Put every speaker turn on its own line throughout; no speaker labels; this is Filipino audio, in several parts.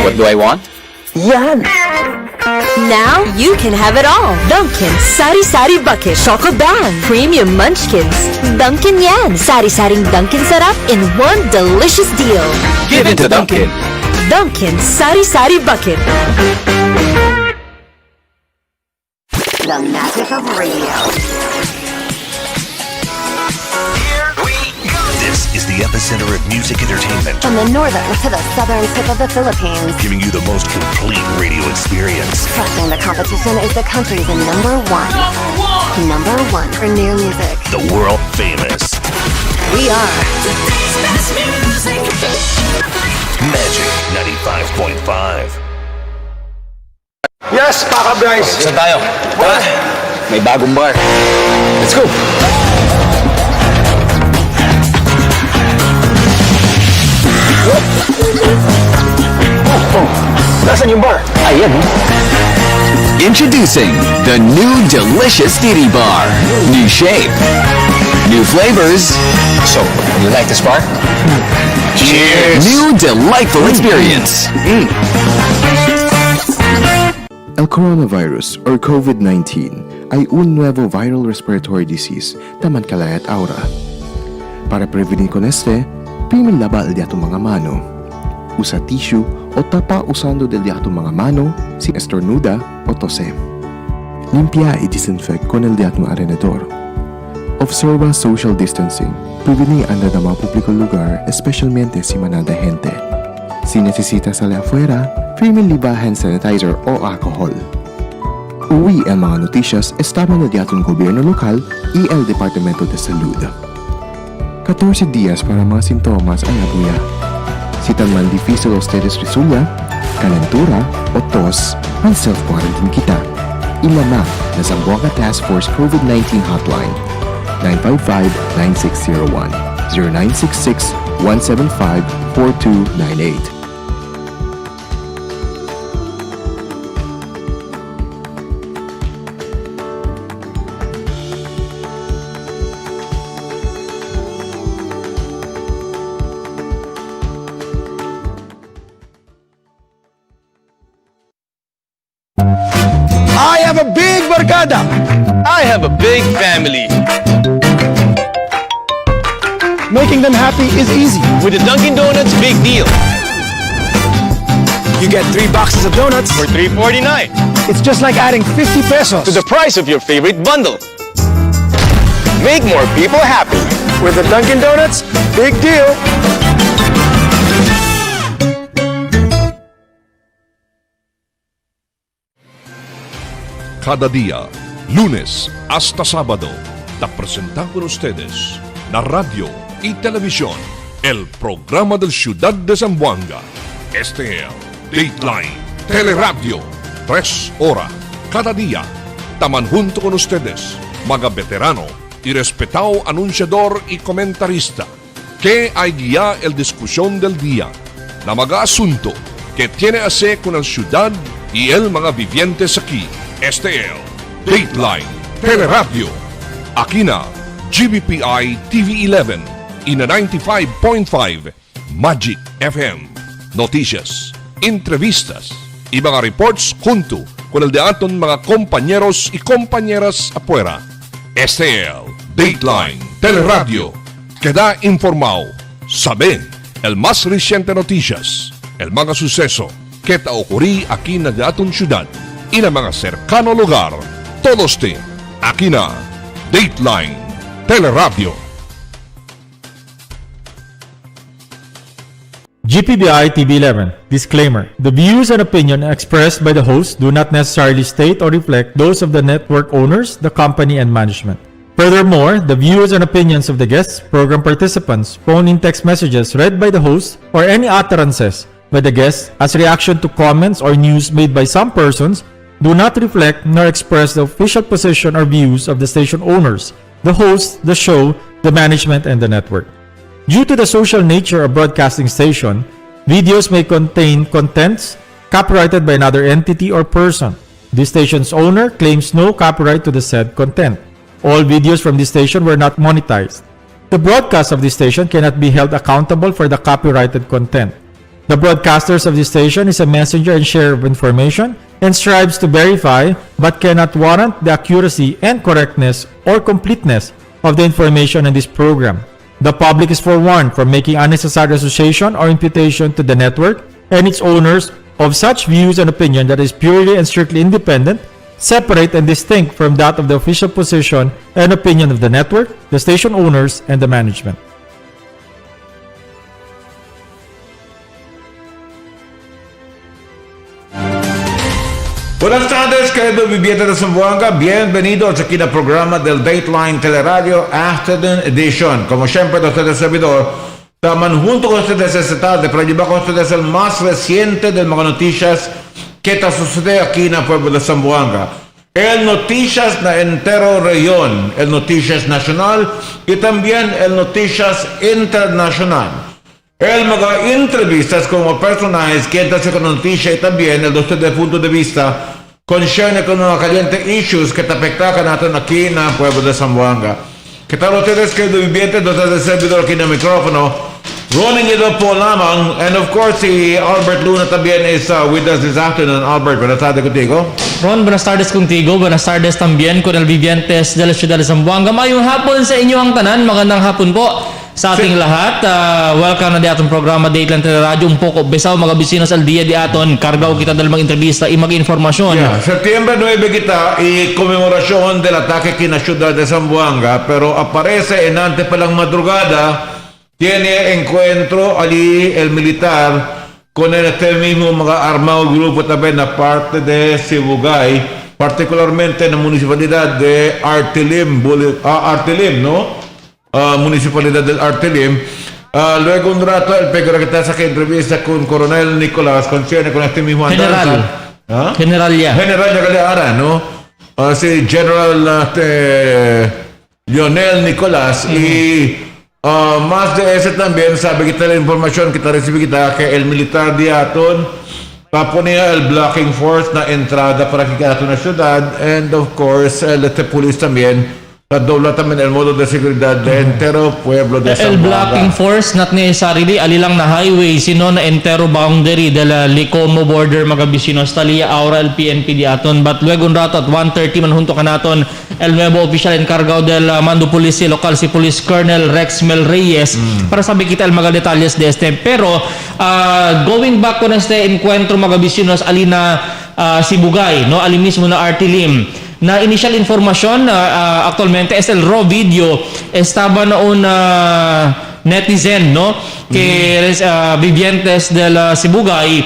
What do I want?
Yan!
Now you can have it all. Dunkin' Sari Sari Bucket Choco Bang Premium Munchkins. Dunkin' yan. Sari-saring Dunkin' sarap in one delicious deal.
Give it to Dunkin'.
Dunkin' Sari Sari Bucket.
The magic of radio.
This is the epicenter of music entertainment.
From the northern to the southern tip of the Philippines.
Giving you the most complete radio experience.
Trusting the competition is the country's number one. Number one for new music.
The world famous.
We are
today's best music.
Magic 95.5.
Yes, Paka Bryce!
Saan tayo? Tara! May bagong bar. Let's go!
Nasaan yung bar?
Ayan.
Introducing the new delicious Titty Bar. New shape, new flavors.
So, you like this bar? Cheers!
New delightful experience.
El coronavirus or COVID-19 ay un nuevo viral respiratory disease taman kalayat aura. Para prevenir con este, primer lava el día tu mga mano. Usa tissue o tapa usando del día tu mga mano sin estornuda o tose. Limpia y disinfect con el día tu alrededor. Observa social distancing. Prevenir anda na mga publikong lugar, especialmente si manada gente. Si necesita salir afuera, firme liba hand sanitizer o alcohol. Uwi ang mga noticias estaba na diatong gobyerno lokal y el Departamento de Salud. 14 días para mga sintomas ay abuya. Si tan man difícil ustedes resulta, calentura o tos, ang self-quarantine kita. Ilama na Zamboanga Task Force COVID-19 Hotline 955-9601 0966-175-4298.
I have a big barkada!
I have a big family.
Making them happy is easy.
With the Dunkin' Donuts Big Deal.
You get 3 boxes of donuts.
For $3.49.
It's just like adding 50 pesos.
To the price of your favorite bundle. Make more people happy.
With the Dunkin' Donuts, big deal.
Cada día, lunes hasta sábado, te presentamos con ustedes la radio y televisión, el programa del Ciudad de Zamboanga. Este es Dateline Teleradyo, 3 horas cada día. Taman junto con ustedes, mga veterano y respetado anunciador y comentarista, que hay guía el discusión del día, na mga asunto que tiene a hacer con la ciudad y el mga vivientes aquí. Este es Dateline Teleradyo. Aquí na GBPI TV11 y na 95.5 Magic FM. Noticias, entrevistas y mga reports junto con el de aton mga compañeros y compañeras afuera. Este es Dateline Teleradyo. Queda informado, sabe el más reciente noticias, el mga suceso que ta ocurrí aquí na de aton ciudad y na mga cercano lugar. Todos te aquí na Dateline Teleradyo.
GPBI TV11. Disclaimer. The views and opinion expressed by the host do not necessarily state or reflect those of the network owners, the company, and management. Furthermore, the views and opinions of the guests, program participants, phone-in text messages read by the host, or any utterances by the guests as reaction to comments or news made by some persons do not reflect nor express the official position or views of the station owners, the host, the show, the management, and the network. Due to the social nature of broadcasting station, videos may contain contents copyrighted by another entity or person. The station's owner claims no copyright to the said content. All videos from this station were not monetized. The broadcast of this station cannot be held accountable for the copyrighted content. The broadcasters of the station is a messenger and sharer of information and strives to verify but cannot warrant the accuracy and correctness or completeness of the information in this program. The public is forewarned from making unnecessary association or imputation to the network and its owners of such views and opinion that is purely and strictly independent, separate and distinct from that of the official position and opinion of the network, the station owners, and the management.
Buenas tardes, querido viviente de Zamboanga. Bienvenido al Sakina programa del Dateline Teleradyo Afternoon Edition. Como siempre, de ustedes servidor, estaban junto con ustedes esta tarde para llevar con ustedes el más reciente de las noticias que está sucediendo aquí en el pueblo de Zamboanga. El noticias na entero región, el noticias nacional y también el noticias internacional. El mga entrevistas con personajes que están con noticias y también el de punto de vista concierne con los calientes issues que te afectan natin aquí en el pueblo de Zamboanga. ¿Qué tal ustedes, queridos vivientes? Desde el servidor aquí en el micrófono. Running it up po lamang. And of course, si Albert Luna también is with us this afternoon. Albert, buenas tardes contigo.
Ron, buenas tardes contigo. Buenas tardes también con el vivientes de la ciudad de Zamboanga. Mayong hapon sa inyo ang tanan. Magandang hapon po sa ating lahat. Welcome na di atong programa Dateline Teleradyo. Un poco besaw mga bisinos al dia di aton. Kargaw kita dal mga entrevista y mga informasyon.
Yeah, Septiembre 9 kita y conmemoración del ataque aquí en la ciudad de Zamboanga. Pero aparece en antes palang madrugada, tiene encuentro allí el militar con este mismo mga armado grupo también na parte de Sibugay, particularmente en la municipalidad de Artilim, ¿no? Municipalidad del Artilim. Luego un rato el pegora que está esa entrevista con Coronel Nicolás concierne con este mismo
General. General ya.
General ya Galeara, ¿no? Sí, General Lionel Nicolás y más de ese también sabe que la información que recibe que el militar de Aton ponía el blocking force na entrada para que Aton la ciudad and of course el police también dobla también el modo de seguridad de entero pueblo de Zamboanga.
El blocking force not necessarily alilang na highway sino na entero boundary de la Licomo border mga bisinos talia aura el PNP di aton but luego un rato at 1:30 man junto kanaton el nuevo oficial encargado del mando police local si Police Colonel Rex Mel Reyes para sabi kita el mga detalles de este pero going back con este encuentro mga bisinos alina Sibugay no ali mismo na Artilim na initial information actualmente es el raw video estaba noon netizen no que vivientes del Sibugay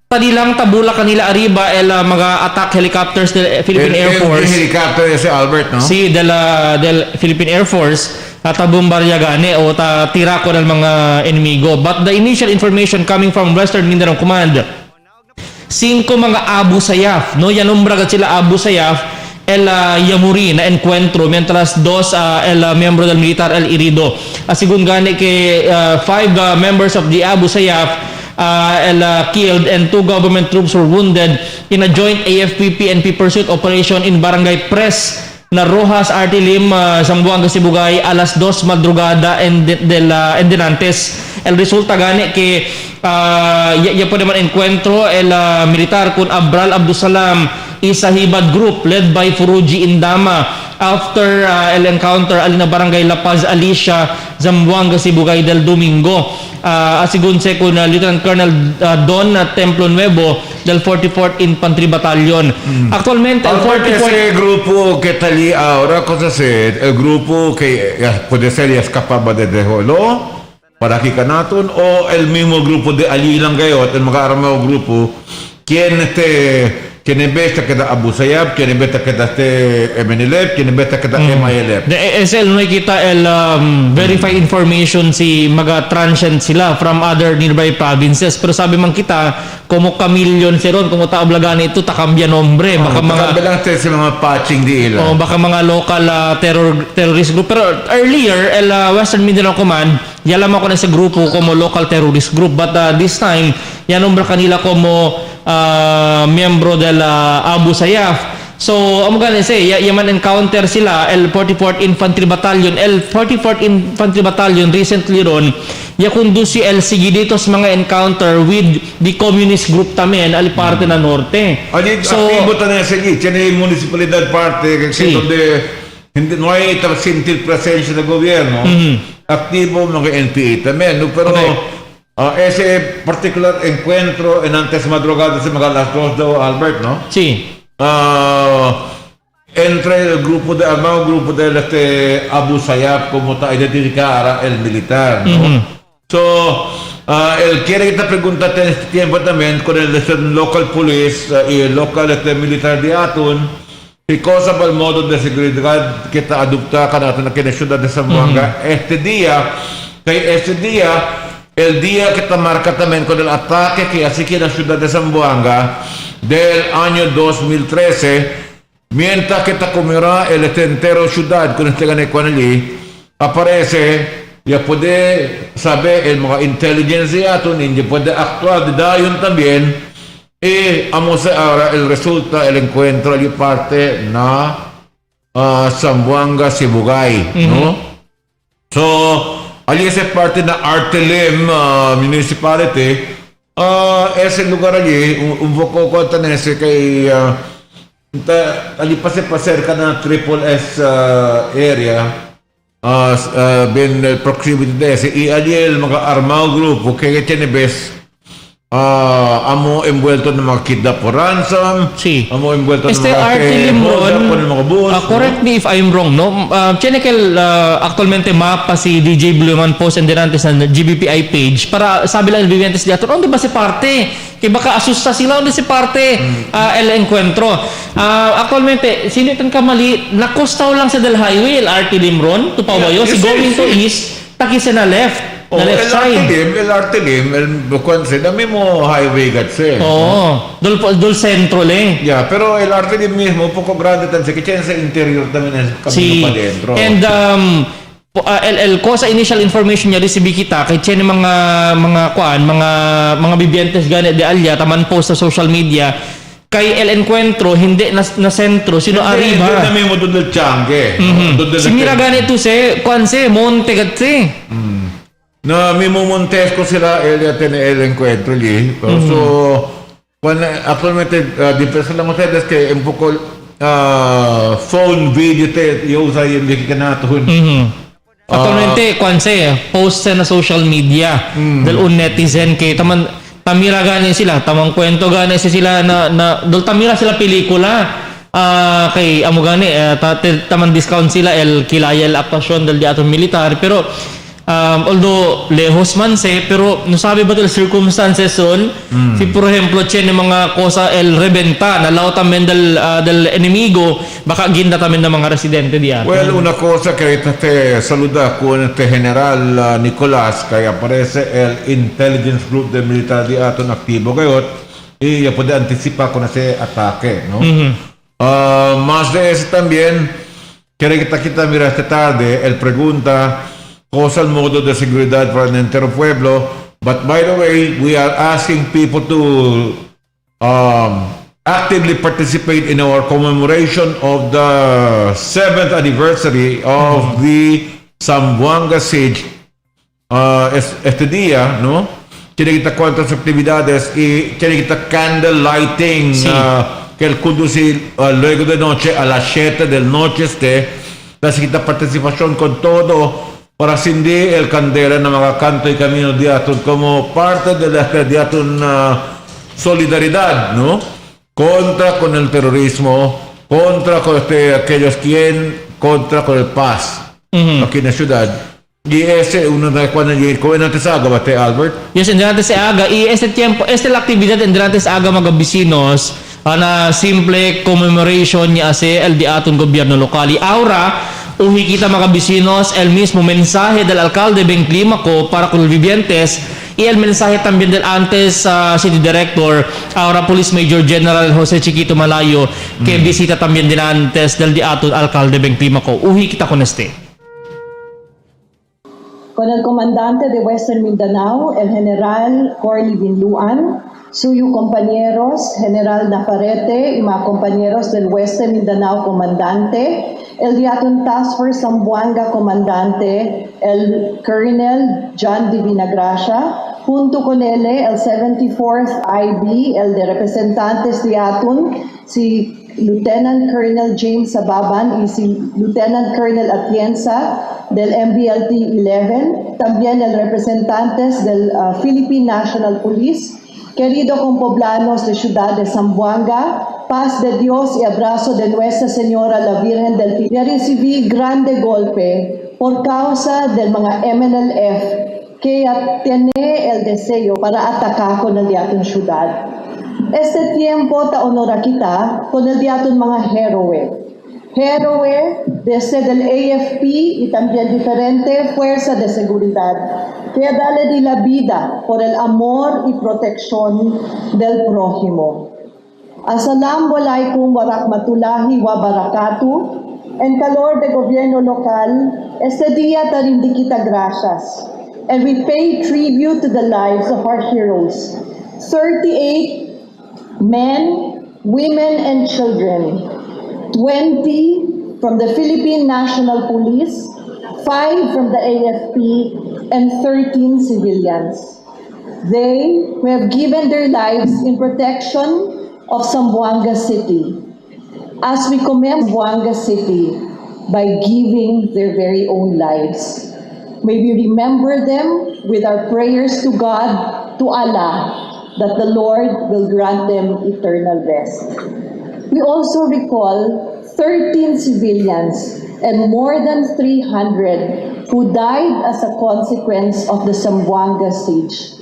padilang tabula kanila arriba el mga attack helicopters del Philippine Air Force
el helicopter si Albert no
si del Philippine Air Force tatabombarya gani o tira ko ng mga enemigo but the initial information coming from Western Mindanao Command 5 mga Abu Sayyaf no yanumbra sila Abu Sayyaf el Yamuri na encuentro mientras 2 el miembro del militar el Irido asigun gani que 5 members of the Abu Sayyaf killed and 2 government troops were wounded in a joint AFP-PNP pursuit operation in Barangay Pres na Rojas Artilim Zamboanga Sibugay alas 2 madrugada en Denantes el resulta gani que ya po naman encuentro el militar kun Abral Abdusalam Isahibad group led by Furuji Indama after el encounter alina Barangay La Paz Alicia Zamboanga Sibugay del Domingo asigun se kun Lieutenant Colonel Don Templo Nuevo del 44th Infantry Battalion actualmente el 44th
ese grupo que está allí ahora cosa es el grupo que puede ser escapaba de Holo para aquí Kanaton o el mismo grupo de allí lang gayot el mga armado grupo quien quien investa que da Abu Sayyaf, quien investa que da MNLF, quien investa que da MILF.
Es el nakita el verified information si mga transient sila from other nearby provinces pero sabi man kita como kamilyon seron kung taablagan ito takambya nombre baka mga
lang sa mga patching di ila.
Baka mga local terrorist group pero earlier el Western Mindanao Command yalam ako na sa grupo como local terrorist group but this time yanumbra kanila como miembro del Abu Sayyaf So, amo gani say, yaman encounter sila el 44th Infantry Battalion, el 44th Infantry Battalion recently ron, ya kundusi el sigiditos mga encounter with the communist group tamen ali parte na norte.
So, aktibo tayo sa Chene municipalidad parte kasi donde hindi no hay sintil presensya ng gobyerno. Aktibo mga NPA tamen, no, pero ese particular encuentro en antes madrugada sa mga alas 2 daw, Albert, no?
Sí.
Entre el grupo de Abu Sayyaf como ta identificar el militar, ¿no? So, él quiere que te preguntate en este tiempo también con el local police y el local militar de Atun, qué cosa para el modo de seguridad que está adoptado en la ciudad de Zamboanga este día, el día que está marca también con el ataque que hace aquí en la ciudad de Zamboanga del año 2013, mientras que está comiendo el entero ciudad con este ganeco allí, aparece, ya puede saber el mga inteligencia, ya puede actuar de dayon también, y vamos ahora el resulta, el encuentro allí parte na Zamboanga, Sibugay, ¿no? So, allí es parte na Artelim Municipality. Ese lugar allí, un poco contanese kay allí pa cerca na Triple S area, ben proximity de ese, y allí el mga armado grupo que tiene ves amo envuelto ng mga kidnap for ransom, amo envuelto ng mga bus.
Correct me if I'm wrong, no? Chenekel actualmente mapa si DJ Bluman post and antes na GBPI page para sabi lang el vivientes diato, onde ba si parte? Kaya baka asusta sila onde si parte el encuentro. Actualmente, sino itong kamali, nakostaw lang sa Del Highway, el RT Limron, tupawayo, si going to east, takisa na left.
El Artelim, dami mo highway gatse.
Dul centro le.
Yeah, pero el Artelim mismo, poco grande tan sa interior también el camino pa dentro.
And el cosa initial information niya resibi kita kay chene mga bibientes gani de alya taman post sa social media kay el encuentro hindi na sentro sino arriba.
Hindi na mismo doon del Changue.
Si mira gani tu se kuanse monte gatse.
Na mismo Montesco sila el encuentro allí. So, actualmente diferencia lang ustedes que un poco phone video te usa yung likikanaton.
Actualmente, kuanse, post na social media del un netizen kay tamira gani sila, tamang kwento gani sila na dol tamira sila pelikula kay amo gani tamang discount sila el kilaya el actuasyon del teatro militar pero although lejos man pero no sabi ba el circumstances son si por ejemplo tiene mga cosa el rebenta na lao también del enemigo baka ginda también ng mga residente diyan.
Well, una cosa que te saluda con este general Nicolás que aparece el intelligence group del militar de Aton activo gayot y ya puede anticipar con ese ataque, ¿no? Más de eso también quiere que kita mira esta tarde el pregunta cosa al modo de seguridad para el entero pueblo. But by the way, we are asking people to actively participate in our commemoration of the 7th anniversary of the Zamboanga siege. Este día, ¿no? Tiene que cuántas actividades y tiene que candle lighting que el conducir luego de noche a las 7 del noche necesita participación con todo para cindir el candela ng mga kanto y camino de Atun como parte de la solidaridad, ¿no? Contra con el terrorismo, contra con contra con el paz aquí en la ciudad. Y ese uno de cuando llegó en antes aga, bate Albert?
Yes, en antes aga. Y este tiempo, la actividad en antes aga mga vecinos na simple commemoration niya ase el di Atun gobyerno lokal. Ahora uhi kita mga vecinos el mismo mensaje del alcalde Ben Climaco para con los vivientes y el mensaje también del antes City Director, ahora Police Major General Jose Chiquito Malayo, que visita también din antes del diato alcalde Ben Climaco. Uhi kita con este.
Con el comandante de Western Mindanao, el general Corley Binluan, Suyo compañeros, General Navarrete y mga compañeros del Western Mindanao Comandante, el Diaton Task Force Zamboanga Comandante, el Colonel John D. Vinagracia, junto con él el 74th IB, el de representantes Diaton, si Lieutenant Colonel James Sababan y si Lieutenant Colonel Atienza del MBLT 11, también el representantes del Philippine National Police, querido compoblanos de Ciudad de Zamboanga, paz de Dios y abrazo de Nuestra Señora la Virgen del Pilar. Recibí grande golpe por causa del mga MNLF que tiene el deseo para atacar con el diaton ciudad. Este tiempo ta honora kita con el diaton mga héroe desde el AFP y también diferente fuerza de seguridad que dale di la vida por el amor y protección del prójimo. Assalamualaikum warahmatullahi wabarakatuh. En calor de gobierno local, este día ta rindi kita gracias. And we pay tribute to the lives of our heroes. 38 men, women, and children. 20 from the Philippine National Police, 5 from the AFP, and 13 civilians. They who have given their lives in protection of Zamboanga City. As we commemorate Zamboanga City by giving their very own lives, may we remember them with our prayers to God, to Allah, that the Lord will grant them eternal rest. We also recall 13 civilians and more than 300 who died as a consequence of the Zamboanga siege,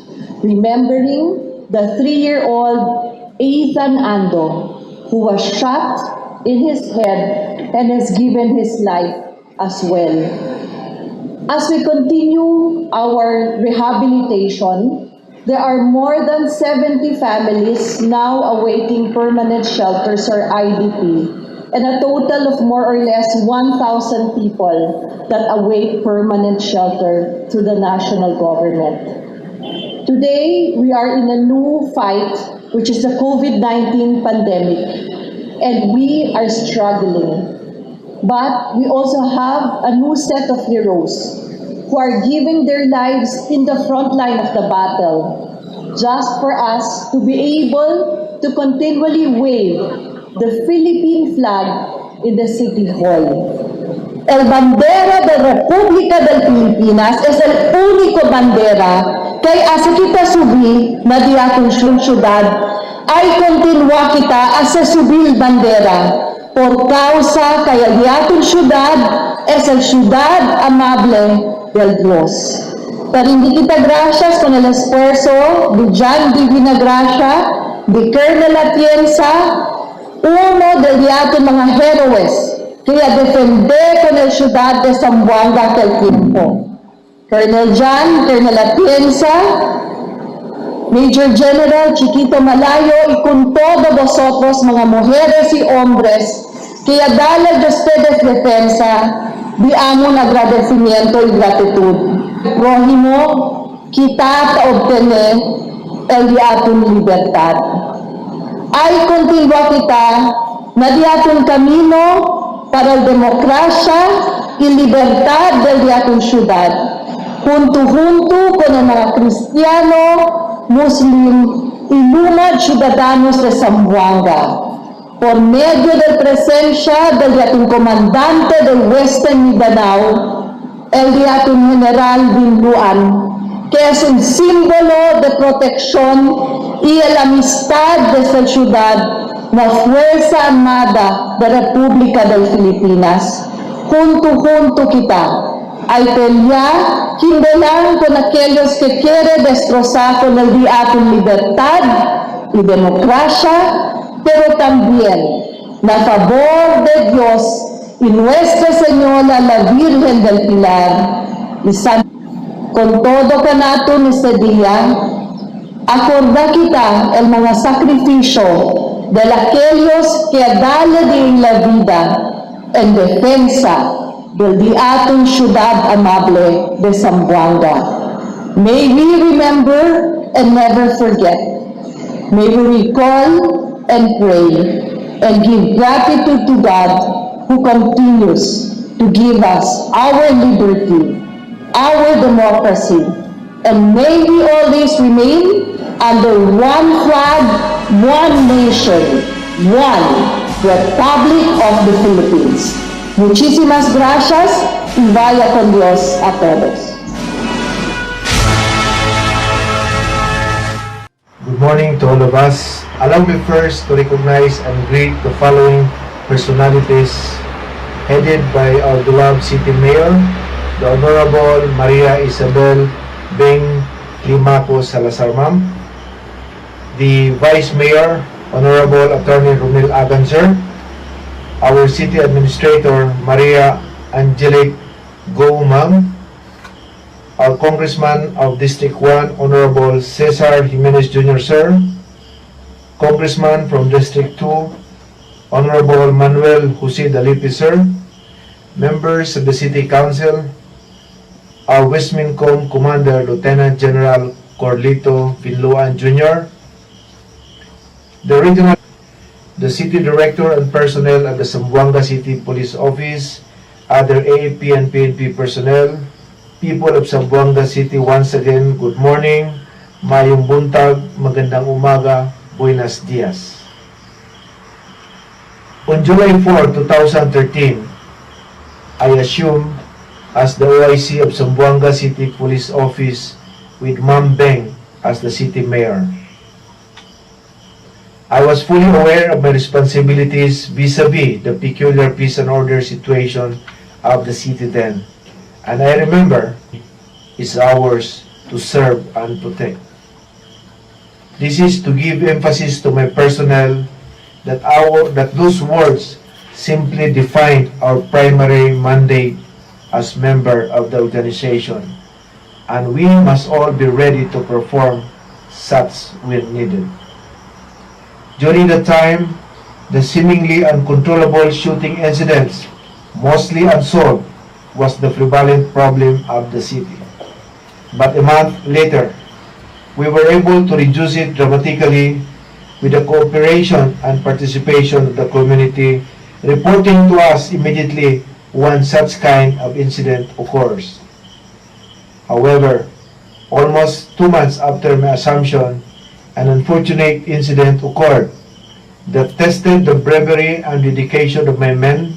remembering the 3-year-old Ethan Ando, who was shot in his head and has given his life as well. As we continue our rehabilitation, there are more than 70 families now awaiting permanent shelters or IDP, and a total of more or less 1,000 people that await permanent shelter to the national government. Today, we are in a new fight, which is the COVID-19 pandemic, and we are struggling. But we also have a new set of heroes who are giving their lives in the front line of the battle, just for us to be able to continually wave the Philippine flag in the City Hall. El bandera de República del Pilipinas es el único bandera kay asa kita subi na diatong syudad ay kontinua kita asa subil bandera por causa kay el diatong syudad es el ciudad amable del Dios. Pero hindi kita gracias con el esfuerzo de John D. Vinagracia, de Colonel Atienza, uno del diaton mga héroes kaya defende con el ciudad de Zamboanga aquel tiempo. Colonel John, Colonel Atienza, Major General Chiquito Malayo y con todos vosotros mga mujeres y hombres kaya dale de ustedes defensa di amon agradecimiento y gratitud. Prójimo, kita obtener el diaton libertad. Ay continua kita na diaton camino para la democracia y libertad del diaton ciudad, junto con el mga cristiano, muslim y lumad ciudadanos de Zamboanga. Por medio de presencia del diaton comandante del Western Mindanao, el diaton General Binluan, que es un símbolo de protección y la amistad de esta ciudad, la Fuerza Armada de República de Filipinas. Junto kita ay pelear hindi lang con aquellos que quieren destrozar con el diaton libertad y democracia, pero también a favor de Dios y Nuestra Señora la Virgen del Pilar. Y con todo que nato este día, acorda kita el mga sacrificio de aquellos que dale din la vida en defensa del diaton ciudad amable de Zamboanga. May we remember and never forget May we recall and pray and give gratitude to God who continues to give us our liberty, our democracy, and may we always remain under one flag, one nation, one Republic of the Philippines. Muchísimas gracias y vaya con Dios a todos.
Good morning to all of us. Allow me first to recognize and greet the following personalities headed by our beloved City Mayor, the Honorable Maria Isabel Beng Limaco Salazar, ma'am. The Vice Mayor, Honorable Attorney Romel Aganzer. Our City Administrator, Maria Angelic Go, ma'am. Our Congressman of District 1, Honorable Cesar Jimenez Jr., sir. Congressman from District 2, Honorable Manuel Jose Dalipi, sir. Members of the City Council, our Westmincom Commander, Lieutenant General Corlito Vinluan Jr., the City Director and personnel at the Zamboanga City Police Office, other AAP and PNP personnel, people of Zamboanga City, once again, good morning, mayong buntag, magandang umaga, buenos dias. On July 4, 2013, I assumed as the OIC of Zamboanga City Police Office with Ma'am Beng as the City Mayor. I was fully aware of my responsibilities vis-a-vis the peculiar peace and order situation of the city then, and I remember it's ours to serve and protect. This is to give emphasis to my personnel that those words simply define our primary mandate as member of the organization, and we must all be ready to perform such when needed. During the time, the seemingly uncontrollable shooting incidents, mostly unsolved, was the prevalent problem of the city. But a month later, we were able to reduce it dramatically with the cooperation and participation of the community, reporting to us immediately when such kind of incident occurs. However, almost 2 months after my assumption, an unfortunate incident occurred that tested the bravery and dedication of my men,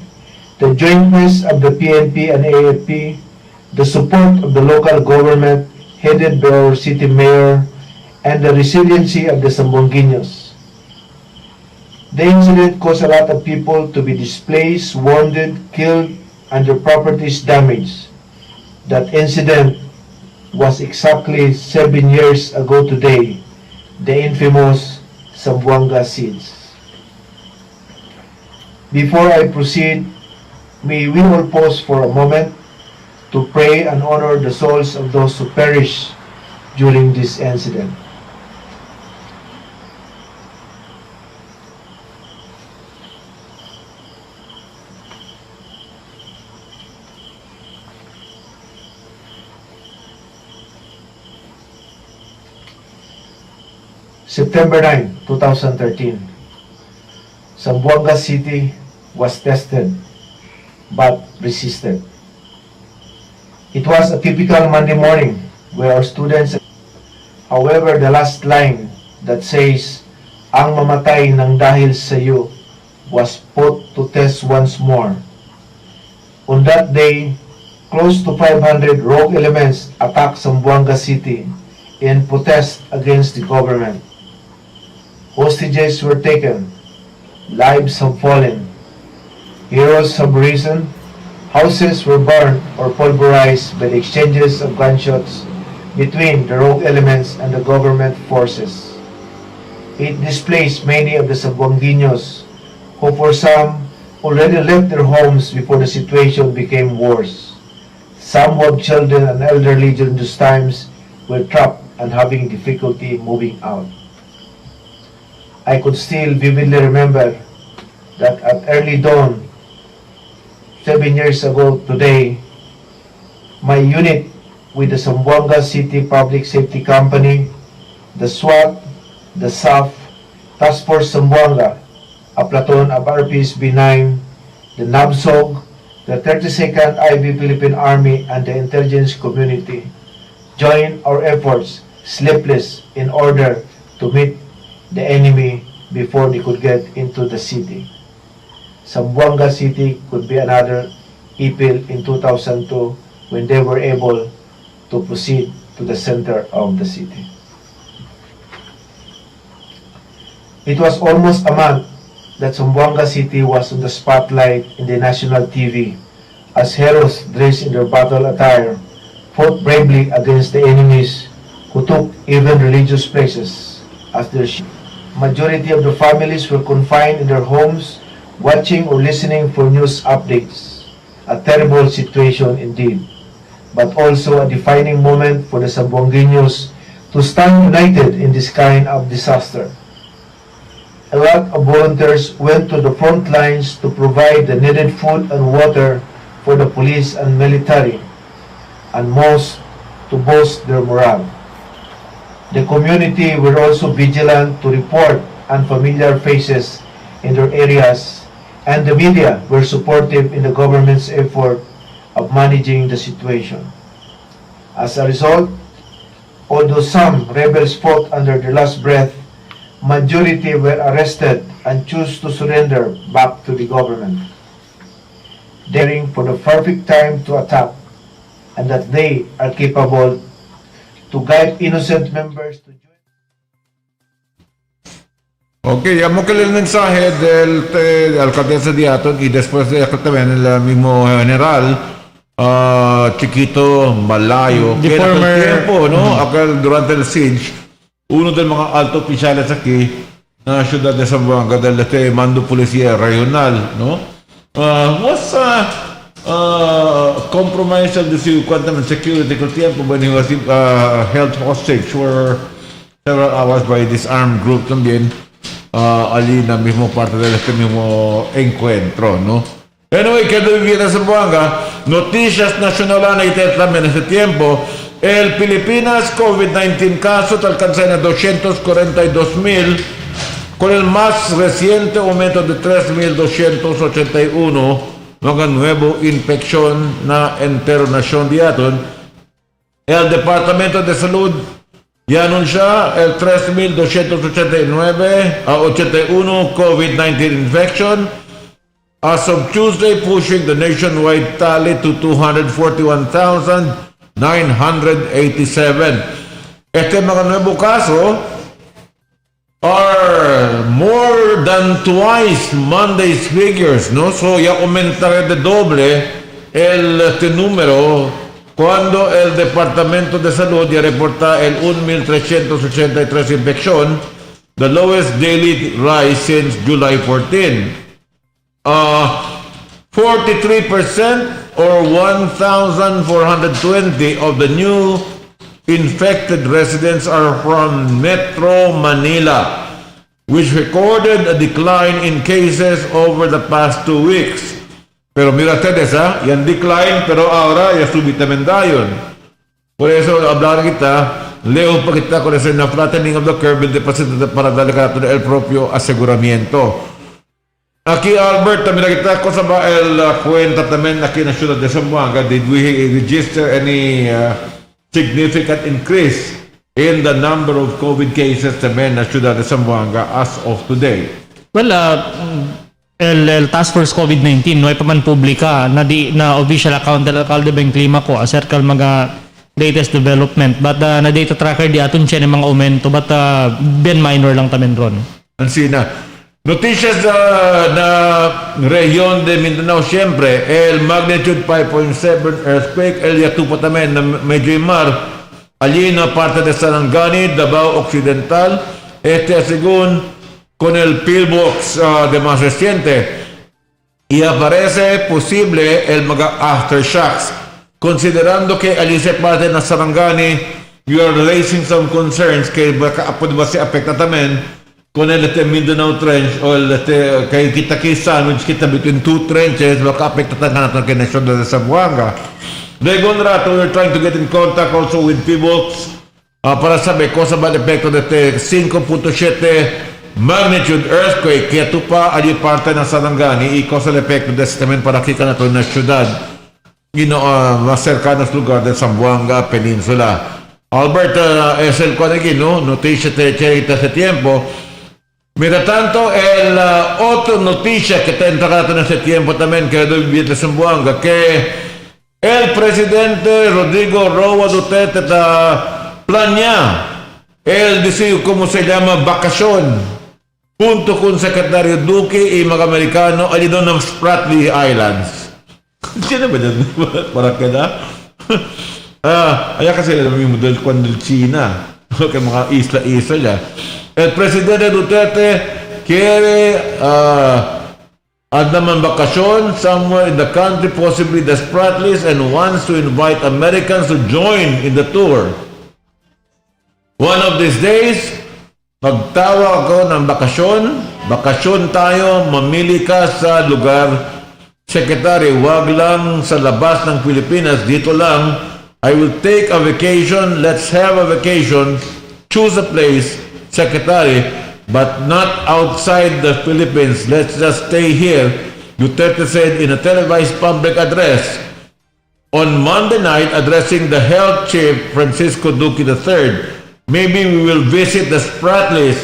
the jointness of the PNP and AFP, the support of the local government headed by our city mayor, and the resiliency of the Zamboangueños. The incident caused a lot of people to be displaced, wounded, killed, and their properties damaged. That incident was exactly 7 years ago today, the infamous Zamboanga Siege. Before I proceed, may we all pause for a moment to pray and honor the souls of those who perished during this incident. September 9, 2013, Zamboanga City was tested but resisted. It was a typical Monday morning where our students, however, the last line that says, "Ang mamatay ng dahil sa iyo," was put to test once more. On that day, close to 500 rogue elements attacked Zamboanga City in protest against the government. Hostages were taken, lives have fallen, heroes have risen, houses were burned or pulverized by the exchanges of gunshots between the rogue elements and the government forces. It displaced many of the Zamboangueños, who for some already left their homes before the situation became worse. Some who have children and elderly during those times were trapped and having difficulty moving out. I could still vividly remember that at early dawn, 7 years ago today, my unit with the Zamboanga City Public Safety Company, the SWAT, the SAF, Task Force Zamboanga, a platoon of RPs B9, the NABSOG, the 32nd IB Philippine Army, and the intelligence community join our efforts sleepless in order to meet the enemy before they could get into the city. Zamboanga City could be another Ipil in 2002 when they were able to proceed to the center of the city. It was almost a month that Zamboanga City was on the spotlight in the national TV as heroes dressed in their battle attire fought bravely against the enemies who took even religious places as their shield. Majority of the families were confined in their homes, watching or listening for news updates. A terrible situation indeed, but also a defining moment for the Zamboangueños to stand united in this kind of disaster. A lot of volunteers went to the front lines to provide the needed food and water for the police and military, and most to boost their morale. The community were also vigilant to report unfamiliar faces in their areas, and the media were supportive in the government's effort of managing the situation. As a result, although some rebels fought under their last breath, majority were arrested and chose to surrender back to the government, daring for the perfect time to attack, and that they are capable to guide innocent members to join.
Ok, amo que el mensaje del alcaldesa de Aton y después de también el mismo general Chiquito Malayo,
The
que en
former-
aquel tiempo, ¿no? Aquel, durante el siege, uno del mga alto oficiales aquí na ciudad de Zamboanga del mando policía regional, ¿no? Was compromised the security ko tiempo when he was held hostage for several hours by this armed group también allí na mismo parte del mismo encuentro, ¿no? Anyway, que vivir en Zamboanga, noticias nacionales también en ese tiempo, el Filipinas COVID-19 casos alcanzan a 242,000 con el más reciente aumento de 3,281 mga nuevo infección na entero nación de aton. El Departamento de Salud ya anuncia el 3,281 COVID-19 infection as of Tuesday, pushing the nationwide tally to 241,987. Este mga nuevo caso are more than twice Monday's figures, no? So ya aumentará de doble este número cuando el Departamento de Salud ya reporta el 1,383 infección, the lowest daily rise since July 14. 43% or 1,420 of the new infected residents are from Metro Manila, which recorded a decline in cases over the past 2 weeks. Pero mira ustedes, yan decline, pero ahora ya subitamente dayon. Por eso, hablar kita, leo pa kita con ese na flattening of the curve para darle el propio aseguramiento. Aquí, Albert, también kita ko sa el cuenta también aquí na ciudad de Zamboanga, did we register any significant increase in the number of COVID cases también na ciudad de Zamboanga as of today?
Well, el Task Force COVID-19 no ay paman publika na official account del alcalde Beng Klima ko acerca mga latest development, but na data tracker di aton siya ng mga aumento, but ben minor lang tamen ron.
Ansina, noticias na región de Mindanao, siempre el magnitude 5.7 earthquake, el Yatupa también na medyo mar allí na parte de Sarangani, Davao Occidental, según con el pillbox de más reciente, y aparece posible el mga aftershocks, considerando que allí se parte na Sarangani, you are raising some concerns que puede ba se afecta también con el Mindanao Trench o el kay kita sandwich kita between two trenches, baka apekta natin kay nation de Zamboanga. Legon rato, we're trying to get in contact also with Pivox para saber cosa va el efecto de este 5.7 magnitude earthquake que tupa allí parte ng Sarangani y cosa el efecto de este también para aquí na ito na syudad más cercanos lugar de Zamboanga Peninsula. Albert, es el cuadriguino, noticia de Cherita hace tiempo. Mira tanto, el otra noticia que te entrado en ese tiempo también, que de Zamboanga, que el presidente Rodrigo Roa Duterte planea, él dice cómo se llama, vacación, junto con Secretario Duque y mga Amerikano, allí doon ng Spratly Islands. Sino ba dyan? Para kaya? Allá kasi el mismo del cuando el China, que mga isla-isla ya. El presidente Duterte quiere andaman bakasyon somewhere in the country, possibly the Spratlys, and wants to invite Americans to join in the tour. One of these days, magtawa ako ng bakasyon tayo, mamili ka sa lugar. Secretary, wag lang sa labas ng Pilipinas, dito lang. I will take a vacation, let's have a vacation, choose a place, Secretary, but not outside the Philippines. Let's just stay here, Duterte said in a televised public address on Monday night, addressing the health chief, Francisco Duque III. Maybe we will visit the Spratlys,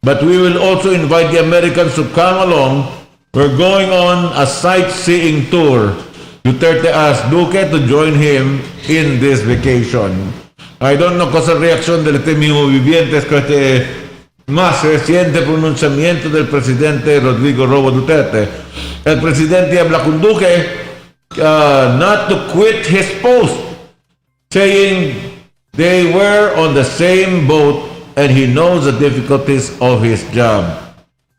but we will also invite the Americans to come along. We're going on a sightseeing tour. Duterte asked Duque to join him in this vacation. I don't know cosa reacción de este mismo vivientes con este más reciente pronunciamiento del presidente Rodrigo Roa Duterte. El presidente habla con Duque not to quit his post, saying they were on the same boat and he knows the difficulties of his job.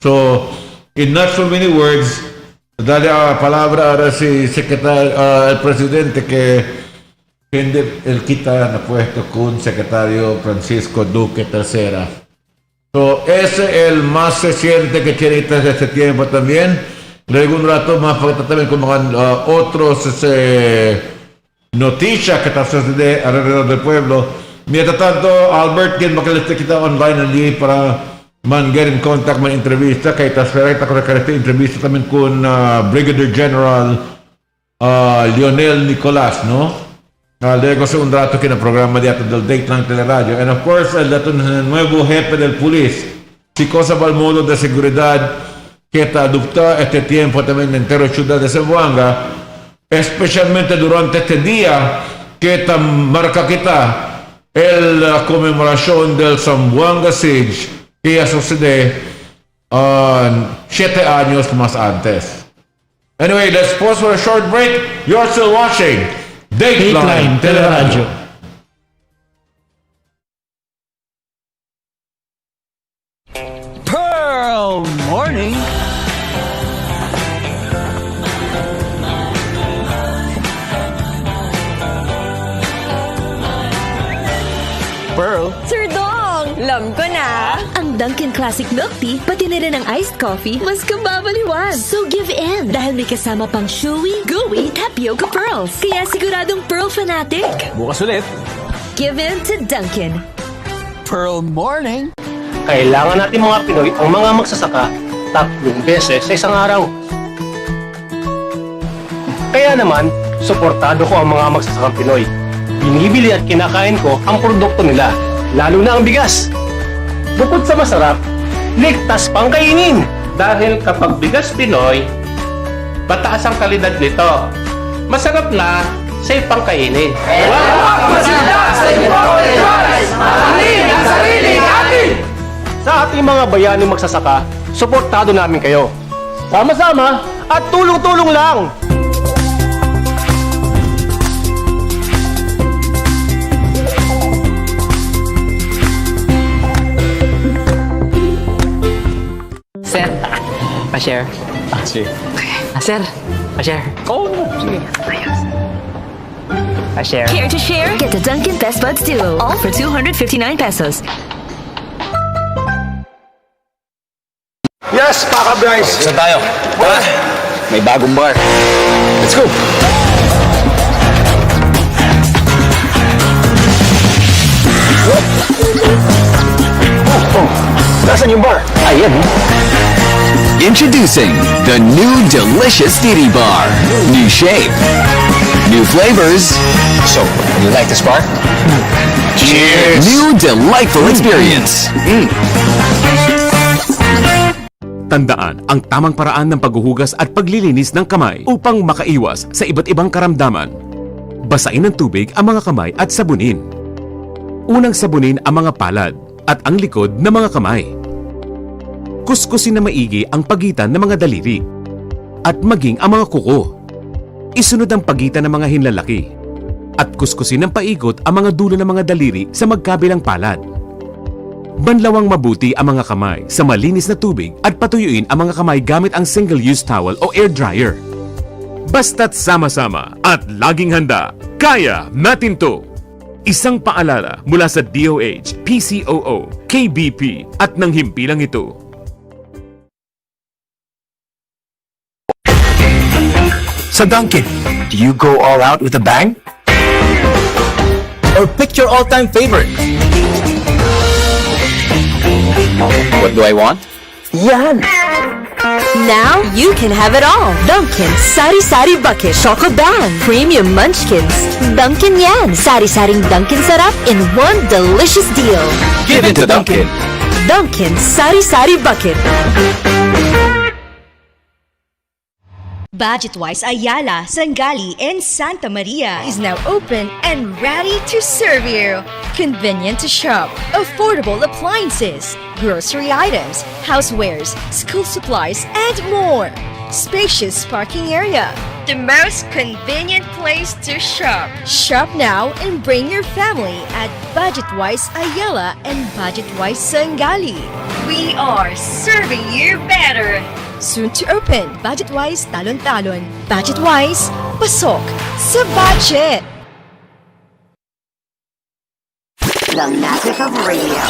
So, in not so many words, dale a palabra ahora si el presidente que él quita el puesto con secretario Francisco Duque III. So, ese es el más reciente que tiene desde este tiempo también. Luego un rato más porque también con otros noticias que están sucediendo alrededor del pueblo. Mientras tanto, Albert, quien va que le esté quitando online allí para get in contact, man entrevista, kay tasferita ko na entrevista también con Brigadier General Lionel Nicolas, no? Luego sa un rato que na programa diato del Dateline Teleradyo. And of course, el dato ng nuevo jefe del pulis, si cosa va al modo de seguridad que está adoptado este tiempo también en entero ciudad de Zamboanga, especialmente durante este día que está marca kita la conmemoración del Zamboanga Siege que ya sucede 7 años más antes. Anyway, let's pause for a short break. You're still watching Dateline Teleradyo.
Pearl Morning. Pearl.
Sir Dong! Alam ko na! Ang Dunkin' Classic Milk Tea, pati na rin ang iced coffee, mas kababaliwan. So give in, dahil may kasama pang chewy, gooey, tapioca pearls. Kaya siguradong Pearl fanatic.
Bukas ulit.
Give in to Dunkin'.
Pearl Morning.
Kailangan natin mga Pinoy ang mga magsasaka 3 beses sa isang araw. Kaya naman, suportado ko ang mga magsasakang Pinoy. Binibili at kinakain ko ang produkto nila, lalo na ang bigas. Bukod sa masarap, ligtas pang kainin.
Dahil kapag bigas Pinoy, mataas ang kalidad nito. Masarap na, safe pang kainin.
Sa ating mga bayani magsasaka, suportado namin kayo. Sama-sama at tulong-tulong lang!
Sir, pa-share.
Sige.
Sir, pa-share.
Oo, sige.
Pa-share.
Care to share? Get the Dunkin' Best Buds Duo, all for 259 pesos.
Yes, Paka Bryce.
Saan tayo? May bagong bar. Let's go!
Whoop!
Nasaan yung bar? Ayan.
Introducing the new delicious Didi Bar. New shape, new flavors.
So, you like this bar?
Cheers! New delightful experience.
Tandaan ang tamang paraan ng paghuhugas at paglilinis ng kamay upang makaiwas sa iba't ibang karamdaman. Basain ng tubig ang mga kamay at sabunin. Unang sabunin ang mga palad at ang likod ng mga kamay. Kuskusin na maigi ang pagitan ng mga daliri at maging ang mga kuko. Isunod ang pagitan ng mga hinlalaki at kuskusin ng paikot ang mga dulo ng mga daliri sa magkabilang palad. Banlawang mabuti ang mga kamay sa malinis na tubig at patuyuin ang mga kamay gamit ang single-use towel o air dryer. Basta't sama-sama at laging handa, kaya natin to! Isang paalala mula sa DOH, PCOO, KBP at ng himpilang ito.
Sa Dunkin', do you go all out with a bang? Or pick your all-time favorite?
What do I want?
Yan!
Now you can have it all. Dunkin' Sari Sari Bucket Choco Bang Premium Munchkins. Dunkin' yan. Sari-saring Dunkin' sarap in one delicious deal.
Give it to Dunkin'.
Dunkin' Sari Sari Bucket.
Budget-wise Ayala, Sangali, and Santa Maria is now open and ready to serve you. Convenient to shop, affordable appliances, grocery items, housewares, school supplies, and more. Spacious parking area. The most convenient place to shop. Shop now and bring your family at Budget-wise Ayala and Budget-wise Sangali. We are serving you better. Soon to open, Budget-wise Talon-Talon. Budget-wise, pasok sa budget!
The magic of radio.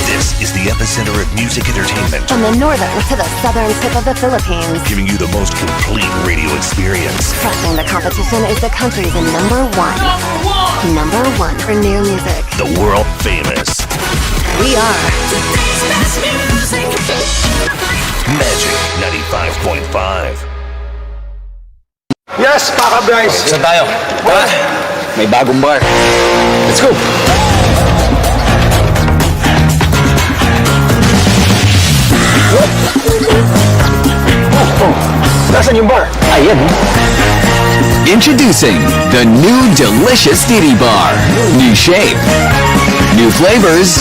This is the epicenter of music entertainment,
From the northern to the southern tip of the Philippines.
giving you the most complete radio experience.
Crushing the competition is the country's number one. Number one for new music.
The world famous
We are
Today's best music.
Magic 95.5.
Yes, Paka Bryce!
Saan tayo?
May bagong bar.
Let's go!
Nasaan yung bar? Ayan.
Introducing the new delicious Didi Bar. New shape, new flavors.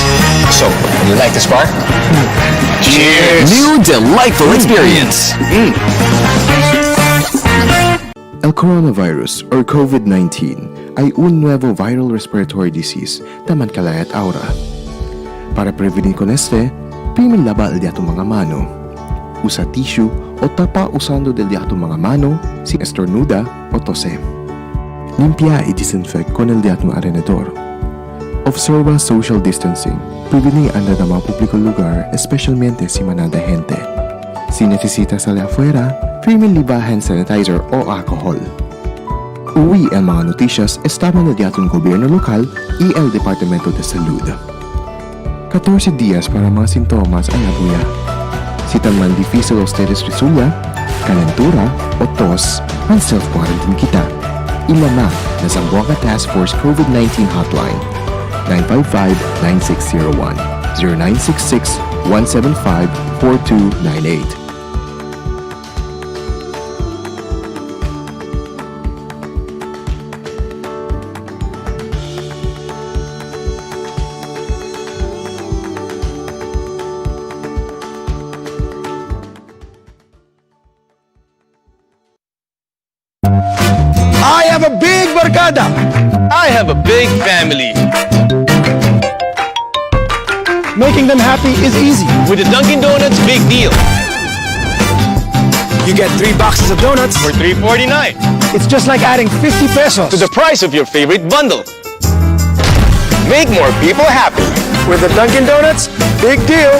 So, you like this bar?
Cheers! New delightful experience.
El coronavirus or COVID-19 ay un nuevo viral respiratory disease taman kalayat aura. Para prevenir con este, primin lava el diato mga mano. Usa tissue o tapa usando del diato mga mano si estornuda o tose. Limpia y disinfect con el diato alrededor. Observa social distancing, prevenir andar a mga publiko lugar, especialmente si manada gente. Si necesita salir afuera, primin liba hand sanitizer o alcohol. Uwi ang mga noticias estaba na diatong gobyerno lokal y el Departamento de Salud. 14 días para mga sintomas ang nabuya. Si tan man difícil ustedes resulta, calentura o tos, man self-quarantine kita. Ilama na Zamboanga Task Force COVID-19 Hotline 955-9601 0966-175-4298.
I have a big barkada!
I have a big family.
Making them happy is easy.
With the Dunkin' Donuts Big Deal
You get 3 boxes of donuts
for $3.49
It's just like adding 50 pesos
to the price of your favorite bundle. Make more people happy.
with the Dunkin' Donuts Big Deal.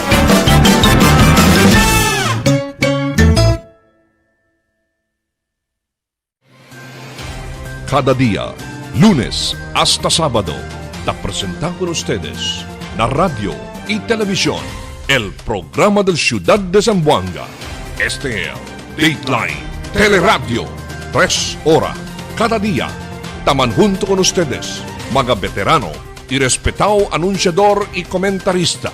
Kada dia, lunes hasta sábado, te presentan con ustedes la radio y televisión, el programa del Ciudad de Zamboanga. Este es Dateline Teleradyo, 3 horas cada día. Taman junto con ustedes, mga veterano y respetado anunciador y comentarista,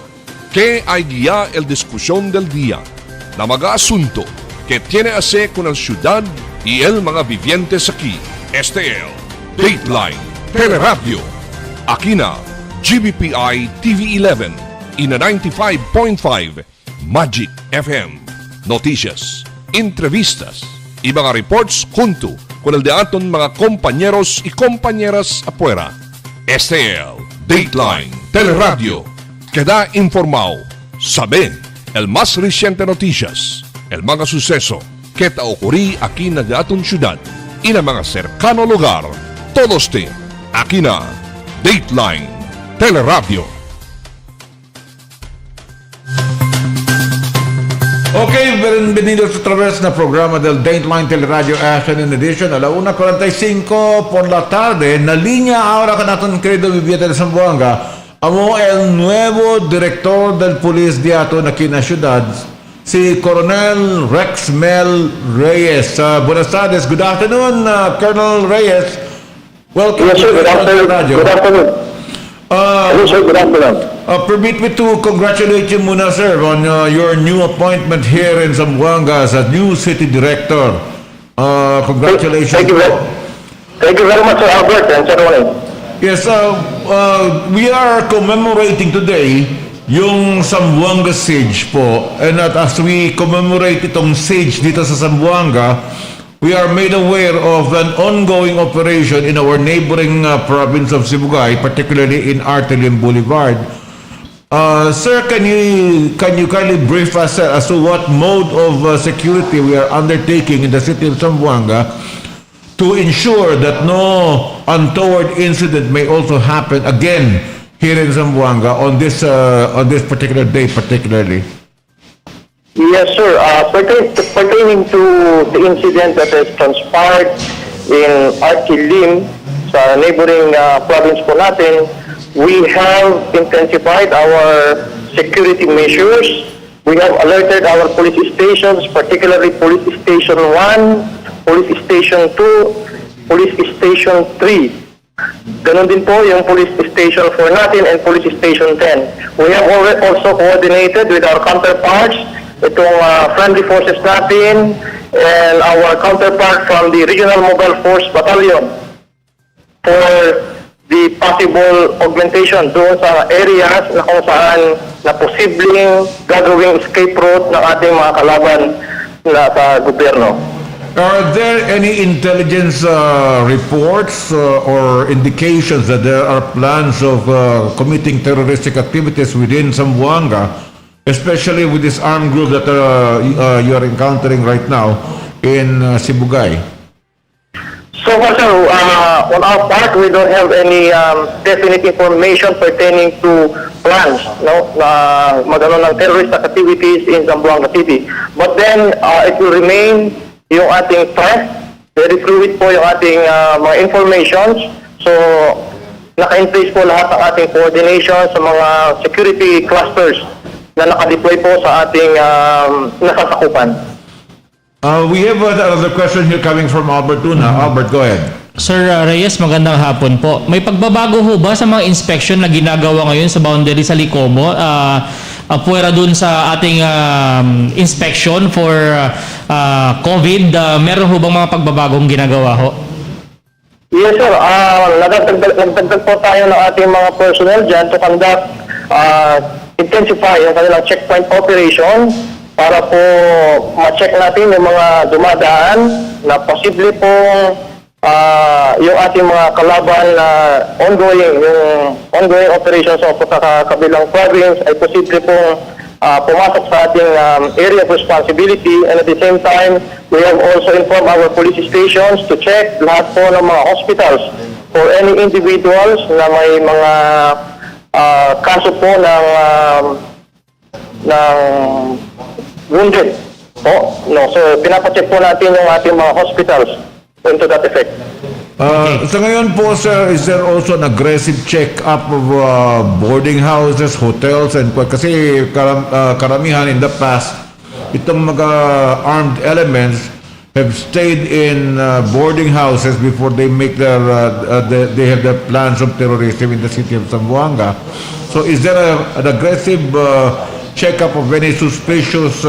que hay guía el discusión del día, na mga asunto que tiene a hacer con el ciudad y el mga vivientes aquí. Este es Dateline Teleradyo. Aquí na GBPI TV 11 y na 95.5 Magic FM. Noticias, entrevistas y mga reports junto con el de aton mga compañeros y compañeras afuera. Este es Dateline Teleradyo. Queda informado, sabe el más reciente noticias, el mga suceso que te ocurrí aquí na aton ciudad y na mga cercano lugar. Todos te aquí na Dateline Teleradyo.
Okay, bienvenidos otra vez na programa del Dateline Teleradyo Afternoon Edition a la 1:45 por la tarde. Na línea ahora con natin querido Vivieta de Zamboanga, amo el nuevo director del Police Diato na aquí na ciudad, si Coronel Rex Mel Reyes. Buenas tardes, good afternoon, Colonel Reyes. Welcome
Yes, sir.
to
Good afternoon. Good afternoon. Hello, sir. Good afternoon.
Permit me to congratulate you muna, sir, on your new appointment here in Zamboanga as a new city director. Congratulations.
Thank you very much, Sir Albert and Sir Ronnie.
Yes, we are commemorating today yung Zamboanga Siege po. And as we commemorate itong siege dito sa Zamboanga, we are made aware of an ongoing operation in our neighboring province of Sibugay, particularly in Artelian Boulevard. Sir, can you kindly brief us as to what mode of security we are undertaking in the city of Zamboanga to ensure that no untoward incident may also happen again here in Zamboanga on this particular day particularly?
Yes, sir. Pertaining to the incident that has transpired in Artilim, sa neighboring province po natin, we have intensified our security measures. We have alerted our police stations, particularly Police Station 1, Police Station 2, Police Station 3. Ganon din po yung Police Station 4 natin and Police Station 10. We have also coordinated with our counterparts, itong friendly forces natin and our counterpart from the Regional Mobile Force Battalion for the possible augmentation doon sa areas na kung saan na posibleng gagawing escape route ng ating mga kalaban na sa gobyerno.
Are there any intelligence reports or indications that there are plans of committing terroristic activities within Zamboanga, especially with this armed group that you are encountering right now in Sibugay?
So far, sir, on our part, we don't have any definite information pertaining to plans, na magano ng terrorist activities in Zamboanga City. But then, it will remain yung ating trust. Very fluid po yung ating mga informations. So, naka-in-place po lahat ng ating coordination sa mga security clusters na naka-deploy po sa ating nasasakupan.
We have another question here coming from Albert Luna. Albert, go ahead.
Sir Reyes, magandang hapon po. May pagbabago ho ba sa mga inspection na ginagawa ngayon sa boundary sa Licomo? Puwera dun sa ating inspection for COVID, meron ho bang mga pagbabagong ginagawa ho?
Yes, sir. Nagdagdag po tayo ng ating mga personnel dyan to conduct, intensify yung kanilang checkpoint operation para po ma-check natin yung mga dumadaan na posible po yung ating mga kalaban na ongoing operations sa kabilang province ay posible po pumasok sa ating area of responsibility, and at the same time, we have also informed our police stations to check lahat po ng mga hospitals for any individuals na may mga kaso po ng wounded. So pinapacheck po natin yung ating mga hospitals into that effect.
Sa ngayon po, sir, is there also an aggressive check-up of boarding houses, hotels, and kasi karamihan in the past, itong mga armed elements have stayed in boarding houses before they make they have their plans of terrorism in the city of Zamboanga. So is there an aggressive check-up of any suspicious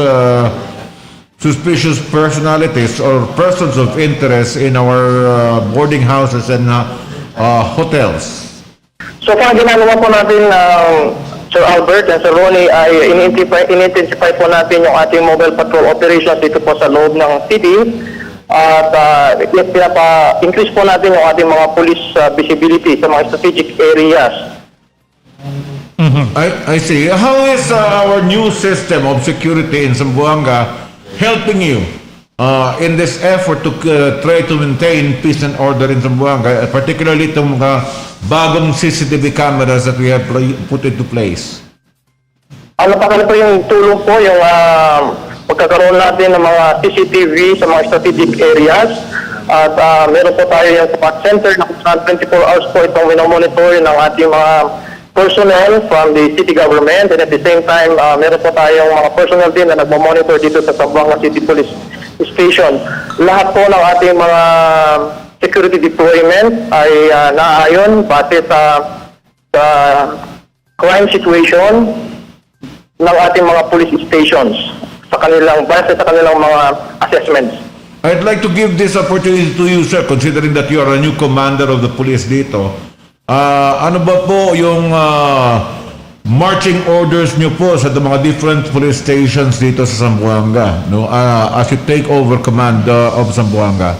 personalities or persons of interest in our boarding houses and hotels?
So kung ginagawa po natin, Sir Albert and Sir Ronnie, ay in-intensify po natin yung ating mobile patrol operations dito po sa loob ng city. At pinapa-increase po natin yung ating mga police visibility sa mga strategic areas.
I see. How is our new system of security in Zamboanga helping you in this effort to try to maintain peace and order in Zamboanga, particularly itong mga bagong CCTV cameras that we have put into place?
Napakali po yung tulong po, yung pagkakaroon natin ng mga CCTV sa mga strategic areas. At meron po tayo yung command center na kung saan 24 hours po itong minomonitor ng ating mga personnel from the city government, and at the same time, meron po tayong mga personnel din na nagmamonitor dito sa Zamboanga City Police Station. Lahat po ng ating mga security deployment ay naayon base sa crime situation ng ating mga police stations base sa kanilang mga assessments.
I'd like to give this opportunity to you, sir, considering that you are a new commander of the police dito. Ano ba po yung marching orders nyo po sa mga different police stations dito sa Zamboanga, no? As you take over command of Zamboanga?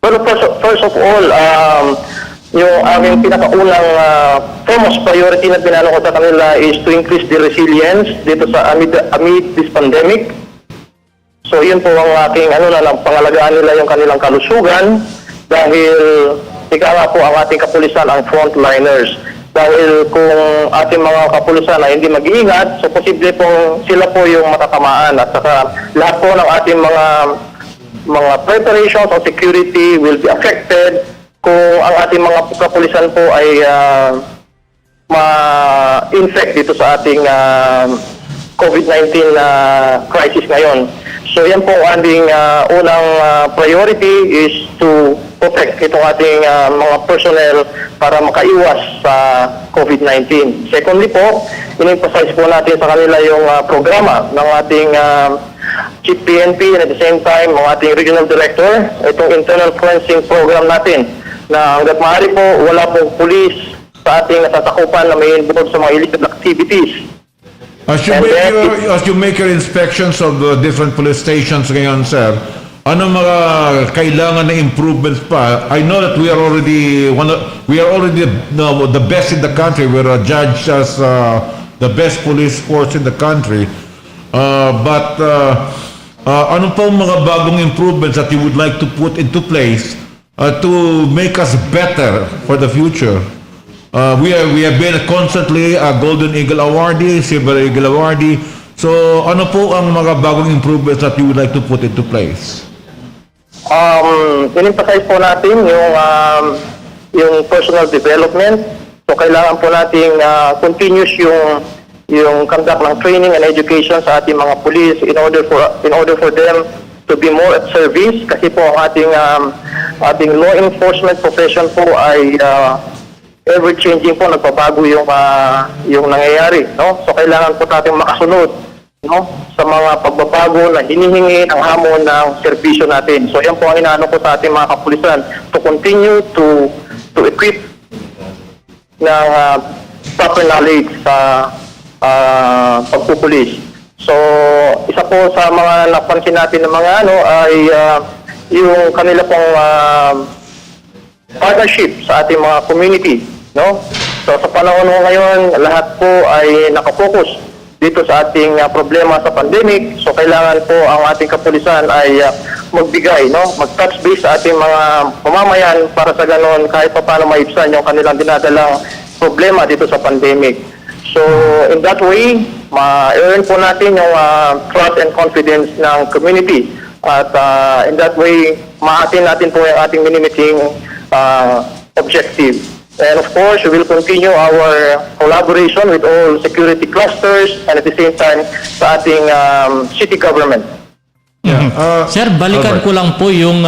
Well, first of all, yung aming pinakaunang foremost priority na pinano ko sa kanila is to increase the resilience dito sa amid this pandemic. So yun po ang aking pangalagaan nila yung kanilang kalusugan, dahil ika nga po ang ating kapulisan ang frontliners. Dahil kung ating mga kapulisan ay hindi mag-iingat, so posible pong sila po yung matatamaan, at saka lahat po ng ating mga preparations of security will be affected kung ang ating mga kapulisan po ay ma-infect dito sa ating COVID-19 crisis ngayon. So yan po ang ating unang priority is to protect itong ating mga personnel para makaiwas sa COVID-19. Secondly po, in-emphasize po natin sa kanila yung programa ng ating Chief PNP, and at the same time, ang ating Regional Director, itong internal cleansing program natin, na hanggat maaari po, wala pong pulis sa ating nasasakupan na may involved sa mga illegal activities.
As you make your inspections of the different police stations ngayon, sir, ano mga kailangan na improvements pa? I know that we are already the best in the country. We are judged as the best police force in the country. But ano pa mga bagong improvements that you would like to put into place to make us better for the future? We have been constantly a Golden Eagle awardee, Silver Eagle awardee. So ano po ang mga bagong improvements that you would like to put into place?
In-emphasize po natin yung personal development. So kailangan po nating continuous yung conduct ng training and education sa ating mga police in order for them to be more at service, kasi po ang ating law enforcement profession po ay ever changing po, nagbabago yung nangyayari, no? So kailangan po nating makasunod, no, sa mga pagbabago na hinihingi ng hamon ng serbisyo natin. So yan po ang inaano ko sa ating mga kapulisan, to continue to equip ng proper knowledge sa pagpupulis. So isa po sa mga napansin natin ng mga ay yung kanila pong partnership sa ating mga community, no? So sa panahon ngayon, lahat po ay nakafocus dito sa ating problema sa pandemic. So kailangan po ang ating kapulisan ay magbigay, no, mag-touch base sa ating mga pamamayan para sa ganon kahit pa paano maibsan yung kanilang dinadalang problema dito sa pandemic. So in that way, ma-earn po natin yung trust and confidence ng community. At in that way, maatin natin po yung ating minimiting objective. And of course, we will continue our collaboration with all security clusters and at the same time sa ating city government.
Sir, balikan ko lang po yung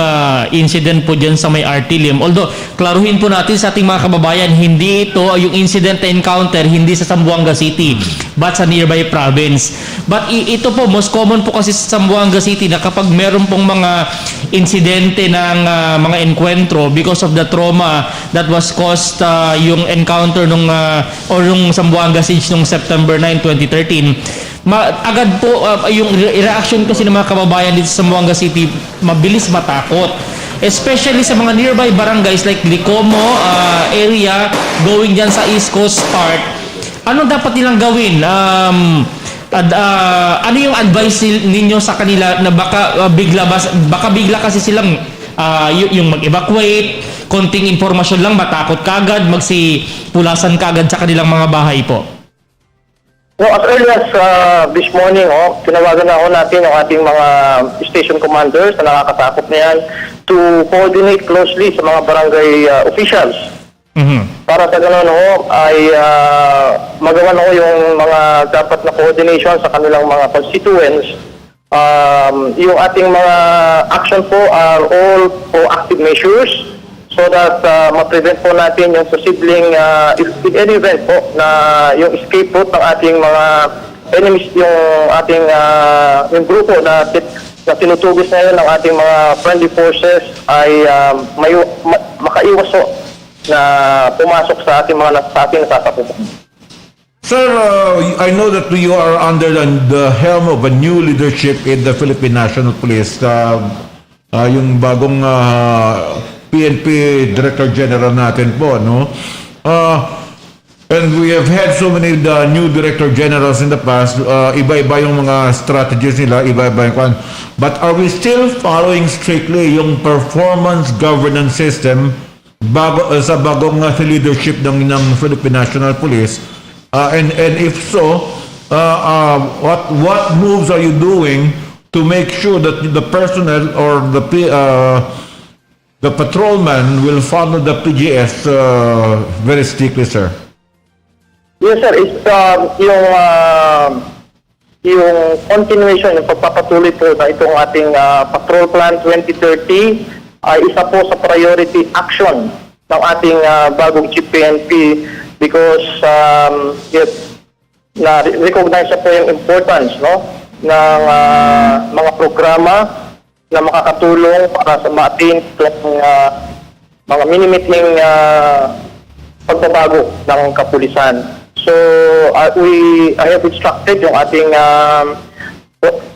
incident po dyan sa may RT-LIM. Although, klaruhin po natin sa ating mga kababayan, hindi ito yung incident na encounter, hindi sa Zamboanga City, but sa nearby province. But ito po, most common po kasi sa Zamboanga City na kapag meron pong mga insidente ng mga enkwentro because of the trauma that was caused yung encounter nung or yung Zamboanga Siege nung September 9, 2013, agad po yung reaction kasi ng mga kababayan dito sa Zamboanga City, mabilis matakot. Especially sa mga nearby barangays like Licomo area, going dyan sa East Coast part. Ano dapat nilang gawin? Ano yung advice ninyo sa kanila na baka bigla kasi silang yung mag-evacuate, konting informasyon lang, matakot kagad, magsipulasan kagad sa kanilang mga bahay po?
No, as early as this morning, tinawagan na natin ang ating mga station commanders na nakakatakot na yan to coordinate closely sa mga barangay officials. Para sa gano'n ay magawa yung mga dapat na coordination sa kanilang mga constituents. Yung ating mga action po are all proactive measures so that ma-prevent po natin yung posibleng in any event po na yung escape route ng ating mga enemies, yung ating yung grupo na tinutugis ngayon ng ating mga friendly forces ay makaiwas po na pumasok sa ating mga nasasakupan.
Sir, I know that you are under the helm of a new leadership in the Philippine National Police. Yung bagong PNP Director General natin po, no? And we have had so many new Director Generals in the past. Iba-iba yung mga strategies nila, iba-iba yung kwan. But are we still following strictly yung performance governance system sa bagong leadership ng Philippine National Police? And if so, what moves are you doing to make sure that the personnel or the patrolman will follow the PGS very strictly, sir?
Yes, sir. It's yung continuation, yung pagpapatuloy po na itong ating Patrol Plan 2030 ay isa po sa priority action ng ating bagong Chief PNP because na-recognize na po yung importance ng mga programa na makakatulong para sa ma-attain itong mga minimiting pagbabago ng kapulisan. So, I have instructed yung ating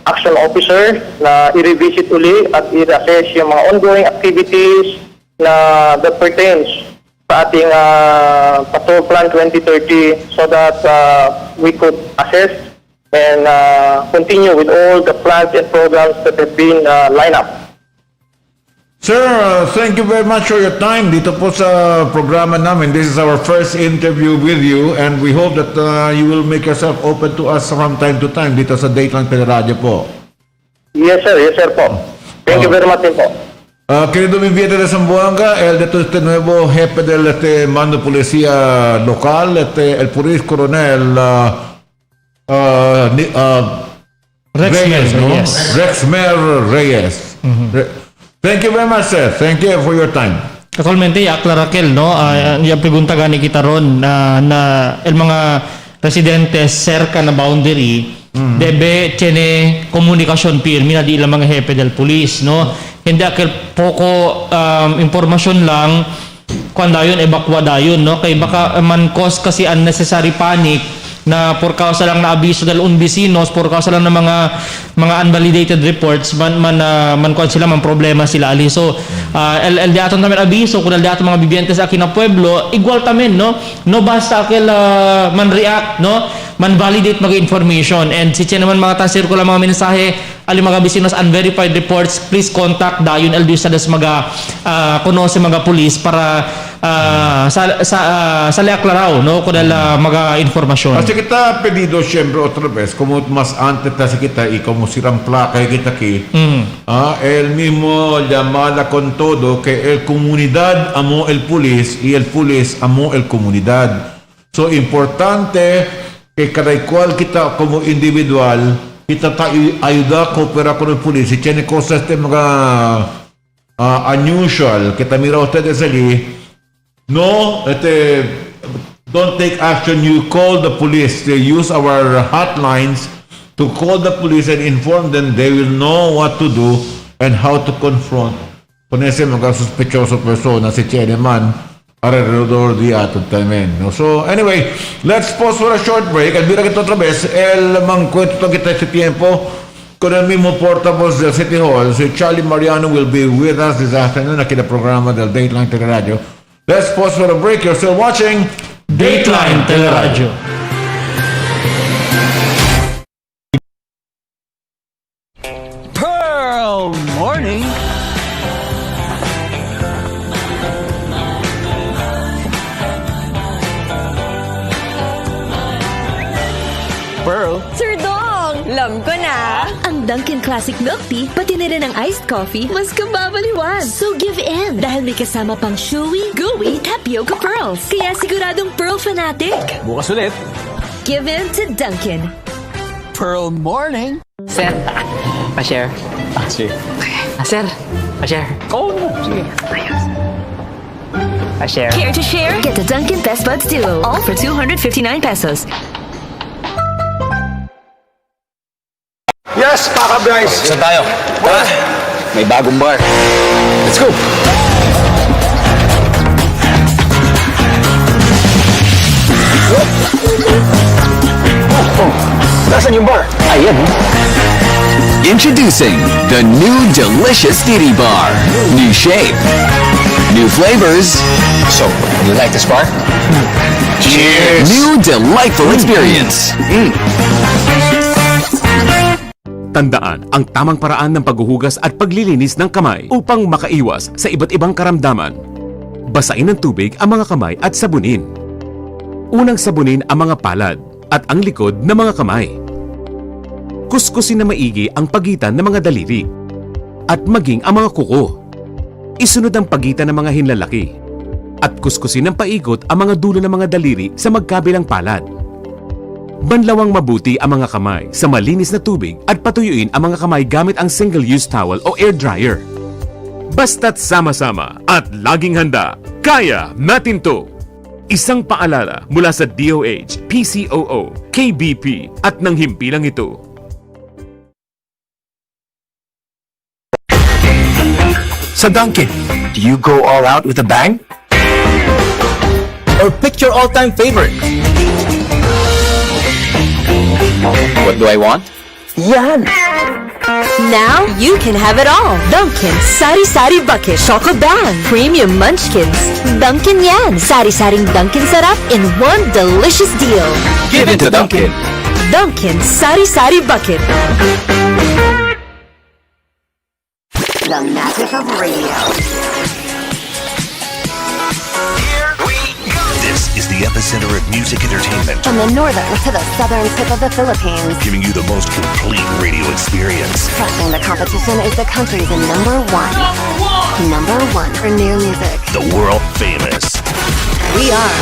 action officer na i-revisit uli at i-assess yung mga ongoing activities that pertains sa ating Patrol Plan 2030 so that we could assess and continue with all the plans and programs that have been lined up.
Sir, thank you very much for your time dito po sa programa namin. This is our first interview with you and we hope that you will make yourself open to us from time to time dito sa Dateline Teleradyo po.
Yes, sir. Yes, sir po. Thank you very much din po.
Querido Invierte de Zamboanga, el de este nuevo jefe del mando policía local, el Puris Coronel Reyes, no?
Reyes.
Rexmer Reyes. Thank you very much, sir. Thank you for your time.
Actualmente, Akla Raquel, no? Yung pregunta gani kita ron na el mga residentes cerca na boundary debe tiene comunicación firme na di ilang mga jefe del police, no? Hindi akil poko impormasyon lang kung dayon ebakwa dayon, no? Kay baka man cause kasi unnecessary panic na por causa lang na abiso del unbisinos, por causa lang ng mga unvalidated reports, man kuan sila, man problema sila ali. So, el daton tamen abiso, kung el daton mga bibiyentes aki na pueblo, igual tamen, no? No basta akil man react, no? Man validate mga information. And si naman mga tasir ko lang mga mensahe, ali mga bisinos unverified reports, please contact dayon el dusadas mga kuno si mga police para sale aclarado, no, con la mga informasyon.
Así que está pedido siempre otra vez, como más antes así que está y como si placa que está aquí, él mismo llamada con todo que el comunidad amó el polis y el polis amó el comunidad. So importante que cada cual kita como individual kita ayuda a cooperar con el polis. Si tiene cosas de mga unusual que también ustedes allí, no, don't take action. You call the police. They use our hotlines to call the police and inform them. They will know what to do and how to confront con ese mga sospechoso persona si tiene man alrededor de ato también. No? So anyway, let's pause for a short break. At mira kita otra vez el mangkwento kita este tiempo con el mismo portavoz del City Hall. Si Charlie Mariano will be with us this afternoon aquí en el programa del Dateline Teleradyo. Let's pause for a break. You're still watching
Dateline Teleradyo.
Pearl Morning.
Pearl? Sir Dong! Alam ko na! Ang Dunkin' Classic Milk Tea, pati na rin ang iced coffee, mas kababaliwan. So give in! Dahil may kasama pang chewy, gooey, tapioca pearls. Kaya siguradong Pearl fanatic.
Bukas ulit.
Give in to Dunkin'.
Pearl Morning.
Sir, pa-share.
Sige.
Sir, pa-share.
Oo, sige.
Pa-share.
Care to share? Get the Dunkin' Best Buds Duo. All for 259 pesos.
Yes, Paka Bryce.
Saan tayo? Tara! May bagong bar. Let's go!
Nasaan yung bar? Ayan.
Introducing the new delicious Diddy Bar. New shape. New flavors.
So, you like this bar? Cheers!
New delightful experience.
Tandaan ang tamang paraan ng paghuhugas at paglilinis ng kamay upang makaiwas sa iba't ibang karamdaman. Basain ng tubig ang mga kamay at sabunin. Unang sabunin ang mga palad at ang likod ng mga kamay. Kuskusin na maigi ang pagitan ng mga daliri at maging ang mga kuko. Isunod ang pagitan ng mga hinlalaki at kuskusin ng paikot ang mga dulo ng mga daliri sa magkabilang palad. Banlawang mabuti ang mga kamay sa malinis na tubig at patuyuin ang mga kamay gamit ang single-use towel o air dryer. Basta't sama-sama at laging handa, kaya natin to! Isang paalala mula sa DOH, PCOO, KBP at ng himpilang ito.
Sa Dunkin', do you go all out with a bang?
Or pick your all-time favorite. What do I want?
Yan!
Now you can have it all. Dunkin' Sari Sari Bucket Choco Bang Premium Munchkins. Dunkin' yan. Sari-saring Dunkin' sarap in one delicious deal.
Give it to Dunkin'.
Dunkin' Sari Sari Bucket.
The magic of radio.
This is the epicenter of music entertainment,
From the northern to the southern tip of the Philippines.
giving you the most complete radio experience.
Crushing the competition is the country's number one. Number one for new music.
The world famous
We are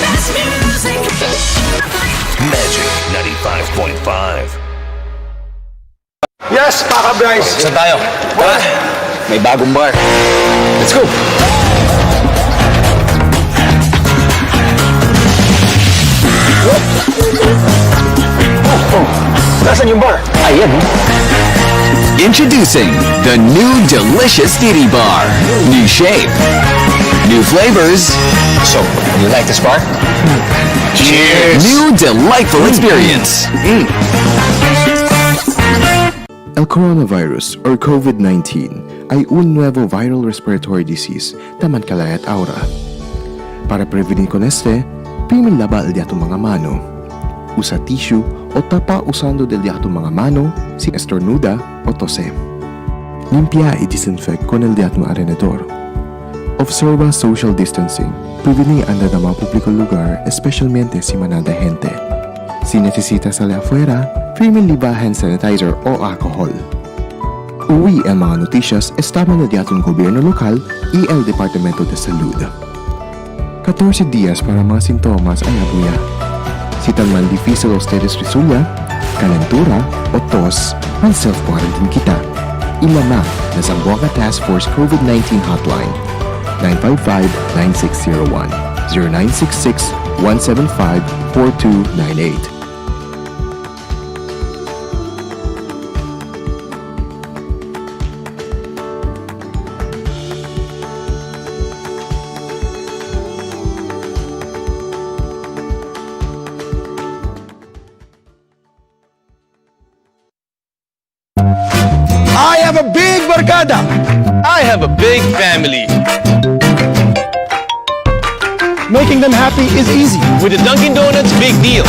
Best music.
Magic 95.5.
Yes, Paka Bryce.
Saan tayo? Tara! May bagong bar. Let's go!
Nasaan yung bar? Ayan.
Introducing the new delicious Diddy Bar. New shape. New flavors.
So, you like this bar? Cheers!
New delightful experience.
El coronavirus or COVID-19 ay un nuevo viral respiratory disease taman kalayat aura. Para prevenir con este, primin lava el diato mga mano. Usa tissue o tapa usando del diato mga mano si estornuda o tose. Limpia y disinfect con el diato alrededor. Observa social distancing. Prevenir anda na mga publikong lugar, especialmente si manada gente. Si necesita salir afuera, firmin liba hand sanitizer o alcohol. Uwi ang mga noticias estama na di atong gobyerno lokal y el Departamento de Salud. 14 días para mga sintomas ay abuya. Si tan man difícil o ustedes resulta, calentura o tos, ang self-quarantine kita. Ilama na Zamboanga Task Force COVID-19 Hotline 955-9601 0966-175-4298.
I have a big barkada. I have a big family.
Making them happy is easy.
With the Dunkin' Donuts Big Deal.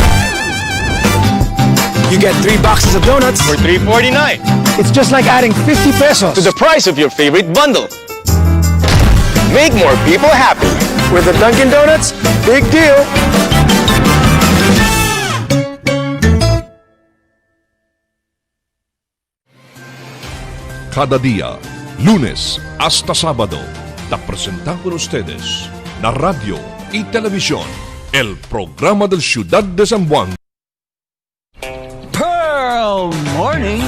You get 3 boxes of donuts
For $3.49.
It's just like adding 50 pesos
To the price of your favorite bundle. Make more people happy.
with the Dunkin' Donuts Big Deal.
Cada día, lunes hasta sábado, te presentamos con ustedes la radio y televisión, el programa del Ciudad de Zamboanga.
Pearl Morning.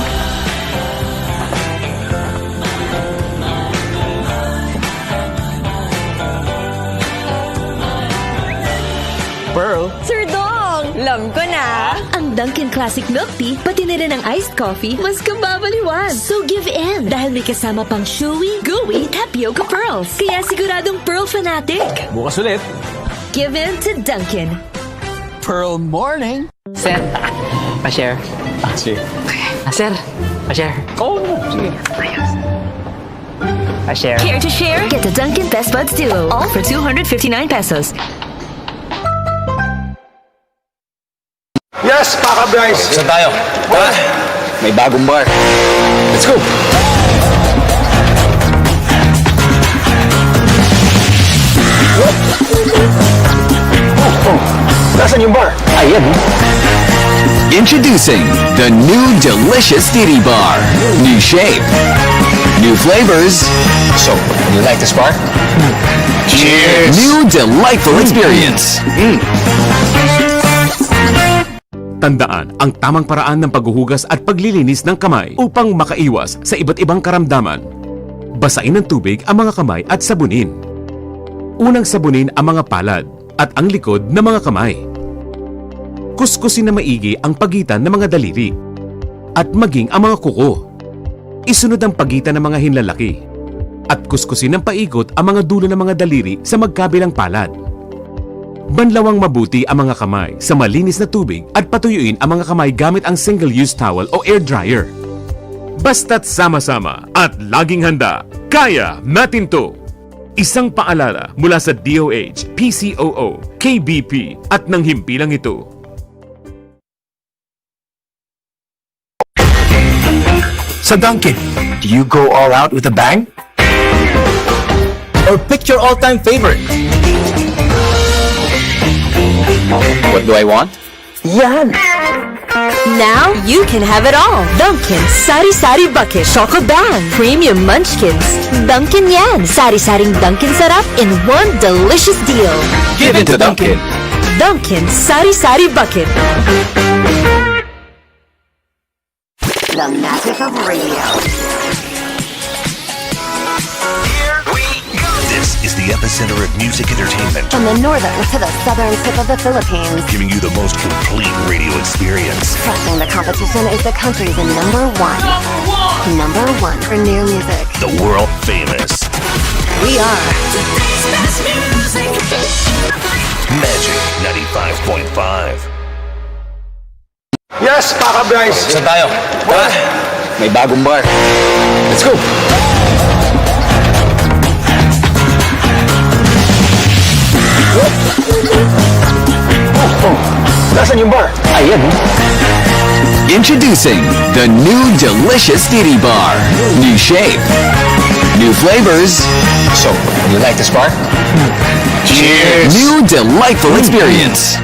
Pearl.
Sir Dong! Alam ko na! Ang Dunkin' Classic Milk Tea, pati na rin ang iced coffee, mas kababaliwan. So give in! Dahil may kasama pang chewy, gooey, tapioca pearls. Kaya siguradong pearl fanatic.
Bukas ulit.
Give in to Dunkin'.
Pearl Morning.
Sir, pa-share.
Sige.
Sir, pa-share.
Oh, sige.
Pa-share.
Care to share? Get the Dunkin' Best Buds Duo, all for 259 pesos.
Yes, Paka Bryce.
Saan tayo? Tara! May bagong bar.
Let's go. Nasaan yung bar? Ayan.
Introducing the new delicious Diddy Bar. New shape, new flavors.
So, you like this bar? Cheers!
New delightful experience.
Tandaan ang tamang paraan ng paghuhugas at paglilinis ng kamay upang makaiwas sa iba't ibang karamdaman. Basain ng tubig ang mga kamay at sabunin. Unang sabunin ang mga palad at ang likod ng mga kamay. Kuskusin na maigi ang pagitan ng mga daliri at maging ang mga kuko. Isunod ang pagitan ng mga hinlalaki at kuskusin ng paikot ang mga dulo ng mga daliri sa magkabilang palad. Banlawang mabuti ang mga kamay sa malinis na tubig at patuyuin ang mga kamay gamit ang single-use towel o air dryer. Basta't sama-sama at laging handa, kaya natin to! Isang paalala mula sa DOH, PCOO, KBP at ng himpilang ito.
Sa Dunkin', do you go all out with a bang? Or pick your all-time favorite?
What do I want?
Yan!
Now you can have it all. Dunkin' Sari Sari Bucket Choco Bang Premium Munchkins. Dunkin' yan. Sari-saring Dunkin' sarap in one delicious deal.
Give it to Dunkin'.
Dunkin' Sari Sari Bucket.
The magic of radio.
This is the epicenter of music entertainment,
From the northern to the southern tip of the Philippines.
giving you the most complete radio experience.
Crushing the competition is the country's number one. Number one for new music.
The world famous
We are
Today's best music.
Magic 95.5.
Yes, Paka Bryce.
Saan tayo? Tara! May bagong bar.
Let's go. Nasaan yung bar? Ayan.
Introducing the new delicious Didi Bar. New shape, new flavors.
So, you like the spark? Cheers!
New delightful experience.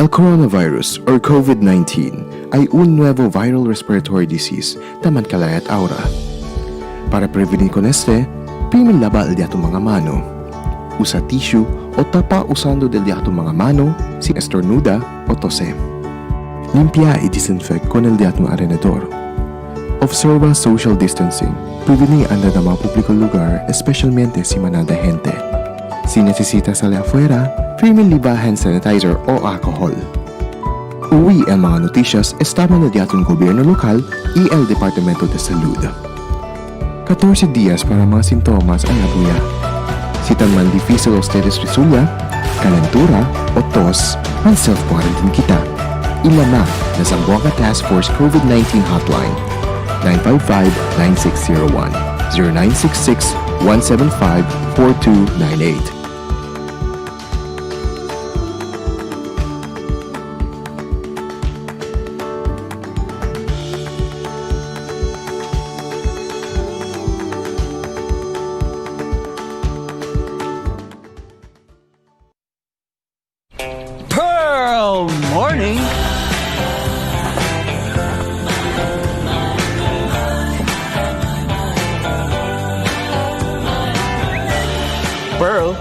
El coronavirus or COVID-19 ay un nuevo viral respiratory disease taman kalayat aura. Para prevenir con este, primin lava el diato mga mano. Usa tissue o tapa usando del diato mga mano si estornuda o tose. Limpia y disinfect con el diato alrededor. Observa social distancing. Prevenir anda ng mga publikong lugar, especialmente si manada gente. Si necesita salir afuera, primin liba hand sanitizer o alcohol. Uwi ang mga noticias estaba na diatong gobyerno lokal y el Departamento de Salud. 14 días para mga sintomas ang nabuya. Si tan man difícil ustedes resulta, calentura o tos, ang self-quarantine kita. Ilama na Zamboanga Task Force COVID-19 Hotline 955-9601 0966-175-4298.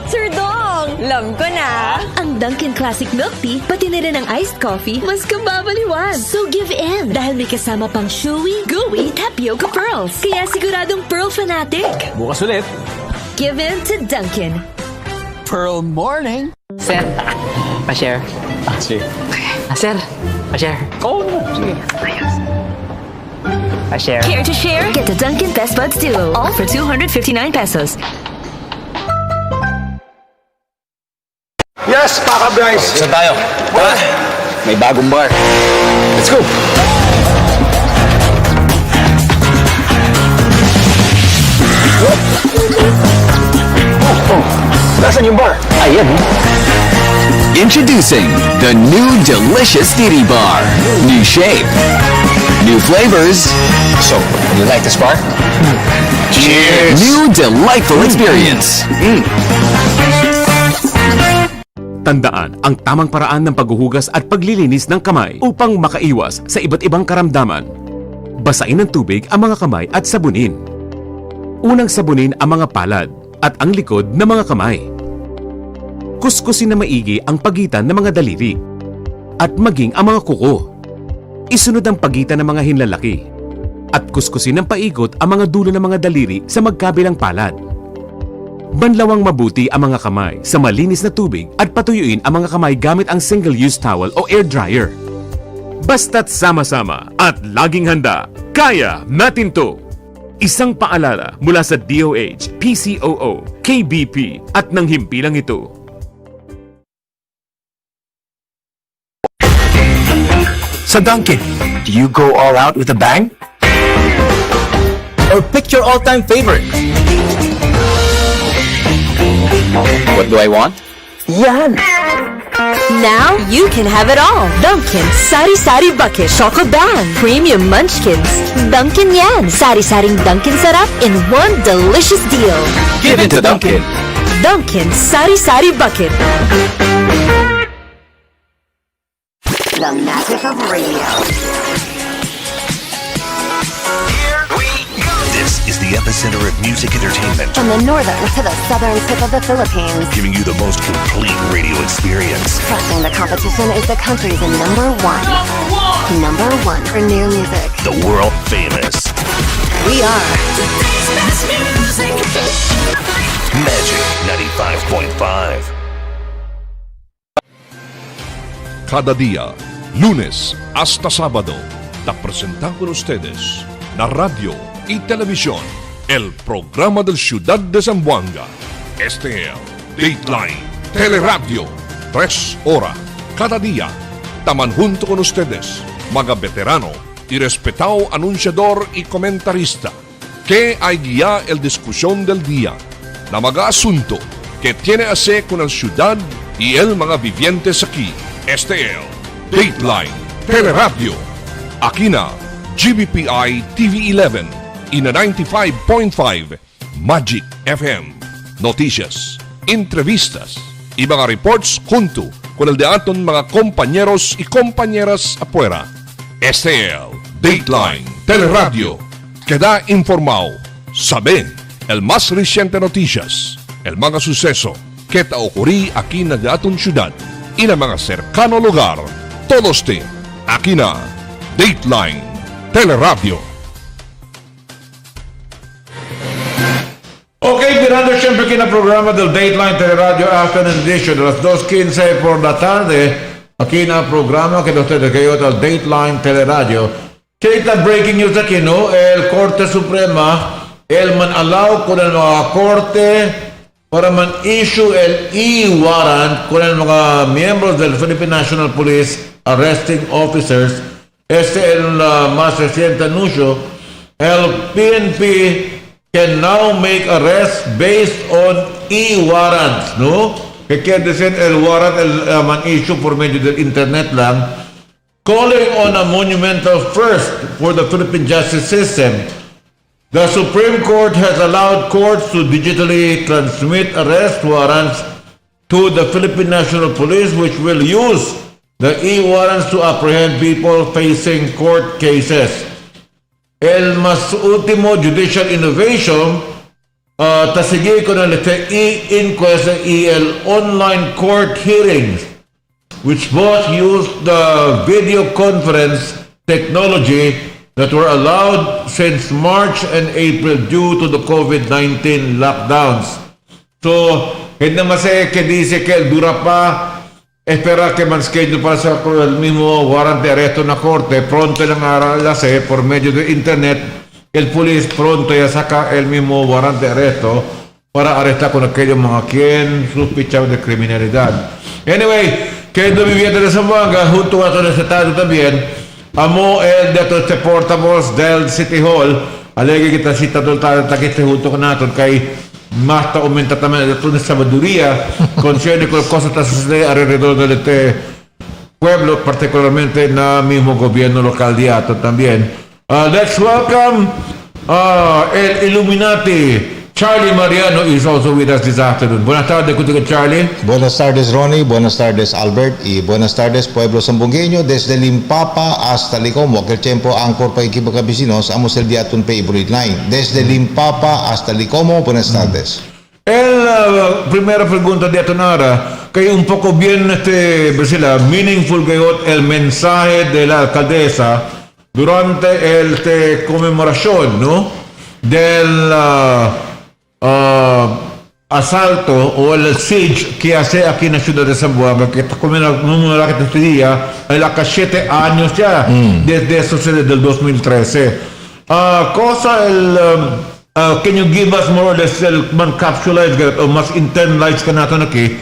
Sir Dong! Alam ko na! Ang Dunkin' Classic Milk Tea, pati na rin ang iced coffee, mas kababaliwan. So give in! Dahil may kasama pang chewy, gooey, tapioca pearls. Kaya siguradong pearl fanatic.
Bukas ulit.
Give in to Dunkin'.
Pearl morning.
Sir, pa-share.
Sige.
Sir, pa-share.
Oo naman. Sige.
Pa-share.
Care to share? Get the Dunkin' Best Buds Duo. All for 259 pesos.
Yes, Paka Bryce! Saan tayo? Tara! May bagong bar. Let's go! Nasaan yung bar?
Ayan.
Introducing the new delicious Didi Bar. New shape, new flavors.
So, you like the spark? Cheers!
New delightful experience.
Tandaan ang tamang paraan ng paghuhugas at paglilinis ng kamay upang makaiwas sa iba't ibang karamdaman. Basain ng tubig ang mga kamay at sabunin. Unang sabunin ang mga palad at ang likod ng mga kamay. Kuskusin na maigi ang pagitan ng mga daliri at maging ang mga kuko. Isunod ang pagitan ng mga hinlalaki at kuskusin ng paikot ang mga dulo ng mga daliri sa magkabilang palad. Banlawang mabuti ang mga kamay sa malinis na tubig at patuyuin ang mga kamay gamit ang single-use towel o air dryer. Basta't sama-sama at laging handa, kaya natin to! Isang paalala mula sa DOH, PCOO, KBP at ng himpilang ito.
Sa Dunkin', do you go all out with a bang? Or pick your all-time favorite?
What do I want?
Yan!
Now you can have it all. Dunkin' Sari Sari Bucket Choco Bang Premium Munchkins. Dunkin' yan. Sari-saring Dunkin' sarap in one delicious deal.
Give it to Dunkin'.
Dunkin' Sari Sari Bucket.
The magic of radio.
This is the epicenter of music entertainment,
From the northern to the southern tip of the Philippines.
giving you the most complete radio experience.
Crushing the competition is the country's number one. Number one for new music.
The world famous
We are
Magic 95.5.
Cada día, lunes hasta sábado, te presentan con ustedes la radio y televisión, el programa del Ciudad de Zamboanga. Este es Dateline Teleradyo, 3 horas cada día. Taman junto con ustedes, mga veterano y respetado anunciador y comentarista, que hay guía el discusión del día, na mga asunto que tiene a hacer con el ciudad y el mga vivientes aquí. Este es Dateline Teleradyo. Akina GBPI TV11 ina 95.5 Magic FM. Noticias, entrevistas, y mga reports junto con el de aton mga compañeros y compañeras afuera. STL Dateline Teleradyo. Queda informado. Sabe el más reciente noticias, el mga suceso que ta ocurrí aquí na aton syudad y na mga cercano lugar. Todos te aquí na Dateline Teleradyo.
Okay, mirando siempre aquí en el programa del Dateline Teleradyo Afternoon Edition de las 2:15 por la tarde. Aquí en el programa que ustedes que del Dateline Teleradyo. Kita breaking news aquí, ¿no? El Korte Suprema, el man allow con el mga korte para man issue el e-warrant con el mga miembros del Philippine National Police arresting officers. El más reciente anuncio, el PNP can now make arrests based on e-warrants, no? Que quiere decir el warrant man issue por medio del internet lang, calling on a monumental first for the Philippine justice system. The Supreme Court has allowed courts to digitally transmit arrest warrants to the Philippine National Police, which will use the e-warrants to apprehend people facing court cases. El más último judicial innovation, tasigi ko na e-inquest y el online court hearings, which both use the video conference technology that were allowed since March and April due to the COVID-19 lockdowns. So, hindi masaya que dice que el dura pa, espera que man schedule para sa el mismo warrant de arresto na korte, pronto lang aralase por medio de internet, el police pronto ya saca el mismo warrant de arresto para arrestar con aquellos mga quien sospechados de criminalidad. Anyway, que no viviente de Zamboanga, junto a todo el estado también, amo el de este portavoz del City Hall, alegre kita sita dolta takiste junto con natin kay mas ta aumenta también de toda sabiduría concierne con cosas que suceden alrededor de este pueblo, particularmente en el mismo gobierno local de Ato también. Let's welcome el Illuminati. Charlie Mariano is also with us this afternoon. Buenas tardes, Kutiga Charlie.
Buenas tardes, Ronnie. Buenas tardes, Albert. Y buenas tardes, pueblo sambungueño. Desde Limpapa hasta Licomo. Aquel tiempo, angkor pa equipo kabisinos, amos el diatun favorite line. Desde Limpapa hasta Licomo, buenas tardes.
Primera pregunta de Atonara, que un poco bien meaningful que el mensaje de la alcaldesa durante el conmemoración, ¿no? Del asalto o el siege que hace aquí en la ciudad de Zamboanga, que está comiendo una que te día, en la 7 años ya, desde eso desde el 2013. Can you give us more or less el man capsulize o más internalize ka natin aquí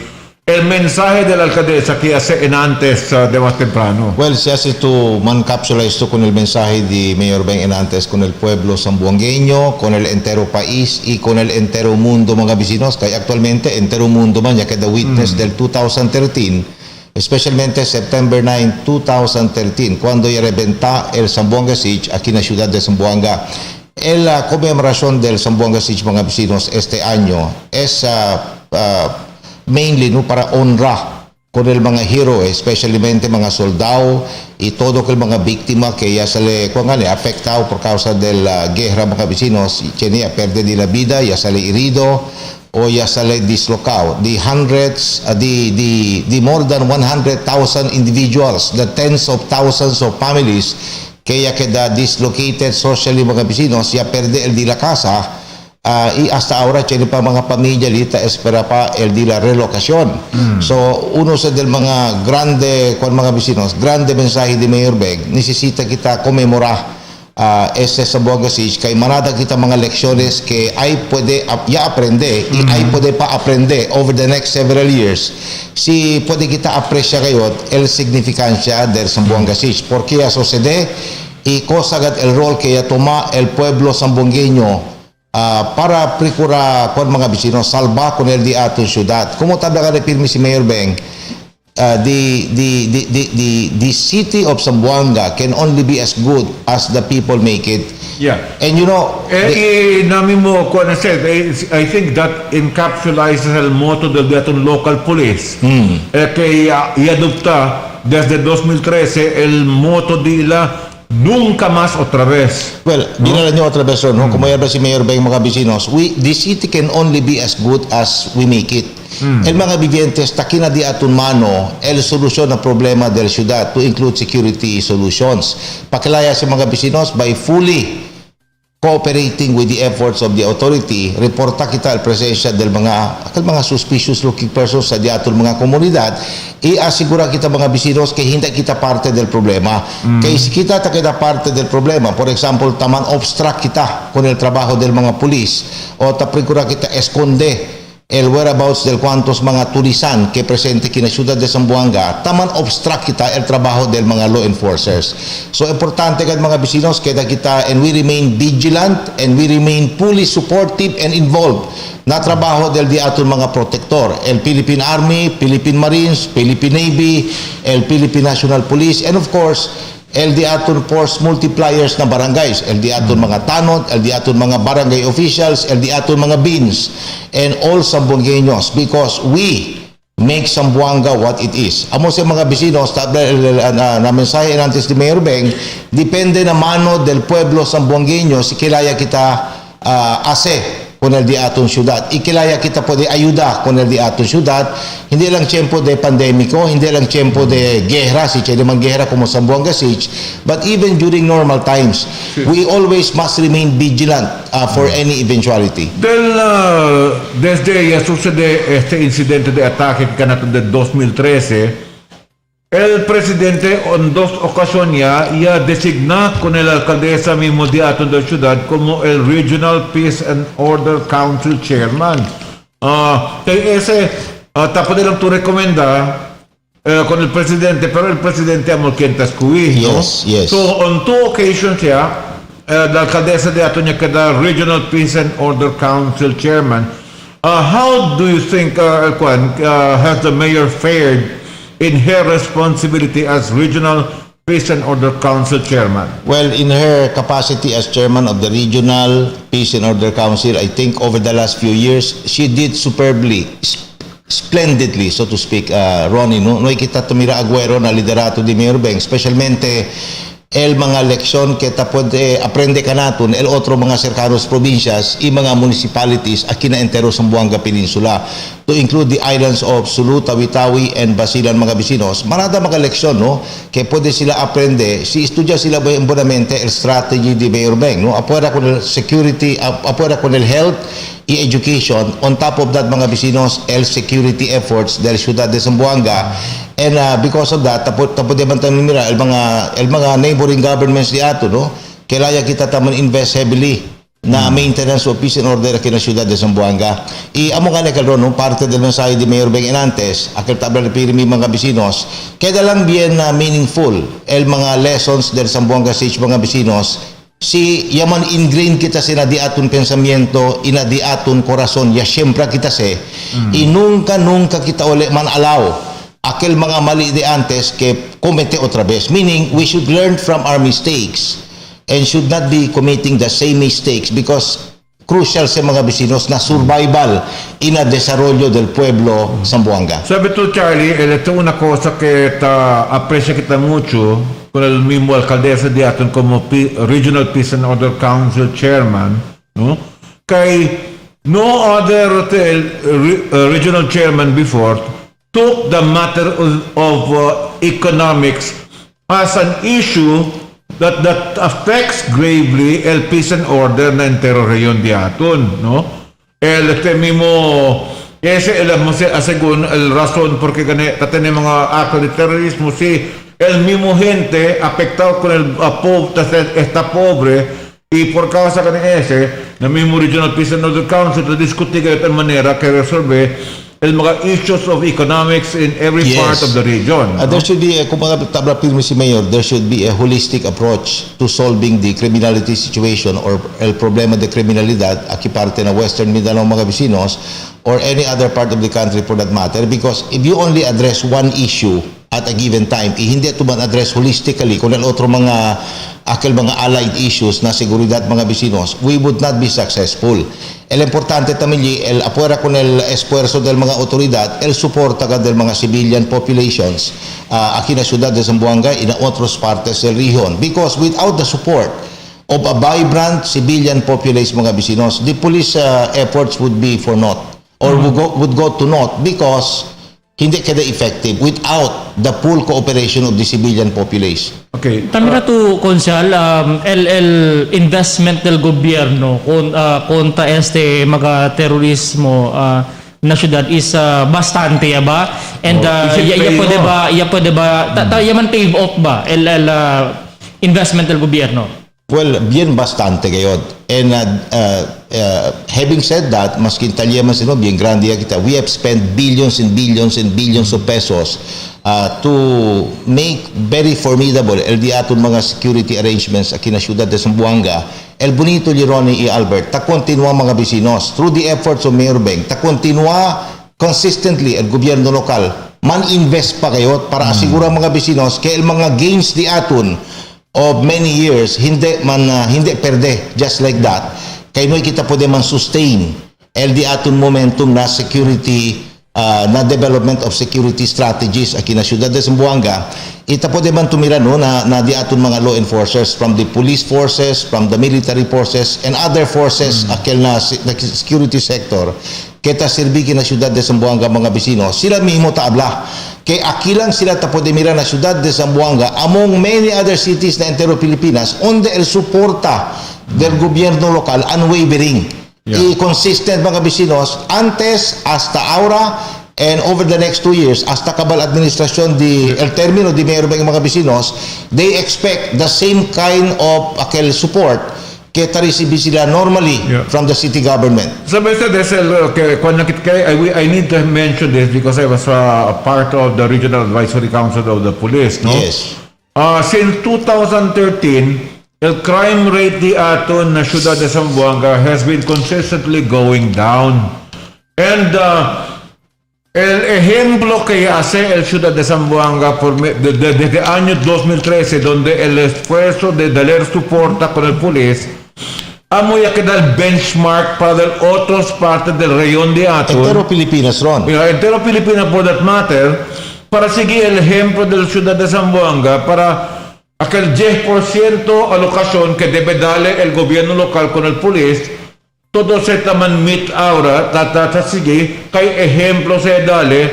el mensaje de la alcaldesa que hace en antes de más temprano?
Well, se hace to man capsulize to con el mensaje de Mayor Ben Enantes con el pueblo sambuangueño, con el entero país y con el entero mundo mga vecinos, kaya actualmente entero mundo man ya que the witness del 2013, especialmente September 9, 2013, cuando ya reventa el Zamboanga Siege aquí en la ciudad de Zamboanga. La conmemoración del Zamboanga Siege mga vecinos este año es mainly no para honrar con el mga hero, especialmente mga soldado y todo el mga víctima que ya se le afectado por causa de la guerra mga vecinos, que ya pierde la vida, ya sale herido o ya sale dislocado. The hundreds, the more than 100,000 individuals, the tens of thousands of families que ya queda dislocated socially mga vecinos, ya pierde el de la casa. Y hasta ahora tiene pa mga pamilya dito espera pa el de la relocación. So uno sa del mga grande con mga vecinos, grande mensaje de Mayor Beg, necesita kita conmemorar este Zamboanga Siege kay manada kita mga lecciones que hay puede ya aprender y hay puede pa aprender over the next several years. Si puede kita aprecia kayo el significancia del Zamboanga Siege, porque ya sucede y cosa el rol que ya toma el pueblo sambongueño para procurar con mga vecinos salva con el di ato ciudad. Como tabla ka repirmi si Mayor Beng, the city of Zamboanga can only be as good as the people make it.
Yeah.
And you know,
namin mo ko na said, I think that encapsulates el motto del datong local police. Que iadopta desde 2013 el motto de la nunca más otra vez.
Well, dinala nyo otra vez, no? Como yan ba si Mayor Beng, mga vecinos, the city can only be as good as we make it. El mga vivientes, takina di atun mano, el solusyon ng problema del ciudad to include security solutions. Pakilaya sa mga vecinos by fully cooperating with the efforts of the authority, reporta kita ang presensya del mga suspicious looking persons sa diatong mga komunidad, i-asigura kita mga bisinos kay hindi kita parte del problema. Kay si kita parte del problema, for example, taman obstruct kita con el trabajo del mga pulis o taprecura kita esconde el whereabouts del cuantos mga turisan que presente kina ciudad de Zamboanga, taman obstruct kita el trabajo del mga law enforcers. So importante kad mga vecinos kita and we remain vigilant and we remain fully supportive and involved na trabaho del diaton mga protector, el Philippine Army, Philippine Marines, Philippine Navy, el Philippine National Police, and of course el diaton force multipliers na barangays, el diaton mga tanod, el diaton mga barangay officials, el diaton mga beans, and all Zamboangueños, because we make Zamboanga what it is. Amo sa mga vecinos, na mensahe antes ni Mayor Beng, depende na mano del pueblo Zamboangueño si kilaya kita ase con el diaton ciudad. Ikilaya kita pwede ayuda con el diaton ciudad. Hindi lang tiempo de pandemiko, hindi lang tiempo de guerra, si Chile man guerra como Zamboanga Siege, but even during normal times, we always must remain vigilant for any eventuality.
Desde ya sucede este incidente de ataque que nato de 2013, el presidente en dos ocasiones ya designa con el alcaldesa mismo de Aton de Ciudad como el Regional Peace and Order Council Chairman. Ese tapos de lo tú recomenda con el presidente, pero el presidente amor quien te escuí, ¿no?
Yes.
So on two occasions ya, la alcaldesa de Aton ya queda Regional Peace and Order Council Chairman. How do you think, has the mayor fared in her responsibility as Regional Peace and Order Council Chairman?
Well, in her capacity as Chairman of the Regional Peace and Order Council, I think over the last few years, she did superbly, splendidly, so to speak, Ronnie, no kita tumira agüero na liderato di Mayor Beng, specialmente el mga leksyon que pwede aprende ka natin el otro mga cercanos provincias y mga municipalities aquí na entero sa Zamboanga Peninsula, to include the islands of Sulu, Tawi-Tawi, and Basilan, mga vecinos. Marada mga leksyon, no? Que pwede sila aprende, si estudia sila bonamente el strategy di Mayor Beng, no? Afuera con el security, afuera con el health y education, on top of that mga vecinos, el security efforts del ciudad de Zamboanga. And because of that, tapos di man tayo mira, el mga neighboring governments di ato, no? Kailangan kita taman invest heavily na maintenance of peace and order aquí na ciudad de Zamboanga. Y amo nga kalron, no? Parte del mensahe di Mayor Beng Enantes, aquel tabla de pirmi mga vecinos, kaya lang bien meaningful el mga lessons del Zamboanga Siege mga vecinos, si yaman ingrain kita sa di aton pensamiento, ina di aton corazon, ya siyempre kita y nunca kita uli man allow aquel mga mali de antes que comete otra vez. Meaning, we should learn from our mistakes and should not be committing the same mistakes because crucial sa mga vecinos na survival in a desarrollo del pueblo Zamboanga.
Sabi tú, Charlie, ito una cosa que aprecia kita mucho con el mismo alcaldesa de Aton como Regional Peace and Order Council Chairman, no? Kay no other regional chairman before took the matter of economics as an issue that affects gravely el peace and order na entero región de Aton, no? Ese según el razón porque tenemos mga actos de terrorismo, si el mismo gente afectado con está pobre y por causa de ese, el mismo Regional Peace and Order Council discute de tal manera que resuelve el mga issues of economics in every part of the region.
There should be, kung tabla pirmi si Mayor, there should be a holistic approach to solving the criminality situation or el problema de kriminalidad aki parte na Western Mindanao mga bisinos or any other part of the country for that matter, because if you only address one issue at a given time, hindi ito man address holistically kung el otro mga mga allied issues na seguridad mga bisinos, we would not be successful. El importante también el afuera con el esfuerzo del mga autoridad, el soporta del mga civilian populations aquí na ciudad de Zamboanga in otros partes del region, because without the support of a vibrant civilian population mga bisinos, the police efforts would be for naught or would go to naught, because hindi kada effective without the full cooperation of the civilian population.
Okay.
También tu Konsal, el investment del gobierno contra este mga terorismo na syudad is bastante ba? And ya pwede ba yaman pave off ba el investment del gobierno?
Well, bien bastante gayod. And having said that, maskin talya man sino, bien grande kita, we have spent billions and billions and billions of pesos to make very formidable el diaton mga security arrangements aquí na ciudad de Zamboanga. El bonito Ronnie y Albert, ta continua mga bisinos, through the efforts of Mayor Beng, ta continua consistently el gobyerno lokal, man-invest pa kayo para asigura mga bisinos kaya el mga gains di aton of many years hindi perde just like that, kay no kita pwede man sustain el di aton momentum na security na development of security strategies aquí na ciudad de Zamboanga. Ita pwede man tumira na di aton mga law enforcers from the police forces, from the military forces and other forces akil na security sector kita sirbi na ciudad de Zamboanga mga bisino, sila mismo taabla kay akilang sila tapos mira na ciudad de Zamboanga among many other cities na entero Pilipinas onde el suporta del gobierno lokal unwavering, consistent mga bisinos antes hasta ahora and over the next 2 years hasta kabal administrasyon el termino di Mayor Beng mga bisinos, they expect the same kind of aquel support kita receive sila normally from the city government.
So Mr. Desel, I need to mention this because I was a part of the Regional Advisory Council of the Police, no?
Yes.
Since 2013, el crime rate di aton na ciudad de Zamboanga has been consistently going down. And el ejemplo que hace el ciudad de Zamboanga desde año 2013, donde el esfuerzo de dar soporta con el police amo ya queda el benchmark para otras partes del región de aton.
Entero Pilipinas, Ron.
Entero Pilipinas, for that matter, para seguir el ejemplo de la ciudad de Zamboanga, para aquel 10% alocación que debe darle el gobierno local con el police, todo se taman meet ahora, sige, kay ejemplo se dale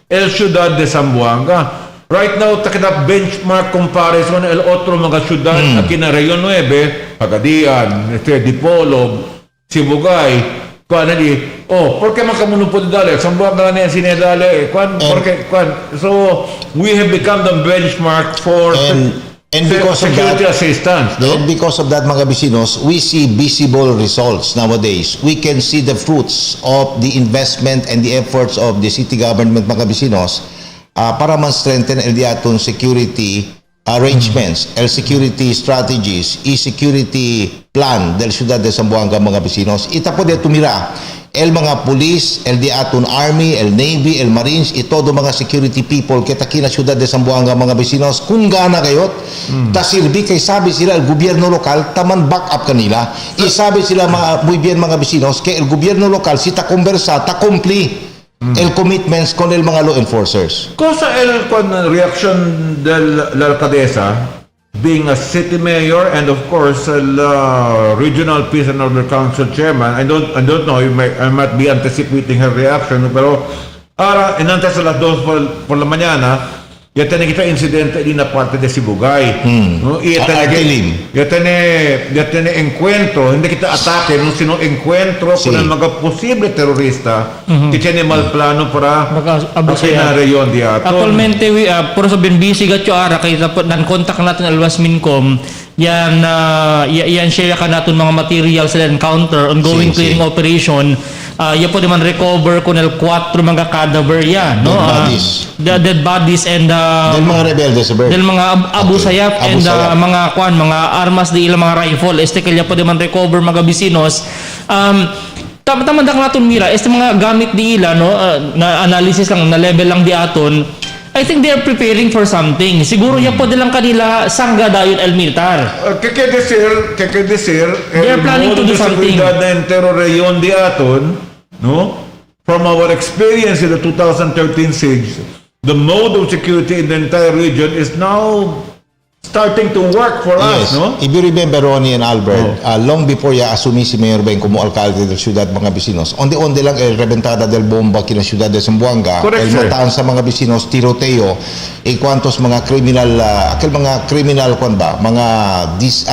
el ciudad de Zamboanga. Right now, takita benchmark comparison el otro mga ciudad aquí na Rayon 9, Pagadian, Dipolog, Sibugay, ¿por qué man kamuno po dali? Zamboanga na yan sinedali. So, we have become the benchmark for
and because
security
of that,
assistance. No?
And because of that, mga bisinos, we see visible results nowadays. We can see the fruits of the investment and the efforts of the city government, mga bisinos, para man-strengthen el diaton security arrangements, el security strategies, e-security plan del ciudad de Zamboanga, mga bisinos. Ita po de tumira el mga police, el diaton army, el navy, el marines, todo mga security people kita kina ciudad de Zamboanga, mga bisinos, kung gana kayot, tasirbi kay sabi sila el gobyerno lokal taman back up kanila. Isabi sila muy bien mga bisinos kay el gobyerno lokal si ta conversa, ta cumpli el commitments con el mga law enforcers.
Cosa el reaction de la alcaldesa being a city mayor and of course el Regional Peace and Order Council chairman? I don't know, I might be anticipating her reaction, pero ahora en antes a las 2 por la mañana ya tiene que incidente en una parte de Sibugay, ¿no? Y ya tiene encuentro, hindi kita atake, no, sino encuentro con el mga posible terrorista que tiene mal plano para na reyon di aton.
Actualmente, por eso bin busy gacho ara kay nan contact natin alwas mincom yan yan share ka natin mga materials sa encounter ongoing clearing operation. Yan po naman recover ko ng 4 mga cadaver yan, no? Dead bodies and
del mga rebelde sa
del mga abu sayap and mga mga armas di ilang mga rifle kaya po naman recover mga bisinos. Tama-tama natin mira mga gamit di ila, no? Na analysis lang na level lang di aton. I think they are preparing for something. Siguro yan po nilang kanila sangga dayon el militar.
Kaya desir,
they are planning to do something.
Na entero rayon di aton, no? From our experience in the 2013 siege, the mode of security in the entire region is now starting to work for us, no?
If you remember, Ronnie and Albert, long before asumi si Mayor Beng como alcalde del ciudad mga vecinos, onde lang el reventada del bomba kina ciudad de Zamboanga, el mataan sa mga vecinos, tiroteo, cuantos mga criminal, mga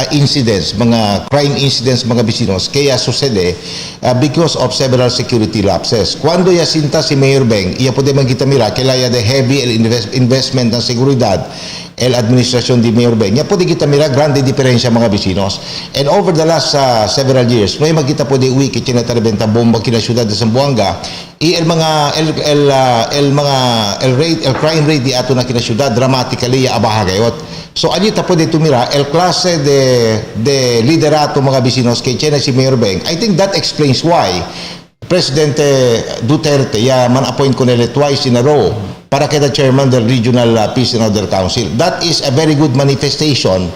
incidents, mga crime incidents mga vecinos, kaya sucede because of several security lapses. Cuando yasinta si Mayor Beng, iya pwede man kita mira, kaya de heavy investment ng seguridad, el administrasyon di Mayor Beng, ya pwede kita mira grande diferensya mga vecinos. And over the last several years, no magkita pwede uwi kina tarebenta bomba kina ciudad de Zamboanga, el crime rate di ato na kina ciudad dramatically abaha gayot. So allí ta pwede tumira el klase de liderato mga vecinos kay chena si Mayor Beng. I think that explains why Presidente Duterte man-appoint ko nila twice in a row para kay the chairman del Regional Peace and Order Council. That is a very good manifestation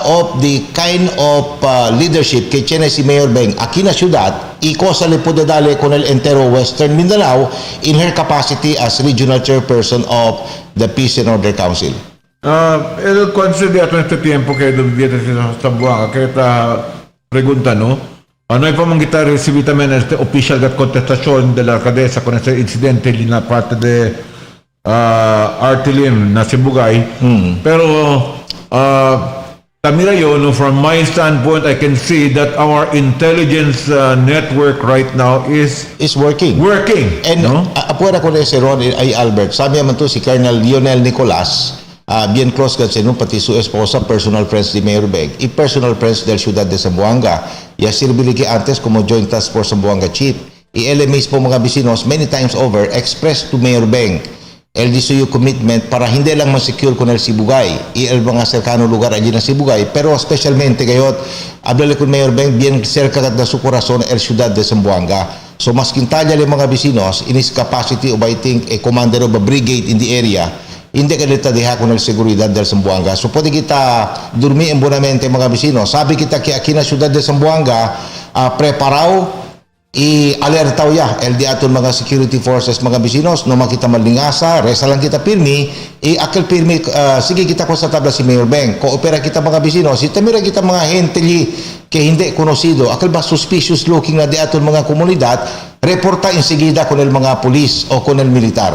of the kind of leadership kay chena si Mayor Beng aquí na syudad cosa le puede dale con el entero Western Mindanao in her capacity as regional chairperson of the Peace and Order Council.
El considerato en este tiempo que viene sa Zamboanga, kaya pregunta, no? Ano ay pamanggita recibí también este official de contestación de la alcaldesa con este incidente en la parte de Artilim na Sibugay. Pero tamira yun, no, from my standpoint, I can see that our intelligence network right now is
working. And
no?
Apuera ko na si Ron ay Albert. Sabi naman to si Colonel Lionel Nicolas, bien close kasi no, pati su esposa, personal friends di Mayor Beng, y personal friends del ciudad de Zamboanga. Ya sirvili que antes como Joint Task Force Zamboanga Chief. Y él mismo mga vecinos many times over expressed to Mayor Beng el disuyo commitment para hindi lang ma-secure con el Sibugay y el mga cercano lugar allí na Sibugay, pero especialmente gayot hablale con Mayor Beng bien cerca de su corazón el ciudad de Zamboanga. So mas kintanya le mga vecinos in his capacity of I think a commander of a brigade in the area, hindi ka nita diha con el seguridad del Zamboanga. So pwede kita durmi bonamente mga vecinos. Sabi kita ki aquí na ciudad de Zamboanga, preparao i alertaw ya el di aton mga security forces mga vecinos no makita malingasa, resa lang kita pirmi akil pirmi sige kita ko sa tabla si Mayor Beng, koopera kita mga vecinos, itamira kita mga henteli que hindi conocido, akil ba suspicious looking na di aton mga komunidad, reporta enseguida con el mga pulis o con el militar.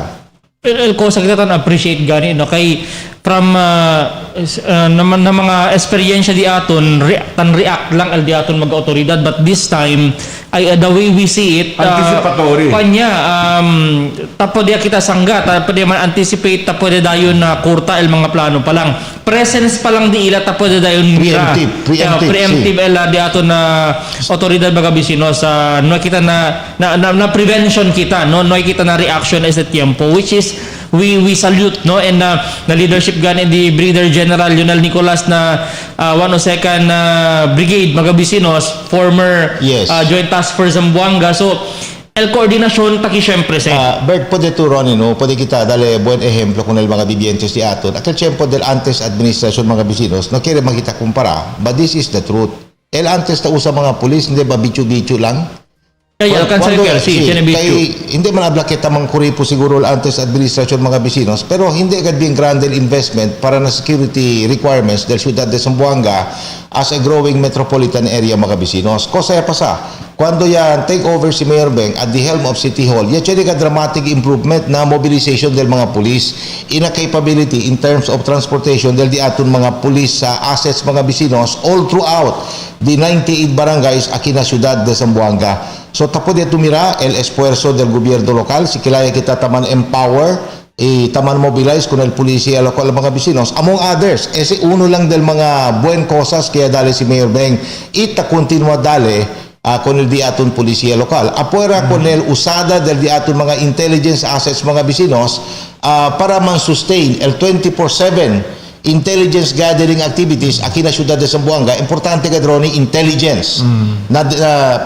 Ko sa kita tan appreciate gani no kay from na mga experience di aton react lang al di aton mga otoridad, but this time the way we see it
anticipatory
kanya tapo dia kita sangga tapo dia man anticipate tapo dia dayon na kurta el mga plano pa lang presence pa lang di ila tapo dia dayon preemptive el di aton na otoridad mga bisinos no kita na prevention kita no kita na reaction as the tiempo, which is we salute no and na leadership gani di Brigadier General Lionel Nicolas na 102nd Brigade mga bisinos, former Joint Task Force Zamboanga. So el koordinasyon taki syempre
Bert, pwede to Ronnie, no? Pwede kita dale buen ejemplo con el mga vivientes di aton at el tiempo del antes administrasyon mga bisinos no quiere makita kumpara, but this is the truth. El antes ta usa mga pulis hindi ba bichu-bichu lang.
Kaya
hindi man abla kita mang kuripo siguro antes administrasyon mga bisinos, pero hindi agad being grand investment para na security requirements del ciudad de Zamboanga as a growing metropolitan area mga bisinos. Cosa ya pasa? Cuando yan take over si Mayor Beng at the helm of City Hall, yan siya dramatic improvement na mobilization del mga pulis in a capability in terms of transportation del di aton mga pulis sa assets mga bisinos all throughout the 98 barangays aquí na ciudad de Zamboanga. So tapo de tumira el esfuerzo del gobierno local, si kilaya kita taman empower taman mobilize con el policía local mga vecinos, among others. Ese uno lang del mga buen cosas kaya dali si Mayor Beng ita continua dali con el di aton policía local. Afuera con el usada del di aton mga intelligence assets mga vecinos para man sustain el 24/7 intelligence gathering activities aquí na siyudad de Zamboanga. Importante ka drone intelligence na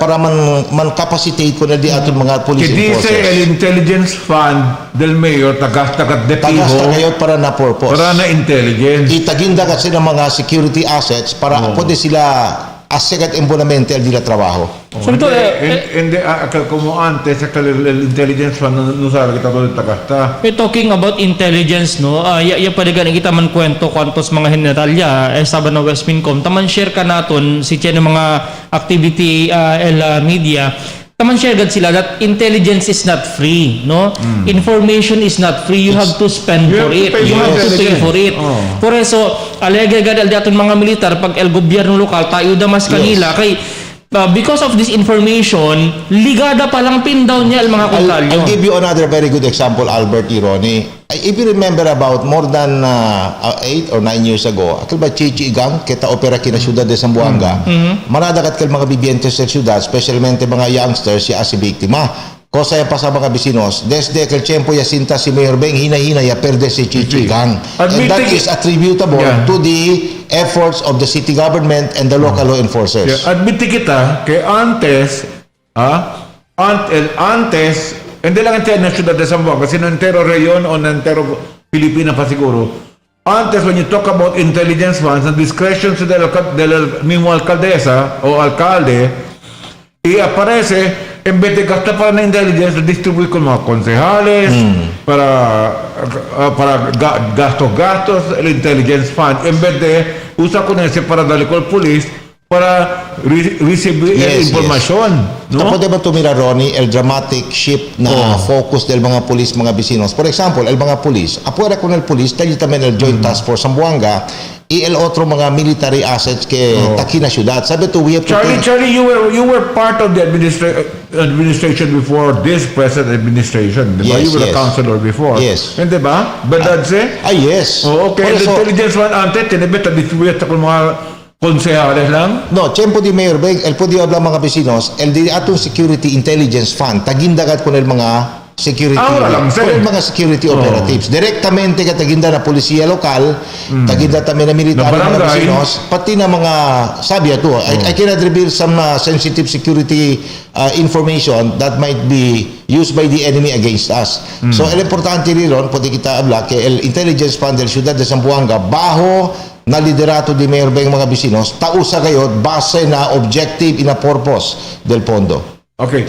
para man capacitate con el di aton mga police
Que dice
enforcers.
el intelligence fund del mayor tagasta kat depiho
Tagasta kayo para na purpose.
para na intelligence.
Itaginda kasi ng mga security assets para pwede sila asegat embonamente al dila trabajo.
Sobre todo, como antes, el intelligence fund no sabe kita todo tagasta.
We're talking about intelligence, no? Pwede kita man kwento kwantos mga generalya sabi na West Mincom. Taman share ka naton si Chen mga activity media. Taman share gad sila that intelligence is not free, no? Information is not free. You have to spend for it. You have to pay for it. Por eso, alega gad daton mga militar pag el gobyerno lokal tayo damas kanila kay because of this information, ligada pa lang pin down niya ang mga kontalyo.
I'll give you another very good example, Albert Ironi. If you remember about more than 8 or 9 years ago, akil ba Chichi Igang, kita opera kina siyudad de Zamboanga, manadakat kal mga bibientes sa siyudad, specialmente mga youngsters, siya si biktima. Cosa ya pasa mga vecinos, desde que el tiempo ya sinta si Mayor Beng, hina-hina ya perde si Chichi Gang. And that is attributable to the efforts of the city government and the local law enforcers.
Admiti kita que antes, hindi lang ang na siyudad de Zamboanga, kasi ng entero reyon o ng entero Pilipinas pa siguro. Antes, when you talk about intelligence funds, ang discretion del mismo alcaldesa o alcalde, y aparece en vez de gastar para la intelligence, distribuir con los concejales, para gastos, el intelligence fund, en vez de usar con ese para darle con el police, para recibir información.
No? Pwede ba tumira, Ronnie, el dramatic shift na focus del mga police, mga vecinos? For example, el mga police, afuera con el police, tayo también el Joint Task Force Zamboanga, y el otro mga military assets que taki na syudad. Sabi to, we have to
Charlie, you were part of the administration before this present administration. Diba?
Yes,
you were a councilor before.
Yes.
Hindi ba? Badadze?
Yes.
Okay. The intelligence fund antes, tinibit at distribute sa mga konsehales lang?
No, tiempo di Mayor Beng, el pwede hablar mga vecinos, el di atong security intelligence fund, tagindagat con el mga security, mga security operatives. Direktamente ka taginda na polisiya lokal, taginda también na military mga vecinos, pati na mga, sabi ito, I cannot reveal some sensitive security information that might be used by the enemy against us. So, el importante rin, pwede kita hablar, que el intelligence fund del Ciudad de Zamboanga, bajo na liderato di Mayor Beng mga vecinos, tausa kayo base na objective ina purpose del fondo.
Okay.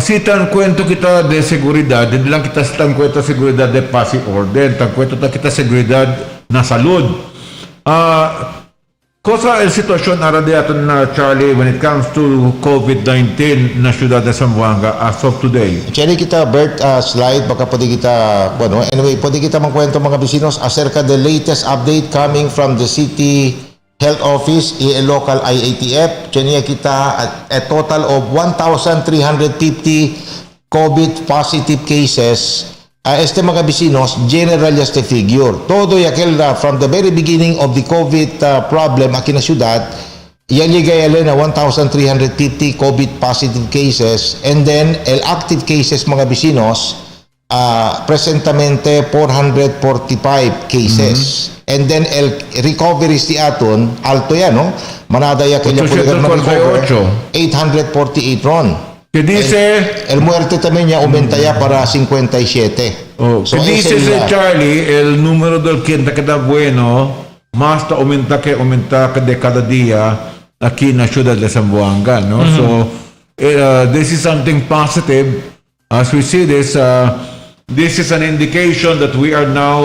Si tan kwento kita de seguridad, hindi lang kita tan kwento seguridad de paz y orden, tan kwento kita seguridad na salud. Cosa el sitwasyon ara de aton na Charlie when it comes to COVID-19 na siyudad de Zamboanga as of today?
Charlie, kita Bert slide, baka pwede kita, bueno, anyway, pwede kita magkwento mga vecinos acerca the latest update coming from the city health office y el local IATF. Tiyan kita a total of 1,350 COVID positive cases. Este mga vecinos, general este figure. Todo aquel from the very beginning of the COVID problem aquí na syudad, yan ligayale na 1,350 COVID positive cases, and then el active cases mga vecinos, presentamente 445 cases. And then el recoveries di aton, alto yan, no? Manada ya kanya puligan ma-recover, 848 ron.
Que dice...
El muerte también ya aumenta ya para 57.
So que dice Charlie, el número del quien queda bueno, más aumenta que de cada día aquí en la ciudad de Zamboanga, no? So, this is something positive. As we see this, this is an indication that we are now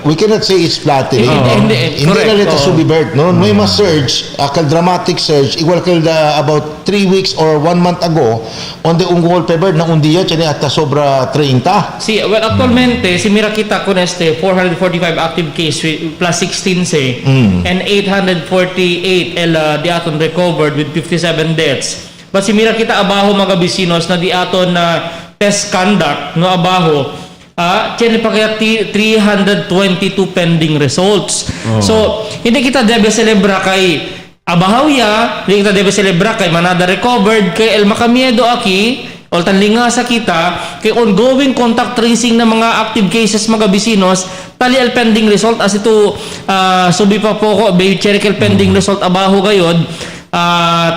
we cannot say it's flattening. Hindi na leta subibert, no? May surge, akal dramatic surge, igual kal about 3 weeks or 1 month ago, on the ungol paper na undiya, tiyan at sobra 30.
Sí, well, actualmente, si mira kita con 445 active case plus 16 and 848 di aton recovered with 57 deaths. But si mira kita abajo mga vecinos na di aton test conduct no abajo tiyan pa kaya 322 pending results. So, hindi kita debe celebra kay Abahawya, hindi kita debe celebra kay Manada recovered, kay El Macamiedo aki, o tanlinga sa kita, kay ongoing contact tracing ng mga active cases mga bisinos, tali el pending result as ito subi pa po ko, bay cherikel pending result abaho gayod,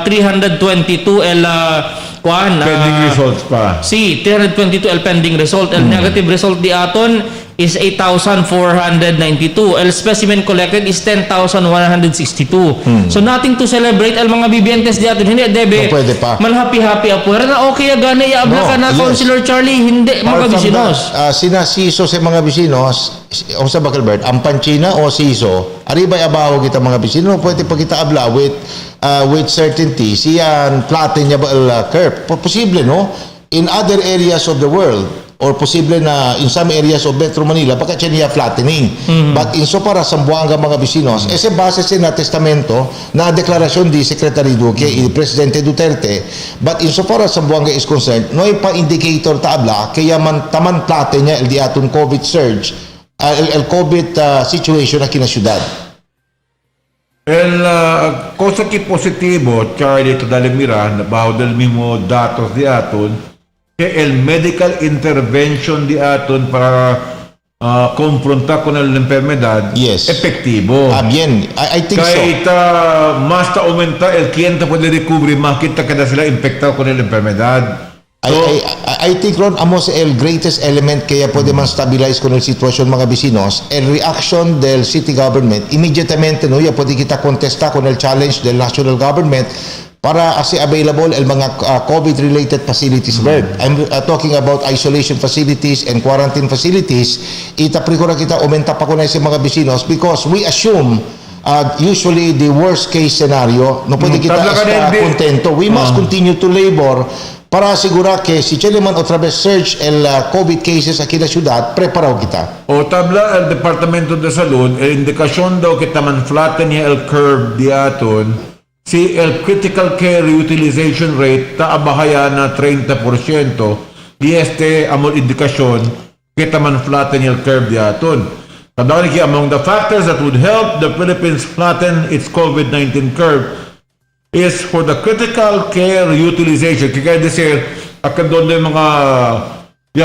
322 el
pending results pa.
Si 322 el pending result. El negative result di aton is 8,492. El specimen collected is 10,162. So nothing to celebrate el mga bibientes di aton. Hindi debe.
No, pwede pa.
Man happy po. Na okay agane iabla ka na Councilor Charlie, hindi mga bisinos.
Sinasiso sa mga bisinos, o sa Bakelbert, ang Panchina o Siso, aribay abaho kita mga bisino, pwede pa kita abla with certainty, siyan flatten niya ba curve. Posible, no? In other areas of the world, or posible na in some areas of Metro Manila, baka siya niya flattening. But in so para sa Buanga mga bisinos, ese base na testamento na deklarasyon di Secretary Duque y Presidente Duterte, but in so para sa Buanga is concerned, no pa indicator tabla, kaya man taman flatten niya el di aton COVID surge, el COVID situation aquí na syudad.
Cosa che positivo, Charlie, Dalimira, bajo del mismo datos di aton, que el medical intervention di aton para confrontar con la enfermedad efectivo.
Bien, I think
kahit, más aumenta el cliente puede descubrir más kita kada sila infectado con la enfermedad.
I think Ron, amos el greatest element kaya pwede man stabilize con el sitwasyon mga bisinos, el reaction del city government, immediatamente no, ya pwede kita contesta con el challenge del national government para asi available el mga COVID-related facilities. I'm talking about isolation facilities and quarantine facilities. Itapri ko na kita, umenta pa ko na sa mga bisinos because we assume usually the worst case scenario, no pwede kita contento. We must continue to labor para asegurar que si Cheleman otra vez surge el COVID cases aquí en la ciudad, preparado kita.
O tabla el Departamento de Salud, el indikasyon daw kita man flatten niya el curve di aton, si el critical care utilization rate taabahaya na 30%, y among indikasyon kita man flatten niya el curve di aton. Tabla ki among the factors that would help the Philippines flatten its COVID-19 curve is for the critical care utilization. Kaya decir, akan doon yung mga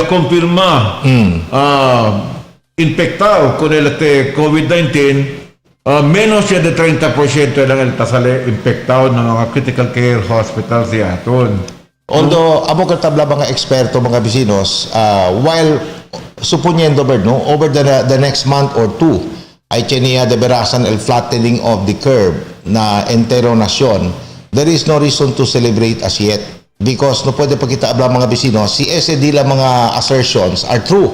kumpirma infectado con el COVID-19, menos siya de 30% lang el tasale infectado ng mga critical care hospitals yaton.
Although, amo katabla mga eksperto, mga bisinos, while suponiendo, no, over the next month or two, ay niya deberasan el flattening of the curve na entero nasyon, there is no reason to celebrate as yet because no pwede pa kita abla mga bisinos si ese di la mga assertions are true.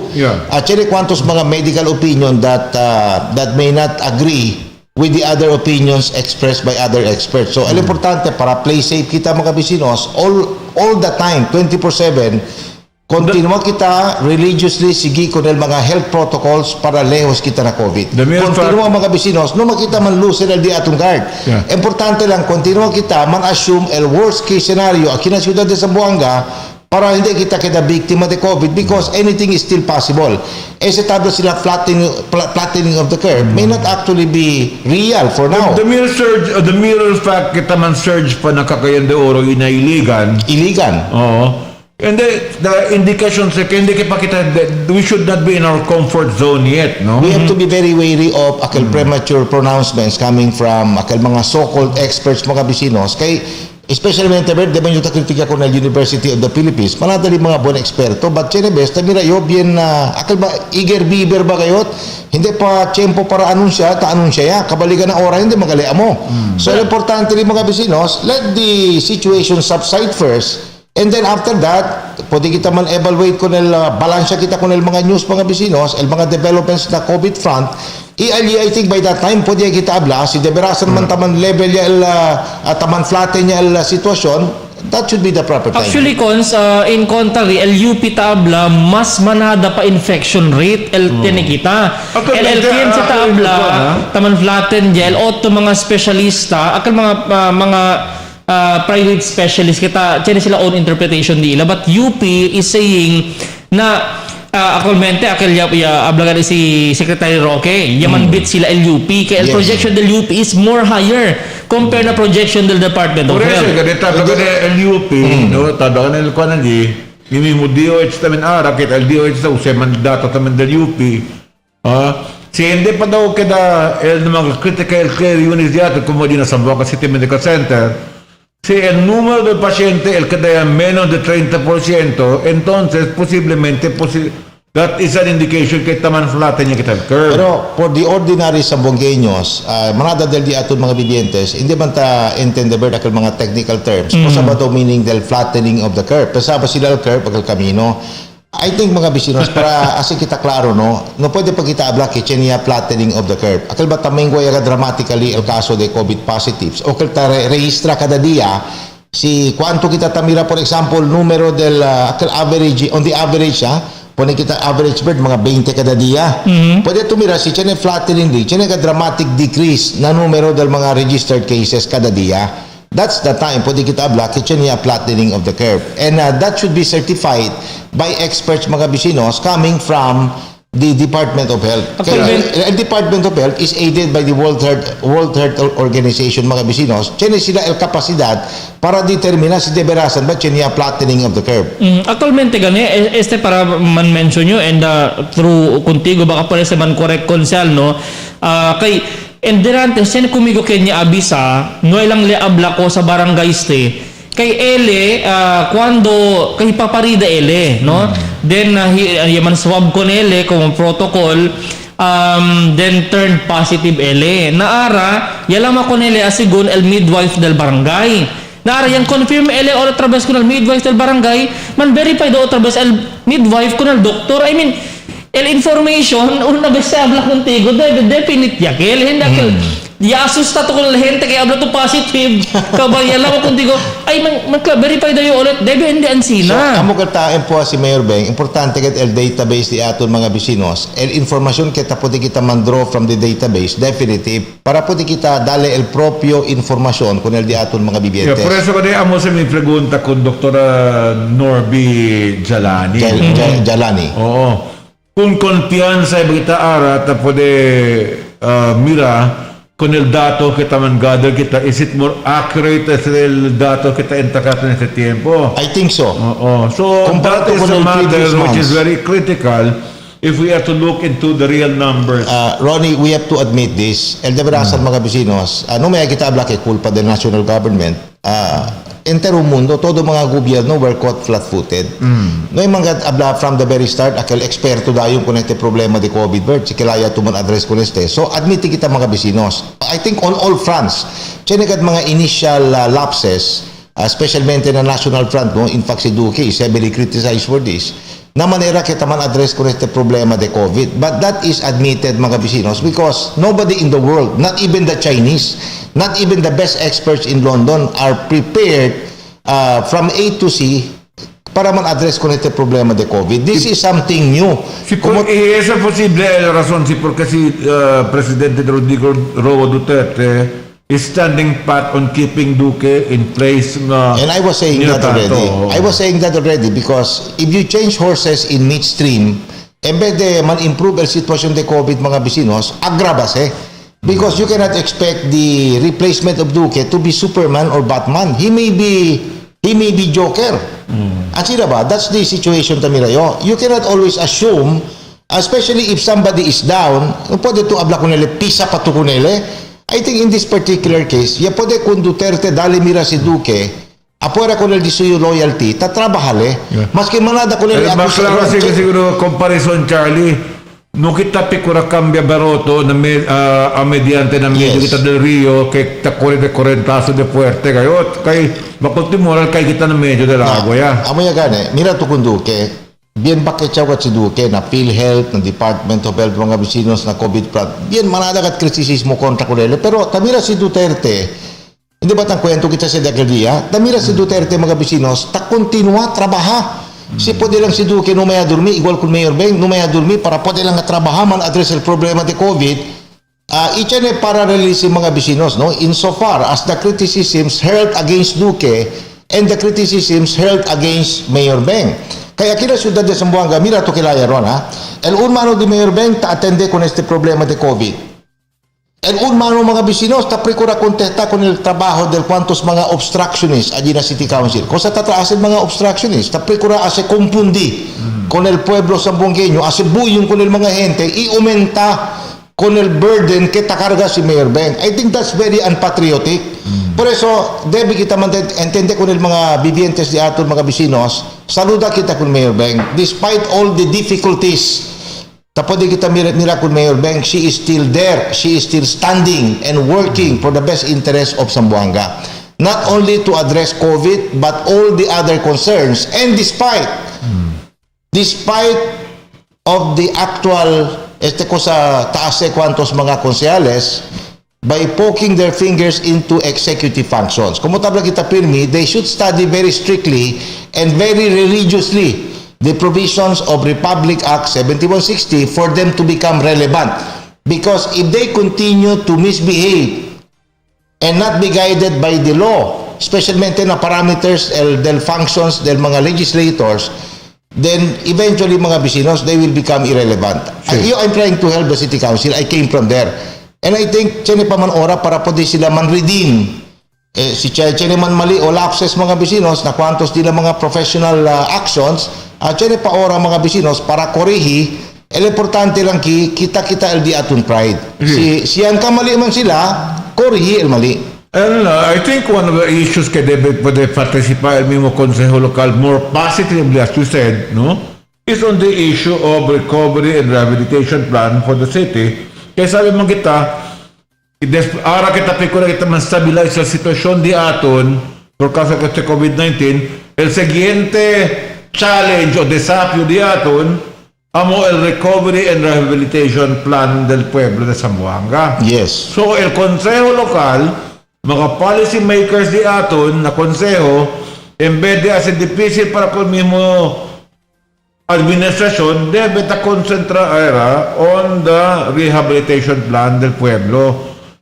Actually, quantos mga medical opinion that may not agree with the other opinions expressed by other experts. So, el importante para play safe kita mga bisinos all the time, 24/7, continua kita religiously sige con el mga health protocols para lehos kita na COVID. Continua mga bisinos, no makita man loosen el di atong guard. Importante lang, continua kita man assume el worst case scenario aquí na ciudad de Zamboanga para hindi kita kada biktima de COVID because anything is still possible. Ese tabla sila flattening of the curve may not actually be real for now.
The mere surge, the mere fact kita man surge pa nakakayan de oro inailigan. Oo. And the indications hindi pa kita we should not be in our comfort zone yet, no?
We have to be very wary of akal premature pronouncements coming from akal mga so-called experts mga bisinos kay especially de ba yung takritika ko na University of the Philippines manadali mga buwan eksperto but chenebes tamira yo bien akal ba eager beaver ba kayot hindi pa tiyempo para anunsya ya kabaligan na ora hindi magalea mo. So importante rin mga bisinos, let the situation subside first. And then after that, pwede kita man evaluate kung balansya kita kung mga news mga bisinos, mga developments na COVID front. I think by that time, pwede kita abla, si deberasan man taman level ya taman flatten ya sitwasyon, that should be the proper time.
Actually, Cons, in contrary, LUP tabla, mas manada pa infection rate, kita. LLKM sa tabla, taman flatten gel, o to mga specialista, akal mga private specialist kita, tiyan sila own interpretation nila, but UP is saying na Actualmente, hablagan si Secretary Roque, yaman bit sila LUP, kaya
Yes.
projection del UP is more higher compare na projection del Department of
Por eso,
Health.
ganito, el UP, no, tadakan el kuan di, yung mo DOH tamen ara, kita el DOH sa usay mandato tamen del UP, si hindi pa daw kada el mga critical care units diato, como di na Zamboanga City Medical Center, si el número de paciente el kada menos de 30%, entonces posiblemente that is an indication que taman flatten niya kita curve.
Pero for the ordinary Zamboangueños, manada del di aton mga bibientes, hindi man ta entendeber akal mga technical terms. Kung sa ba to meaning del flattening of the curve. Pasaba sila el curve pag kamino. I think mga bisinos, para así kita klaro, no pwede pa kita habla que niya flattening of the curve. Akal ba taminggo yaga dramatically el caso de COVID positives. O kal ta registra kada dia si cuánto kita tamira, por example, numero del akal average, on the average, pwede kita average bird, mga 20 kada dia. Pwede tumira si chene flattening di, chene ka dramatic decrease na numero del mga registered cases kada dia. That's the time pwede kita abla chene flattening of the curve. And that should be certified by experts mga bisinos coming from the Department of Health. The Department of Health is aided by the World Health Organization mga bisinos. Chene sila el kapasidad para determina si deberasan ba chene flattening of the curve.
Actualmente gani para man mention nyo and through contigo baka pala sa man correct konsel no kay enderante sen kumigo kanya abisa no ilang le abla ko sa barangay ste kay ele cuando kay paparida ele no then yaman swab ko nele kung protocol then turned positive ele naara yalama ko nele asigon el midwife del barangay naara yang confirm ele otra vez con el midwife del barangay man verify do otra vez el midwife con el doctor. I mean el information una vez se habla contigo definite ya que el hindi que ya asusta to con la gente que habla to positive kabay alam ko contigo ay man verify daw ulit debe hindi ansina.
So amo kataan po si Mayor Beng, importante ket el database di aton mga bisinos el informasyon kita pwede kita mandraw from the database definitive para pwede kita dale el propio informasyon con el di aton mga bibientes.
Por eso kaya amo sa mi pregunta con Dr. Norby Jalani.
Jalani.
Oo. Kung konfiansa kita ara ta pwede mira con el dato que taman gather kita, is it more accurate as el dato que ta entacado en este tiempo?
I think so.
So that is a matter which is very critical if we have to look into the real numbers.
Ronnie, we have to admit this. El deberasan mga bisinos, no may kita habla que culpa del national government. Entero mundo, todo mga gobyerno were caught flat-footed. No yung mga abla from the very start, akal eksperto dayon kung ito problema de COVID bird, si kilaya tuman address ko neste. So, admiti kita mga bisinos. I think on all fronts, chenegad mga initial lapses, especialmente na National Front, no? In fact, si Duque is heavily criticized for this, na manera kita man address ko neste problema de COVID. But that is admitted mga bisinos because nobody in the world, not even the Chinese, not even the best experts in London are prepared from A to C para man-address con este problema de COVID. This is something new.
Esa posible la razón si porque si Presidente Rodrigo Roa Duterte is standing pat on keeping Duque in place.
And I was saying that already. I was saying that already because if you change horses in midstream, en vez de man-improve el sitwasyon de COVID mga bisinos, agrabas because you cannot expect the replacement of Duque to be Superman or Batman. He may be Joker. At sila ba? That's the situation tamirayo. You cannot always assume, especially if somebody is down, pwede to abla kunele, pisa pa to kunele. I think in this particular case, ya pwede kung Duterte dali mira si Duque, afuera con el disuyo loyalty, tatrabahale. Maski manada con el
claro, siguro comparison, Charlie. No kita picura cambia baroto na a mediante na medyo kita del Rio kay takore de correntazo de fuerte kayo kay makultimoral kay kita na medyo del agua ya.
Amo ya gane, mira tu kunduke, bien baketsaw kat si Duque na PhilHealth, na Department of Health mga bisinos na COVID prat. Bien manada kat kritisismo kontra kulele, pero tamira si Duterte. Hindi ba tang kwento kita sa Dagladia? Tamira si Duterte mga bisinos, ta continua trabaha. Si pwede lang si Duque no maya durmi, igual kung Mayor Beng, no maya durmi para pwede lang trabaha man address el problema de COVID. Iyan parallelism mga bisinos, no? Insofar as the criticisms hurled against Duque and the criticisms hurled against Mayor Beng. Kaya aquí la ciudad de Zamboanga, mira to kilaya ron, ha? El un mano di Mayor Beng ta atende con este problema de COVID. El un mano mga vecinos ta procura contesta con el trabajo del cuantos mga obstructionists allí na City Council. Cosa tatraas el mga obstructionists? Ta procura hace confundi con el pueblo zamboangueño, hace buyon con el mga gente y aumenta con el burden que ta carga si Mayor Beng. I think that's very unpatriotic. Por eso, debe kita entende con el mga vivientes de aton mga vecinos, saluda kita con Mayor Beng. Despite all the difficulties, tapos kita mira con Mayor Beng, she is still there. She is still standing and working for the best interest of Zamboanga. Not only to address COVID, but all the other concerns. And despite of the actual, taas kwantos mga konsyales, by poking their fingers into executive functions. Como tabla kita pirmi, they should study very strictly and very religiously the provisions of Republic Act 7160 for them to become relevant. Because if they continue to misbehave and not be guided by the law, especially na parameters del functions del mga legislators, then eventually mga vecinos, they will become irrelevant. I'm trying to help the City Council. I came from there. And I think, tiyan pa man ora para pwede sila man redeem. Si tiyan man mali o lapses mga vecinos na kwantos nila mga professional actions, tiyan pa ora mga vecinos para korihi. El importante lang kita el di atun pride. Siyan ka mali man sila, korihi el mali.
And I think one of the issues que debe participar el mismo Consejo Local more positively, as you said, no, is on the issue of recovery and rehabilitation plan for the city. Kaya sabi mo kita, ara kita pikura kita man-stabilize sa sitwasyon di aton por causa de este COVID-19, el siguiente challenge o desafio di aton amo el recovery and rehabilitation plan del pueblo de Zamboanga.
Yes.
So el Consejo Local, mga policy makers di aton na consejo, en vez de hacer difícil para con mismo administrasyon, debe ta concentrar on the rehabilitation plan del pueblo.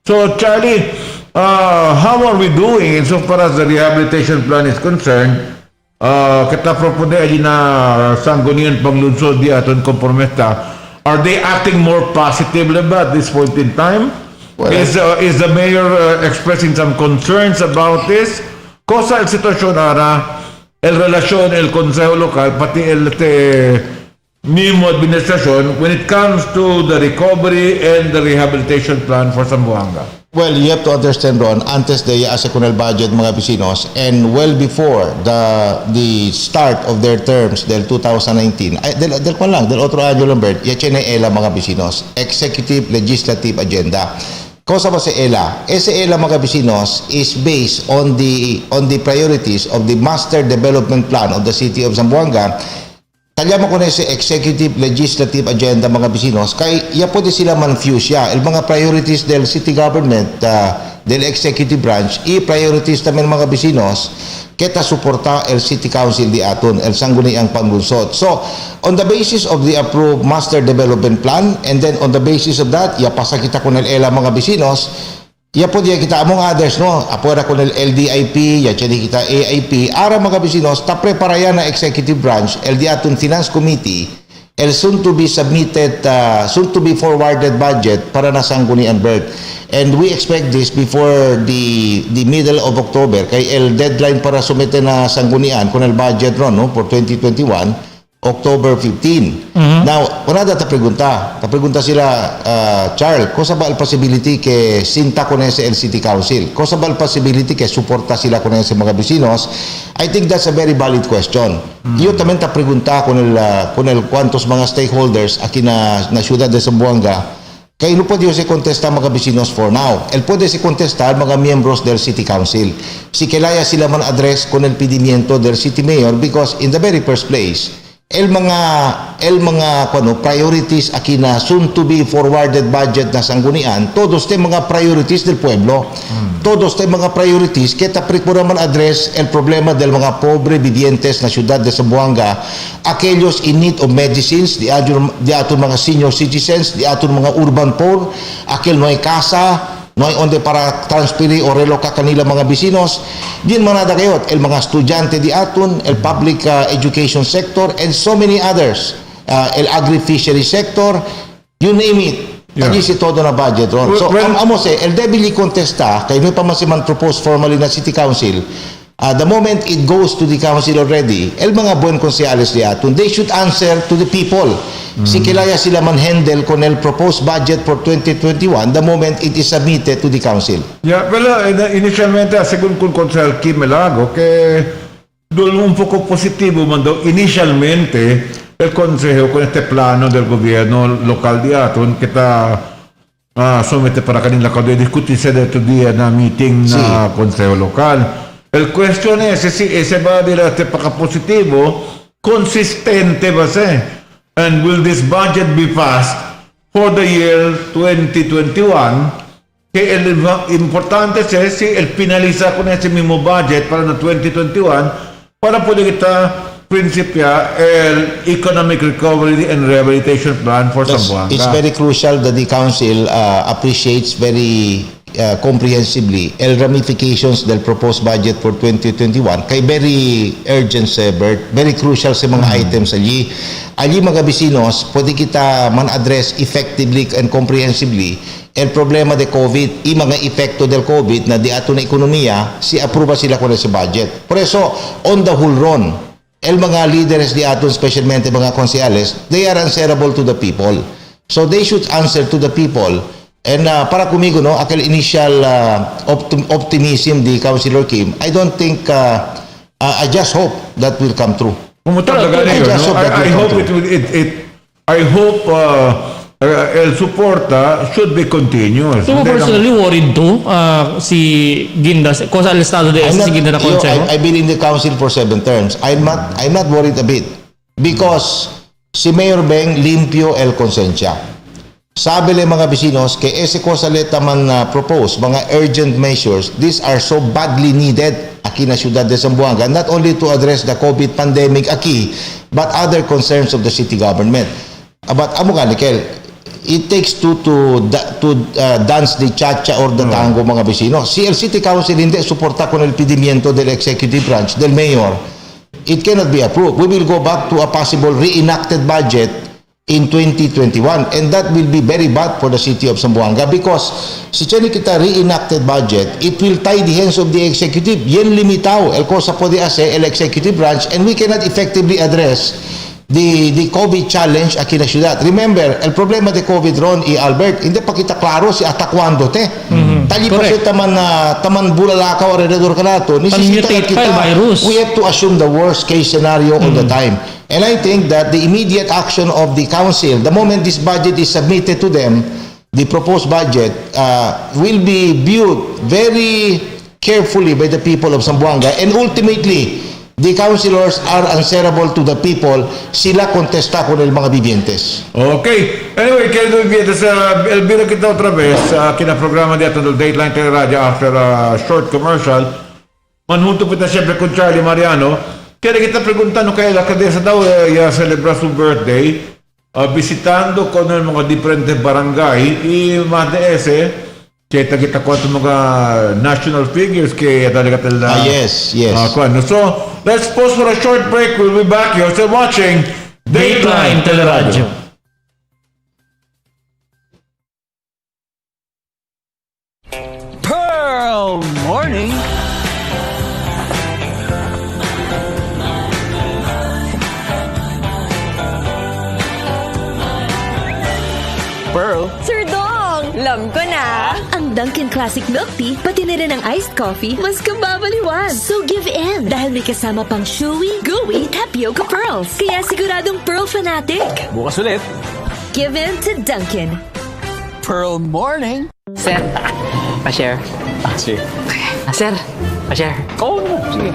So, Charlie, how are we doing insofar as the rehabilitation plan is concerned? Kita propone ay na sanggunian panglunsod di aton komprometa. Are they acting more positively about this point in time? Well, is the mayor expressing some concerns about this? Cosa el sitwasyon ara? El relasyon, el Consejo Local, pati el mismo administrasyon when it comes to the recovery and the rehabilitation plan for Zamboanga?
Well, you have to understand, Ron, antes de iasa con el budget mga vecinos and well before the start of their terms del 2019, del otro año lang, Bert, ELA mga vecinos, Executive Legislative Agenda. Cosa ba si ELA? ELA mga vecinos is based on the priorities of the Master Development Plan of the City of Zamboanga. Talyama ko na si Executive Legislative Agenda mga vecinos, kay ya pwede sila man-fuse ya. El mga priorities del City Government, del Executive Branch, i-priorities namin mga vecinos, kita suporta el City Council di aton, el sangguniang panglunsod. So, on the basis of the approved Master Development Plan, and then on the basis of that, pasa kita con el ELA mga vecinos, podía kita among others, no? Apuera con el LDIP, chedi kita AIP, ara mga vecinos, ta prepara yan na Executive Branch, el di aton Finance Committee, el soon to be submitted, soon to be forwarded budget para na sanggunian Bert. And we expect this before the middle of October. Kay el deadline para sumite na sanggunian con el budget ron, no, for 2021, October 15. Now, una ta pregunta sila, Charles, cosa ba el possibility que sinta con ese el City Council? Cosa ba el possibility que suporta sila con ese mga vecinos? I think that's a very valid question. Yo también ta pregunta con el cuantos mga stakeholders aquí na ciudad de Zamboanga. Kaya no pwede si contestar mga vecinos for now. El pwede si contestar mga miembros del City Council. Si kilaya sila man address con el pedimiento del City Mayor because in the very first place, el mga priorities aquí na soon to be forwarded budget na sanggunian, todos te mga priorities del pueblo. Todos te mga priorities kita procura man address el problema del mga pobre vivientes na ciudad de Zamboanga, aquellos in need of medicines, di aton mga senior citizens, di aton mga urban poor, aquel no hay casa, no hay onde para transferir o relocar kanila mga bisinos, din manada kayot, el mga estudyante di aton, el public education sector, and so many others, el agri-fishery sector, you name it. Tagi si todo na budget ron. So, amo se, el debili contesta, kay may pamasiman propose formally na City Council, the moment it goes to the council already, el mga buen konsyales di aton, they should answer to the people. Si kilaya sila man handle con el proposed budget for 2021 the moment it is submitted to the council.
Yeah, well, initialmente, según con Consel Kim Melago, que doon un poco positivo man daw initialmente el consejo con este plano del gobierno local di aton kita somete para kanila kada discutirse de tu día na meeting na consejo local. El question es si ese va a dir este paka positivo consistente ba se? And will this budget be passed for the year 2021? Que el importante es si el finaliza con ese mismo budget para el 2021 para poder kita principia el Economic Recovery and Rehabilitation Plan for Zamboanga.
It's very crucial that the council appreciates very comprehensively el ramifications del proposed budget for 2021 kay very urgent Bert, very crucial sa mga items allí mga bisinos pwede kita man-address effectively and comprehensively el problema de COVID mga epekto del COVID na di ato na ekonomiya si aproba sila kung sa budget. Por eso on the whole run el mga leaders di aton specialmente mga konsyales they are answerable to the people, so they should answer to the people. And para kumigo, no, aquel initial optimism di Councilor Kim, I don't think, I just hope that will come true.
I hope el suporta should be continuous.
So, personally worried too, si Ginda, cosa al estado de si Ginda na consejo?
I've been in the council for 7 terms. I'm not worried a bit because si Mayor Beng limpio el konsensya. Sabi le mga bisinos, que ese cosa leta man propose, mga urgent measures, these are so badly needed aquí na Ciudad de Zamboanga, not only to address the COVID pandemic aquí, but other concerns of the city government. But amo nga, Nikel, it takes two to dance the cha-cha or the tango mga bisinos. Si el City Council hindi suporta con el pedimiento del executive branch, del mayor, it cannot be approved. We will go back to a possible reenacted budget in 2021, and that will be very bad for the city of Zamboanga because si chani kita reenacted budget, it will tie the hands of the executive. Yan limitaw el cosa pwede ase el executive branch, and we cannot effectively address the COVID challenge aquí na syudad. Remember, el problema de COVID ron Albert, hindi pa kita klaro si ata kwando te. Tali pa siya taman bulalakaw alrededor ka nato. Nisisita kita, we have to assume the worst case scenario all the time. And I think that the immediate action of the council, the moment this budget is submitted to them, the proposed budget will be viewed very carefully by the people of Zamboanga, and ultimately, the councilors are answerable to the people. Sila contesta con el mga vivientes.
Okay. Anyway, querido vivientes, elvira kita otra vez kinaprograma dito del Dateline Teleradyo after a short commercial. Manhunto kita siyempre con Charlie Mariano. Kaya kita preguntando kay la alcaldesa daw celebra su birthday visitando con el mga diferentes barangay y más de ese kita kwento mga national figures que talaga
yes.
So let's pause for a short break. We'll be back. You're still watching Dateline Teleradyo.
Pearl Morning.
Pearl? Sir Dong! Alam ko na! Ang Dunkin' Classic Milk Tea, pati na rin ang iced coffee, mas kababaliwan. So give in! Dahil may kasama pang chewy, gooey, tapioca pearls. Kaya siguradong Pearl fanatic.
Bukas ulit.
Give in to Dunkin'.
Pearl Morning.
Sir, pa-share.
Sige.
Sir, pa-share.
Oo naman. Sige.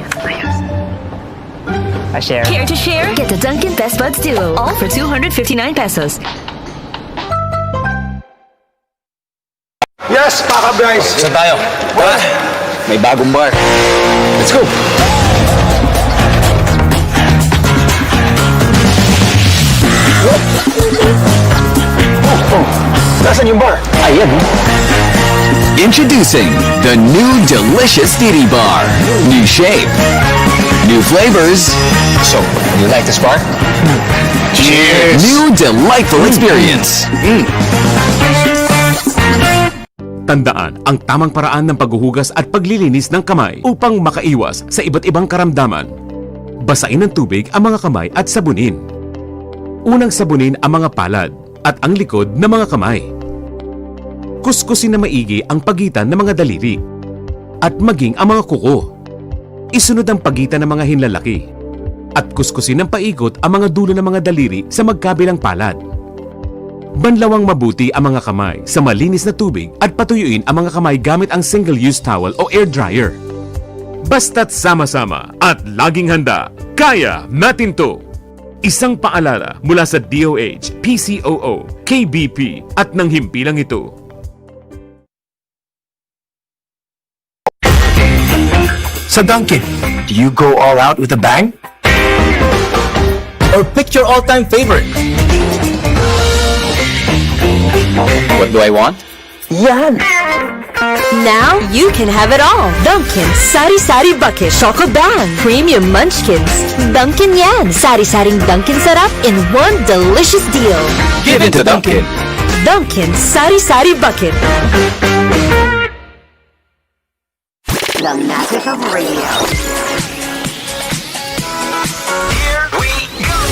Pa-share.
Care to share? Get the Dunkin' Best Buds Duo, all for 259 pesos.
Yes, Paka Bryce! Saan tayo? Tara! May bagong bar. Let's go! Nasaan yung bar? Ayan.
Introducing the new delicious Didi Bar. New shape, new flavors.
So, you like this bar?
Cheers! New delightful experience.
Tandaan ang tamang paraan ng paghuhugas at paglilinis ng kamay upang makaiwas sa iba't ibang karamdaman. Basain ng tubig ang mga kamay at sabunin. Unang sabunin ang mga palad at ang likod ng mga kamay. Kuskusin na maigi ang pagitan ng mga daliri at maging ang mga kuko. Isunod ang pagitan ng mga hinlalaki at kuskusin ng paikot ang mga dulo ng mga daliri sa magkabilang palad. Banlawang mabuti ang mga kamay sa malinis na tubig at patuyuin ang mga kamay gamit ang single-use towel o air dryer. Basta't sama-sama at laging handa, kaya natin to! Isang paalala mula sa DOH, PCOO, KBP at ng himpilang ito.
Sa Dunkin', do you go all out with a bang? Or pick your all-time favorite?
What do I want?
Yan! Now, you can have it all. Dunkin' Sari Sari Bucket Choco Bang Premium Munchkins. Dunkin' yan! Sari-saring Dunkin' sarap in one delicious deal.
Give it to Dunkin'.
Dunkin' Sari Sari Bucket.
The magic of radio.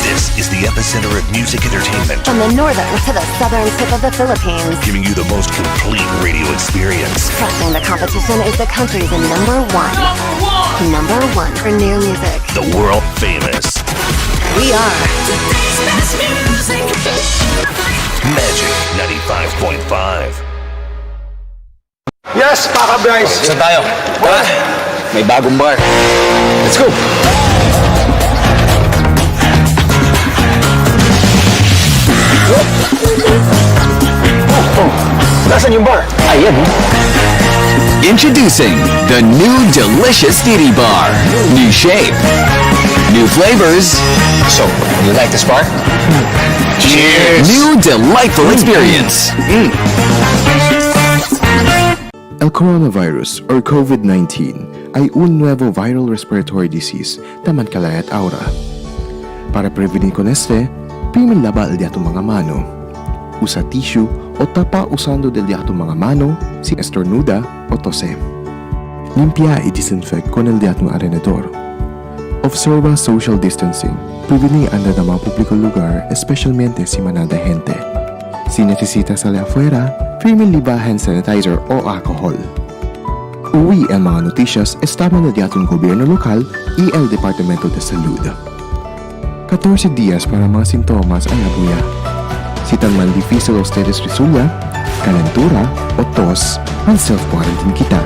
This is the epicenter of music entertainment,
From the northern to the southern tip of the Philippines.
giving you the most complete radio experience.
Crushing the competition is the country's number one. Number one for new music.
The world famous
We are
Magic 95.5.
Yes, Paka Bryce!
Saan tayo? Tara! May bagong bar. Let's go!
Nasaan yung bar?
Ayan,
Introducing the new delicious Didi Bar. New shape, new flavors.
So, you like this bar?
Cheers!
New delightful experience.
El coronavirus or COVID-19 ay un nuevo viral respiratory disease taman kalayat aura. Para prevenir con este, primer lava el de tu mga mano. Usa tissue o tapa usando del de tu mga mano si estornuda o tose. Limpia y disinfect con el de tu alrededor. Observa social distancing. Prevenir anda ng mga publikong lugar, especialmente si manada gente. Si necesita salir afuera, primer liba hand sanitizer o alcohol. Uwi ang mga noticias estaba na diatong gobyerno lokal y el Departamento de Salud. 14 días para mga sintomas ay abuya. Si tan man difícil a ustedes resulta, calentura o tos, ang self-quarantine kita.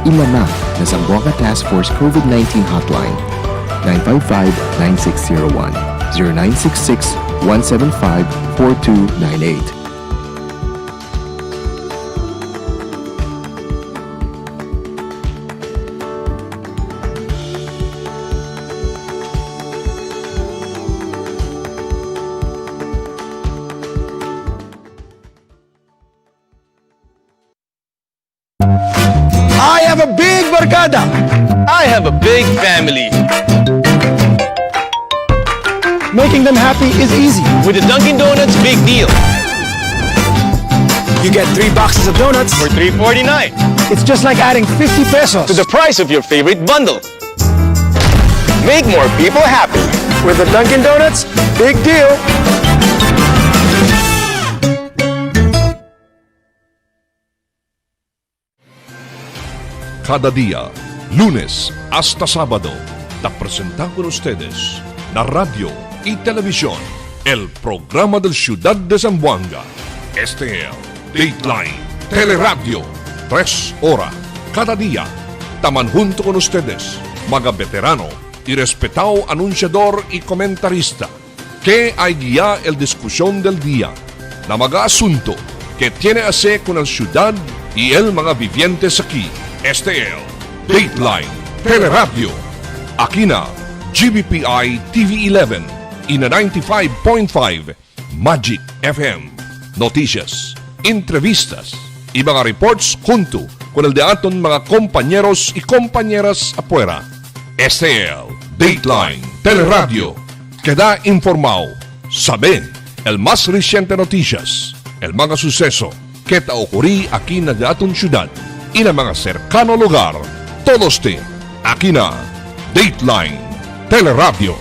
Ilama na Zamboanga Task Force COVID-19 Hotline 955-9601 0966-175-4298.
I have a big barkada!
I have a big family.
Making them happy is easy.
With the Dunkin' Donuts Big Deal
You get 3 boxes of donuts.
for $3.49
It's just like adding 50 pesos.
to the price of your favorite bundle. Make more people happy.
With the Dunkin' Donuts, big deal.
Cada día, lunes hasta sábado, te presentamos con ustedes la radio y televisión, el programa del Ciudad de Zamboanga. Este es Dateline Teleradyo, 3 horas cada día. Taman junto con ustedes, mga veterano y respetado anunciador y comentarista, que hay guía el discusión del día, na mga asunto que tiene a ver con la ciudad y el mga vivientes aquí. Este es Dateline Teleradyo. Aquí na GBPI TV11 y na 95.5 Magic FM. Noticias, entrevistas, y mga reports junto con el de aton mga compañeros y compañeras afuera. Este es el Dateline Teleradyo. Queda informado, sabe el más reciente noticias, el mga suceso que ta ocurrí aquí na aton ciudad y na mga cercano lugar. Todos aquí na Dateline Teleradyo.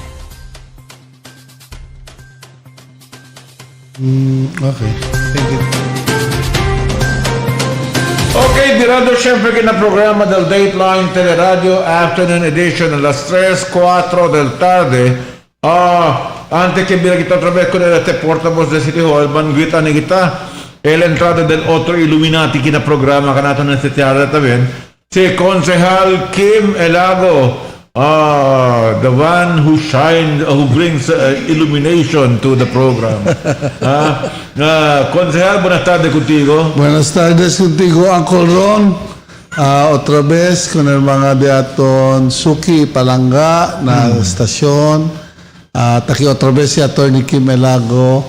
Okay. Thank you.
Ok, dirado sempre che nel programma del Dateline Teleradyo Afternoon Edition alas 3:04 del tarde. Antes que mira kita otra vez con el portavoz de City Hall, manguita ni kita el entrada del otro Illuminati que na programa que nato neste teatro también. Si Concejal Kim Elago, the one who brings illumination to the program. Concejal, buenas tardes contigo.
Buenas tardes contigo, Uncle Ron. Otra vez con el mga diaton Suki Palanga na stasyon. Taki otra vez si Attorney Kim Elago.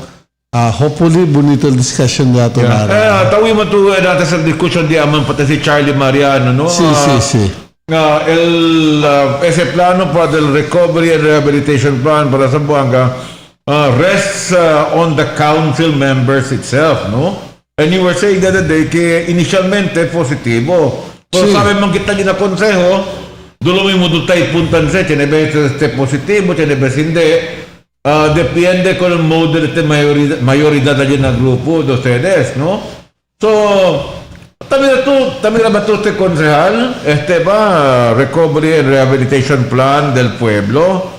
Hopefully, bonito discussion diaton.
Tawi mo to natin sa discussion di aman pati si Charlie Mariano, no?
Sí.
Ese plano para el Recovery and Rehabilitation Plan para Zamboanga rests on the council members itself, no? And you were saying the other day que inicialmente positivo. Pero sabi man kita na konseho, dulumi mo dutay puntan sa, tiene veces positivo, tiene veces hindi. Depende con el modo de mayoría de na grupo de ustedes, no? So, también ba tú este concejal, este va Recovery and Rehabilitation Plan del pueblo.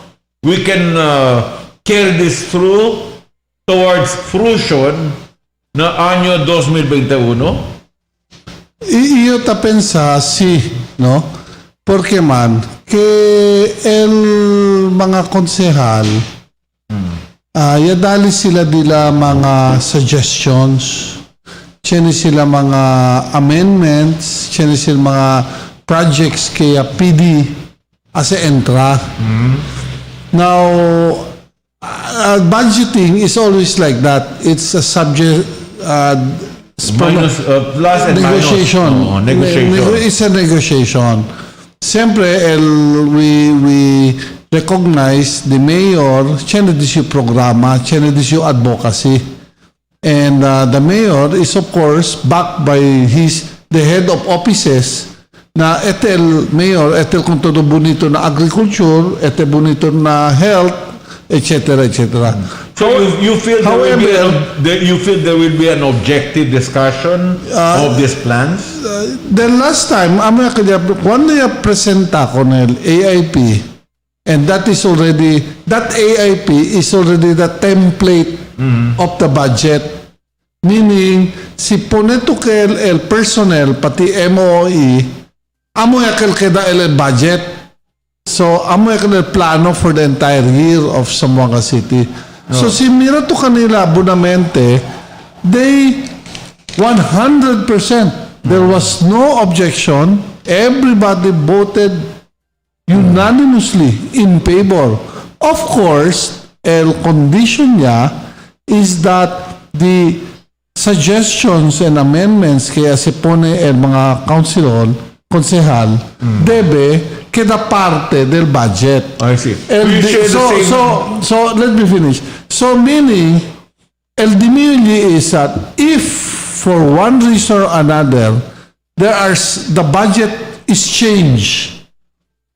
We can carry this through towards fruition na año 2021.
Yo ta pensa sí, no? Porque man, que el mga konsehal, yadali sila dila mga suggestions, chini sila mga amendments, chini sila mga projects kaya PD as a entra. Now, budgeting is always like that. It's a subject
plus and
negotiation.
Negotiation.
It's a negotiation. Siyempre, we recognize the mayor, chini disyo programa, chini disyo advocacy. And the mayor is of course backed by the head of offices na etel mayor, etel kung todo bonito na agriculture, etel bonito na health, etc.
So you feel there will be an objective discussion of these plans?
The last time, cuando ya presenta con el AIP, and that AIP is already the template of the budget. Meaning, si poneto que el personnel, pati MOE, amo yakil keda el budget. So, amo yakil el plano for the entire year of Zamboanga City. So, si mira to kanila abunamente, they 100%, there was no objection. Everybody voted unanimously in favor. Of course, el condition niya is that the suggestions and amendments kaya se pone el mga konsehal debe queda parte del budget.
I see.
So let me finish. So meaning el dimili is that if for one reason or another the budget is changed,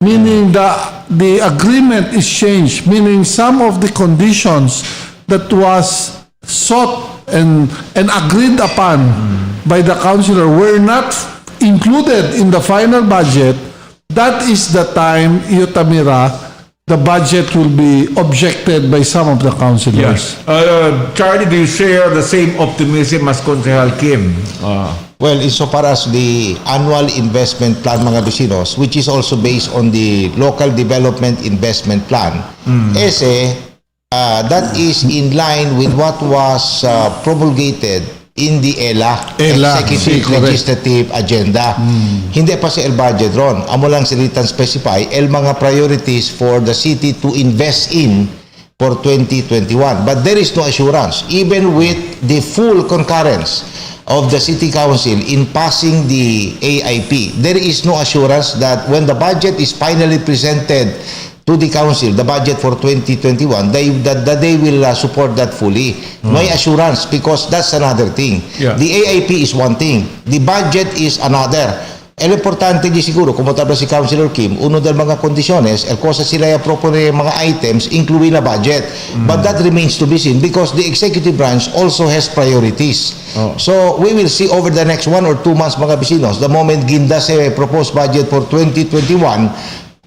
meaning the agreement is changed, meaning some of the conditions that was sought and agreed upon by the councilor were not included in the final budget, that is the time, Yotamira, the budget will be objected by some of the councilors.
Charlie, do you share the same optimism as Concejal Kim?
Well, insofar as the annual investment plan mga vecinos, which is also based on the local development investment plan, that is in line with what was promulgated in the Executive Legislative Agenda. Hindi pa sa budget ron. Amo lang silitan specify mga priorities for the city to invest in for 2021. But there is no assurance, even with the full concurrence of the City Council in passing the AIP. There is no assurance that when the budget is finally presented to the Council, the budget for 2021, that they will support that fully. No assurance, because that's another thing.
Yeah.
The AIP is one thing. The budget is another. El importante di siguro, como tabla si Councilor Kim, uno del mga kondisyones, el cosa sila propone mga items, including na budget. But that remains to be seen because the executive branch also has priorities. So we will see over the next 1 or 2 months, mga bisinos, the moment ginda sa proposed budget for 2021,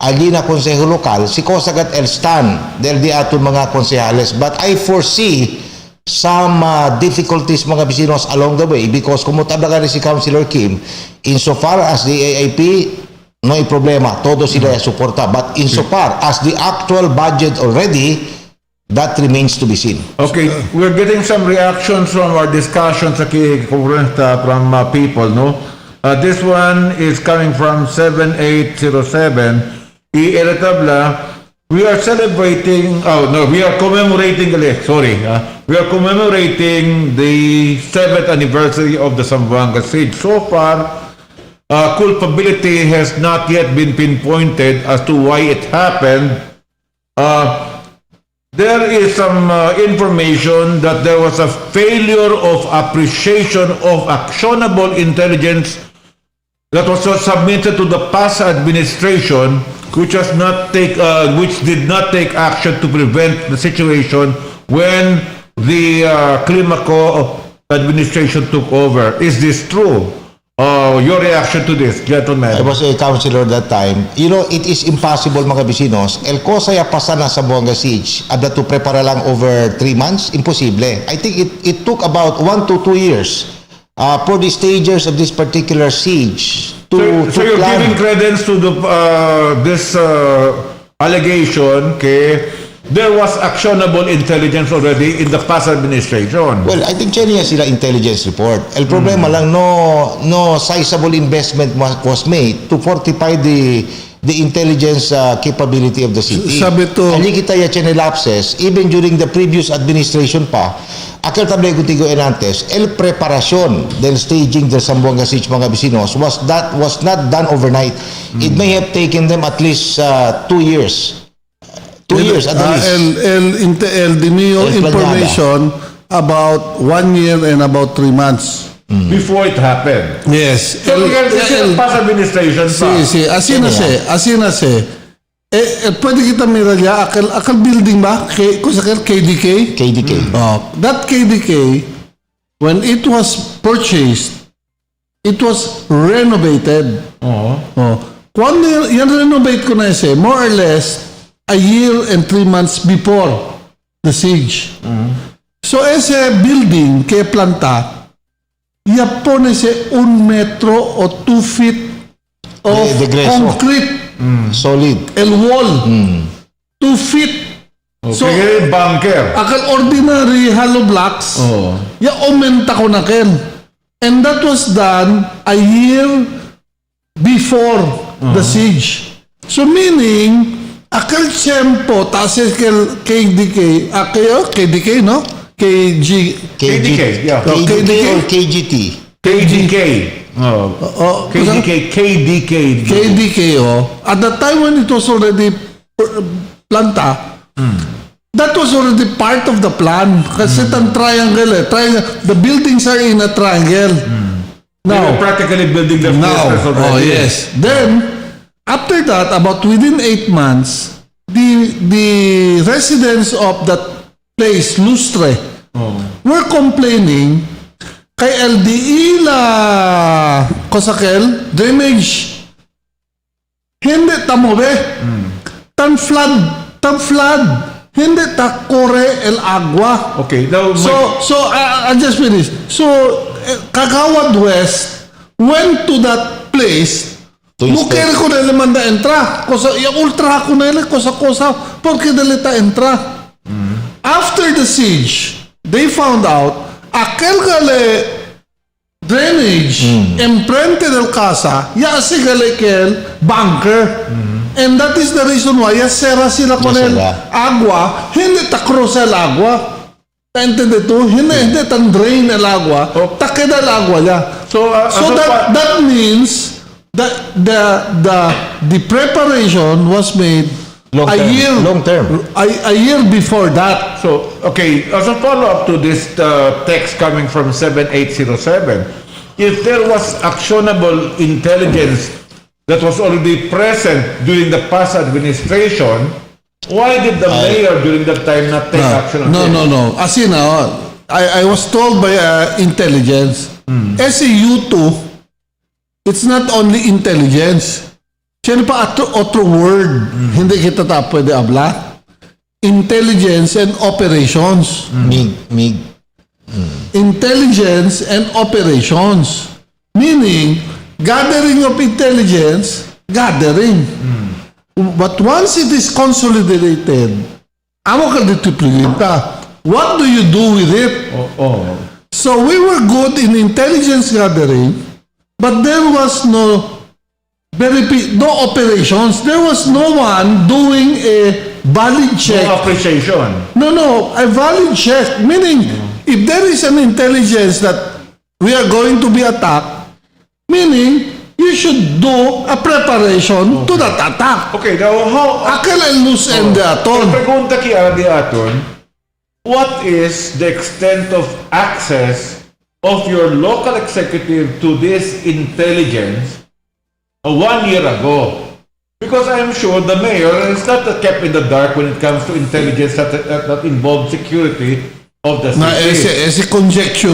ali na konseho lokal, si Kosagat el stan del di aton mga konsehales. But I foresee some difficulties, mga bisinos, along the way because kung mutabaga si Councilor Kim, insofar as the AIP, no hay problema, todo sila suporta. But insofar as the actual budget already, that remains to be seen.
Okay, we're getting some reactions from our discussions from people, no? This one is coming from 7807. Irritabla. We are celebrating, we are commemorating, we are commemorating the 7th anniversary of the Zamboanga siege. So far, culpability has not yet been pinpointed as to why it happened. There is some information that there was a failure of appreciation of actionable intelligence that was submitted to the past administration, which did not take action to prevent the situation when the Climaco administration took over. Is this true? Your reaction to this, gentlemen?
I was a councilor that time. You know, it is impossible, mga bisinos. El cosa ya pasa na sa Zamboanga siege, ada to prepara lang over 3 months? Imposible. I think it took about 1 to 2 years for the stagers of this particular siege to
so you're
plan.
giving credence to the this allegation there was actionable intelligence already in the past administration.
Well, I think Chenia sila intelligence report. El problema lang, no sizable investment was made to fortify the intelligence capability of the city.
Sabi to,
ali kita ya lapses, even during the previous administration pa, aquel table contigo enantes, el preparación del staging del Zamboanga siege, mga bisinos, was not done overnight. It may have taken them at least 2 years. 2 years at least.
El Dimio information about 1 year and about 3 months.
Before it happened.
Yes.
So el past administration pa.
Sí, así na se. Pwede kita miralya, akal building ba? Kung sa KDK?
KDK.
That KDK, when it was purchased, it was renovated. Kung yan renovate ko na more or less, a year and 3 months before the siege. So ese building kay planta, yapon ese 1 metro o 2 feet of concrete.
Solid.
El wall. 2 feet.
Okay,
So,
bunker.
akal ordinary hollow blocks, ya aumenta ko na ken. And that was done a year before the siege. So meaning, akal tiyempo, taas KDK, KDK, no?
KDK, yeah. KDK or KGT?
KDK. KDK.
At the time when it was already planta, that was already part of the plan. Kasi triangle. The buildings are in a triangle.
They were practically building the business already.
Yes. Then, after that, about within 8 months, the residents of that place, Lustre, were complaining kay LDE la Kosakel, drainage. Hindi tamobe. Tan flood. Hindi ta kore el agua.
Okay. Now,
So I just finished. So Kagawad West went to that place. Mukere ko na manda entra. Cosa ya ultra ko na cosa porque delita entra. After the siege, they found out aquel gale drainage enfrente del casa ya si gale kel bunker. And that is the reason why ya sera sila con el agua, hindi ta cross el agua. ¿Entendido? Hindi tan drain el agua, taqueda el agua ya.
So
that means that the preparation was made a year before that.
So, okay, as a follow-up to this text coming from 7807, if there was actionable intelligence that was already present during the past administration, why did the mayor during that time not take action on it?
No. As you know, I was told by intelligence, SAU2, it's not only intelligence. Sino pa otro word, hindi kita pwede abla. Intelligence and operations.
MIG.
Intelligence and operations. Meaning, gathering of intelligence, gathering. But once it is consolidated, amo ka dito plinta. What do you do with it? So we were good in intelligence gathering, but there was no operations. There was no one doing a valid check.
No appreciation.
No, a valid check. Meaning, if there is an intelligence that we are going to be attacked, meaning, you should do a preparation to that attack.
Okay, now how...
Akal and loose end aton.
Pregunta kaya di aton, what is the extent of access of your local executive to this intelligence 1 year ago? Because I'm sure the mayor is not kept in the dark when it comes to intelligence that involves security of the city.
Ese conjecture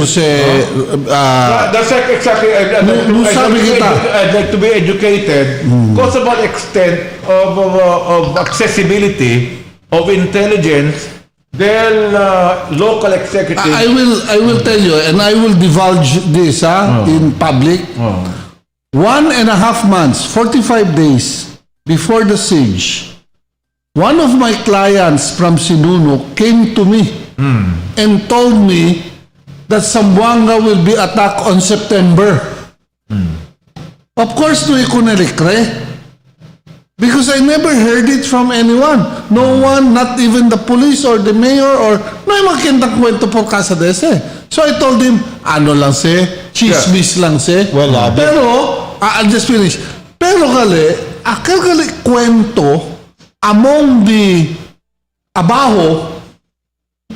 that's exactly. I'd like to be educated. Because about extent of accessibility of intelligence, their local executive.
I will tell you, and I will divulge this in public. 1.5 months, 45 days before the siege, one of my clients from Sinuno came to me and told me that Zamboanga will be attacked on September. Of course, no ikunelikre. Because I never heard it from anyone. No one, not even the police or the mayor or no magkindang kwento por casa de ese. So I told him, ano lang se, chismis lang se. Pero, I'll just finish. Pero akal kwento among the abajo,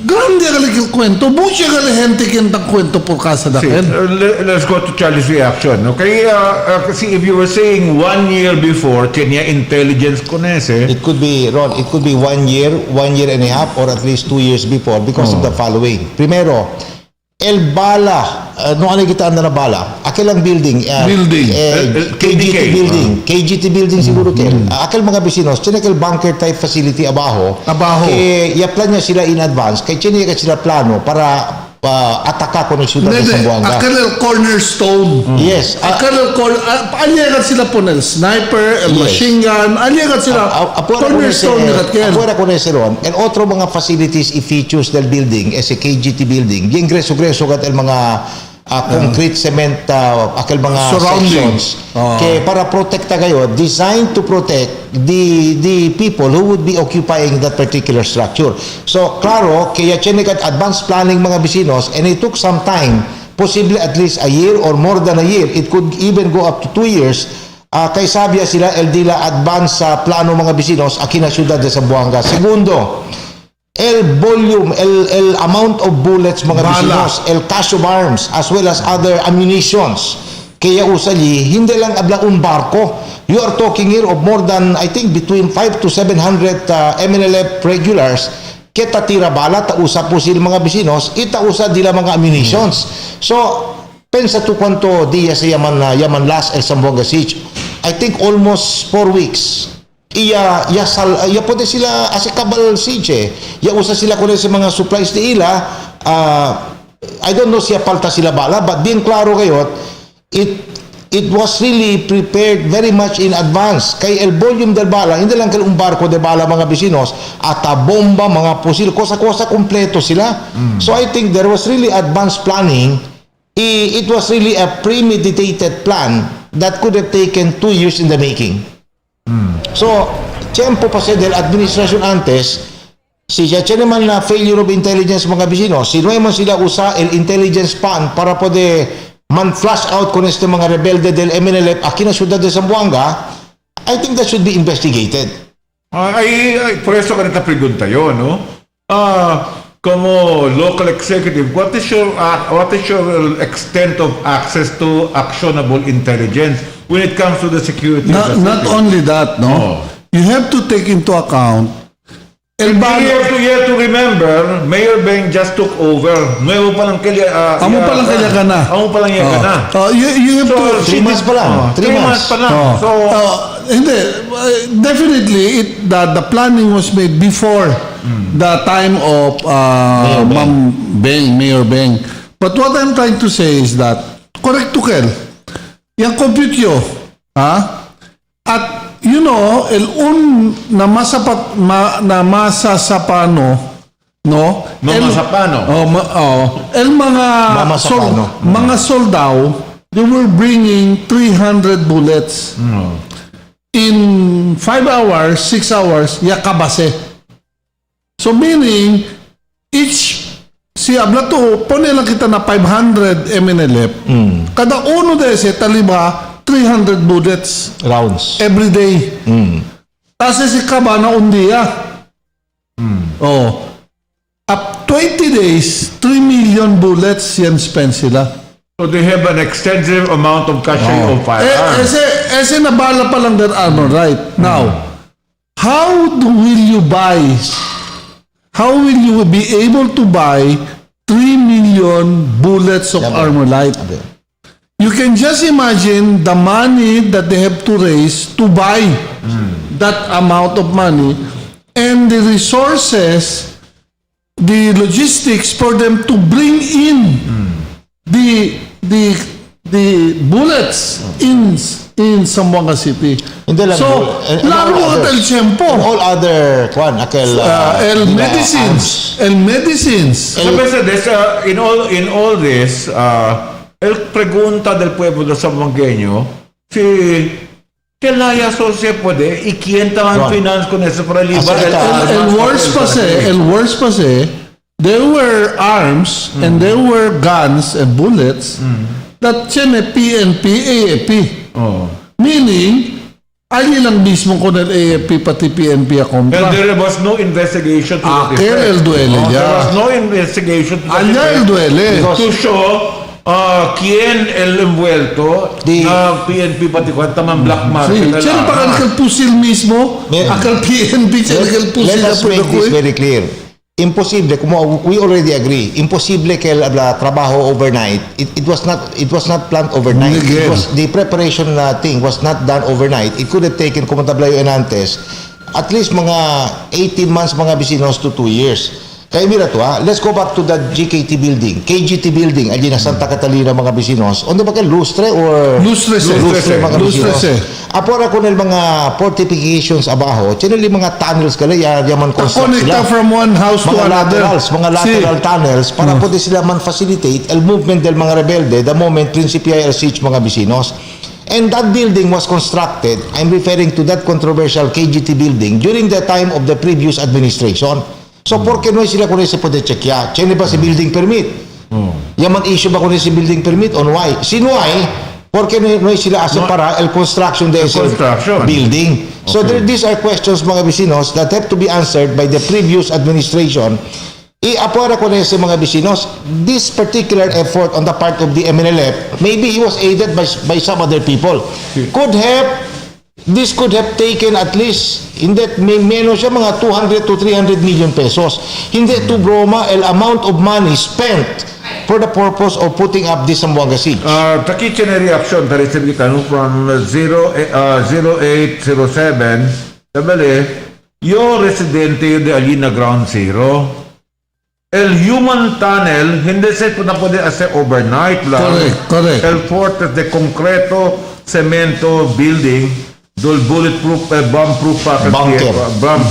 grande el kwento, mucha gente kintang kwento por casa da ken.
Let's go to Charlie's reaction. Okay, see, if you were saying 1 year before, kanya intelligence konese.
It could be, Ron, it could be 1 year, 1 year and a half, or at least 2 years before because of the following. Primero, El Bala, no ano kita na bala, akilang building, KGT building, KGT building siguro kel. Akil mga bisinos, chinekal bunker type facility abajo. Kaya yaplan niya sila in advance, kaya chinekal sila plano para ataka ko ng siyudad ng Zamboanga.
Akil cornerstone.
Yes.
Alyagat sila po ng sniper, machine gun, alyagat sila cornerstone.
Afuera ko na ron, and otro mga facilities i features del building, ese KGT building, yung greso kat el mga concrete cement akal mga sections para protekta kayo, designed to protect the people who would be occupying that particular structure. So klaro kaya chinikat advanced planning mga bisinos, and it took some time, possibly at least a year or more than a year. It could even go up to 2 years. Kay sabia sila el dila advance sa plano mga bisinos akina siyudad de Zamboanga. Segundo, el volume, el amount of bullets mga bisinos, el cache of arms, as well as other ammunitions. Kaya usali, hindi lang abla un barko. You are talking here of more than, I think, between 500 to 700 MNLF regulars. Kita tira bala, tausa po sila mga bisinos, itausa dila mga ammunitions. So, pensa to kwanto diya sa yaman last el Zamboanga siege. I think almost 4 weeks. Iya pwede sila asikabal siege. Ya usa sila kuno sa mga supplies ni ila. I don't know siya palta sila bala, but din klaro kayo, it was really prepared very much in advance. Kay el volume del bala, hindi lang kay barko de bala mga bisinos, ata bomba, mga pusil, kosa-kosa kompleto sila. So I think there was really advanced planning. It was really a premeditated plan that could have taken 2 years in the making. So, tiempo pa siya del administration antes, si siya naman na failure of intelligence mga bisino, sino man sila usa el intelligence pan para pwede man flush out con este mga rebelde del MNLF aquí na syudad de Zamboanga, I think that should be investigated.
Por eso ka nagka-pregunta yun, no? Como local executive, what is your extent of access to actionable intelligence when it comes to the security of the city?
Not only that, no? You have to take into account
You have to remember, Mayor Beng just took over. Nuevo pa lang
Amo pa lang ka na.
Amo pa lang yan ka na.
You have to...
3 months pa lang. 3 months
pa lang.
Hindi. Definitely, the planning was made before the time of Mayor Beng. But what I'm trying to say is that, correct to Kel, yung compute yun, at you know, na masasapano, no? Mga soldado, they were bringing 300 bullets. In 5 hours, 6 hours, yakabase. So meaning, si Ablato, pone lang kita na 500 MNLF, kada uno de ese taliba, 300 bullets every day. Tapos si Kaba na undiya. Up 20 days, 3 million bullets yan spend sila.
So they have an extensive amount of cache of firearms.
Ese nabala pa lang their armor, right? Now, how will you be able to buy 3 million bullets of armor light? You can just imagine the money that they have to raise to buy that amount of money and the resources, the logistics for them to bring in the bullets in Zamboanga City. So, lalo at el tiempo.
All other
medicines.
In all this, el pregunta del pueblo de Zamboangueño, si Kelaya se puede y quién estaba en finance con eso para libar
el worst pa se, there were arms and there were guns and bullets that tiene PNP, AFP. Meaning, ali lang mismo con el AFP pati PNP a compra.
And there was no investigation to
el duele ya.
There was no investigation
el duele.
To show quién el envuelto na PNP pati kwanta man black market.
Siya pa kan pusil mismo, akal PNP siya kan pusil.
Let us make this very clear. Imposible, como we already agree, imposible que el trabajo overnight. It was not planned overnight. The preparation thing was not done overnight. It could have taken, como tablayo antes, at least mga 18 months mga bisinos to 2 years. Kaya mira to let's go back to that GKT building, KGT building, allí na Santa Catalina mga bisinos. Onde ba kayo, lustre or?
Lustre
mga bisinos. Apora con el mga fortifications abajo, chinili mga tunnels kala, yaman construct sila.
From one house to another.
Mga lateral tunnels, para pwede sila man facilitate el movement del mga rebelde the moment Principia el siege mga bisinos. And that building was constructed, I'm referring to that controversial KGT building, during the time of the previous administration. So, ¿por qué no sila kung se pwede check ya? Chene ba si building permit? Yaman issue ba kung si building permit on why? Sino ay? ¿Por qué no sila asa para el construction de ese building? Okay. So, these are questions mga bisinos that have to be answered by the previous administration. I-apura ko na sa mga bisinos, this particular effort on the part of the MNLF, maybe he was aided by some other people. This could have taken at least, hindi, menos siya mga 200 to 300 million pesos. Hindi to broma, el amount of money spent for the purpose of putting up this Zamboanga siege.
Takiche na reaction, tarisip kita, from 0807, sabali, yung residente de Alina Ground Zero, el human tunnel, hindi sa na pwede as overnight lang.
Correct.
El fort de concreto, cemento, building, bomb-proof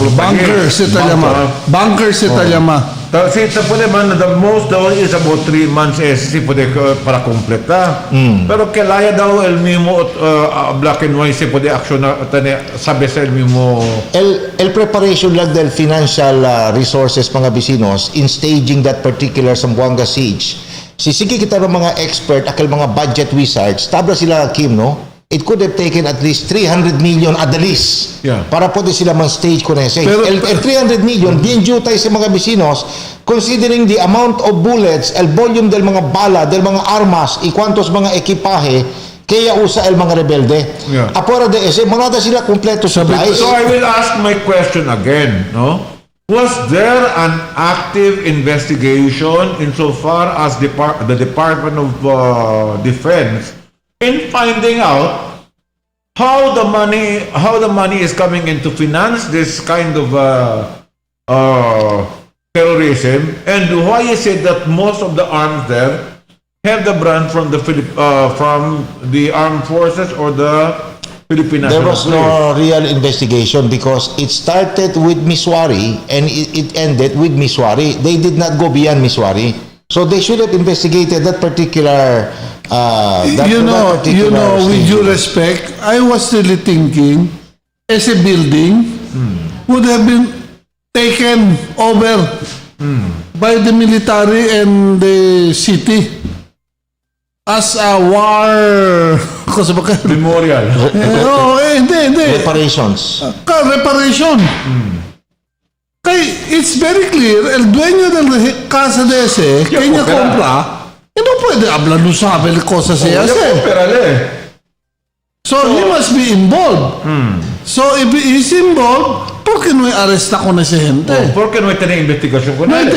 bunker se llama.
Kasi ito po naman, the most daw is about 3 months SC pwede para kompleta. Pero kailangan daw el mismo black and white si pwede action na sabi sa el mismo.
El preparation lang del financial resources mga bisinos in staging that particular Zamboanga siege. Sisigi kita ng mga expert, akal mga budget wizards, tabla sila Kim, no? It could have taken at least 300 million at the least para pwede sila man-stage ko na yung el 300 million, bien due tayo sa mga bisinos considering the amount of bullets, el volume del mga bala, del mga armas, y cuantos mga ekipahe kaya usa el mga rebelde. Apora de ese, manada sila kompleto supplies.
So I will ask my question again, no? Was there an active investigation insofar as the Department of Defense in finding out how the money is coming in to finance this kind of terrorism, and why is it that most of the arms there have the brand from the armed forces or the Philippine National
There was no real investigation because it started with Miswari and it ended with Miswari. They did not go beyond Miswari. So they should have investigated that particular
with due respect, I was really thinking as a building would have been taken over by the military and the city as a war
memorial.
Hindi.
Reparations.
Reparation. It's very clear, el dueño del casa de ese, que niya compra, no puede hablar, no sabe cosas se hace. So he must be involved. So if he is involved, ¿por qué no arresta con esa gente?
¿Por qué no tiene investigación con él?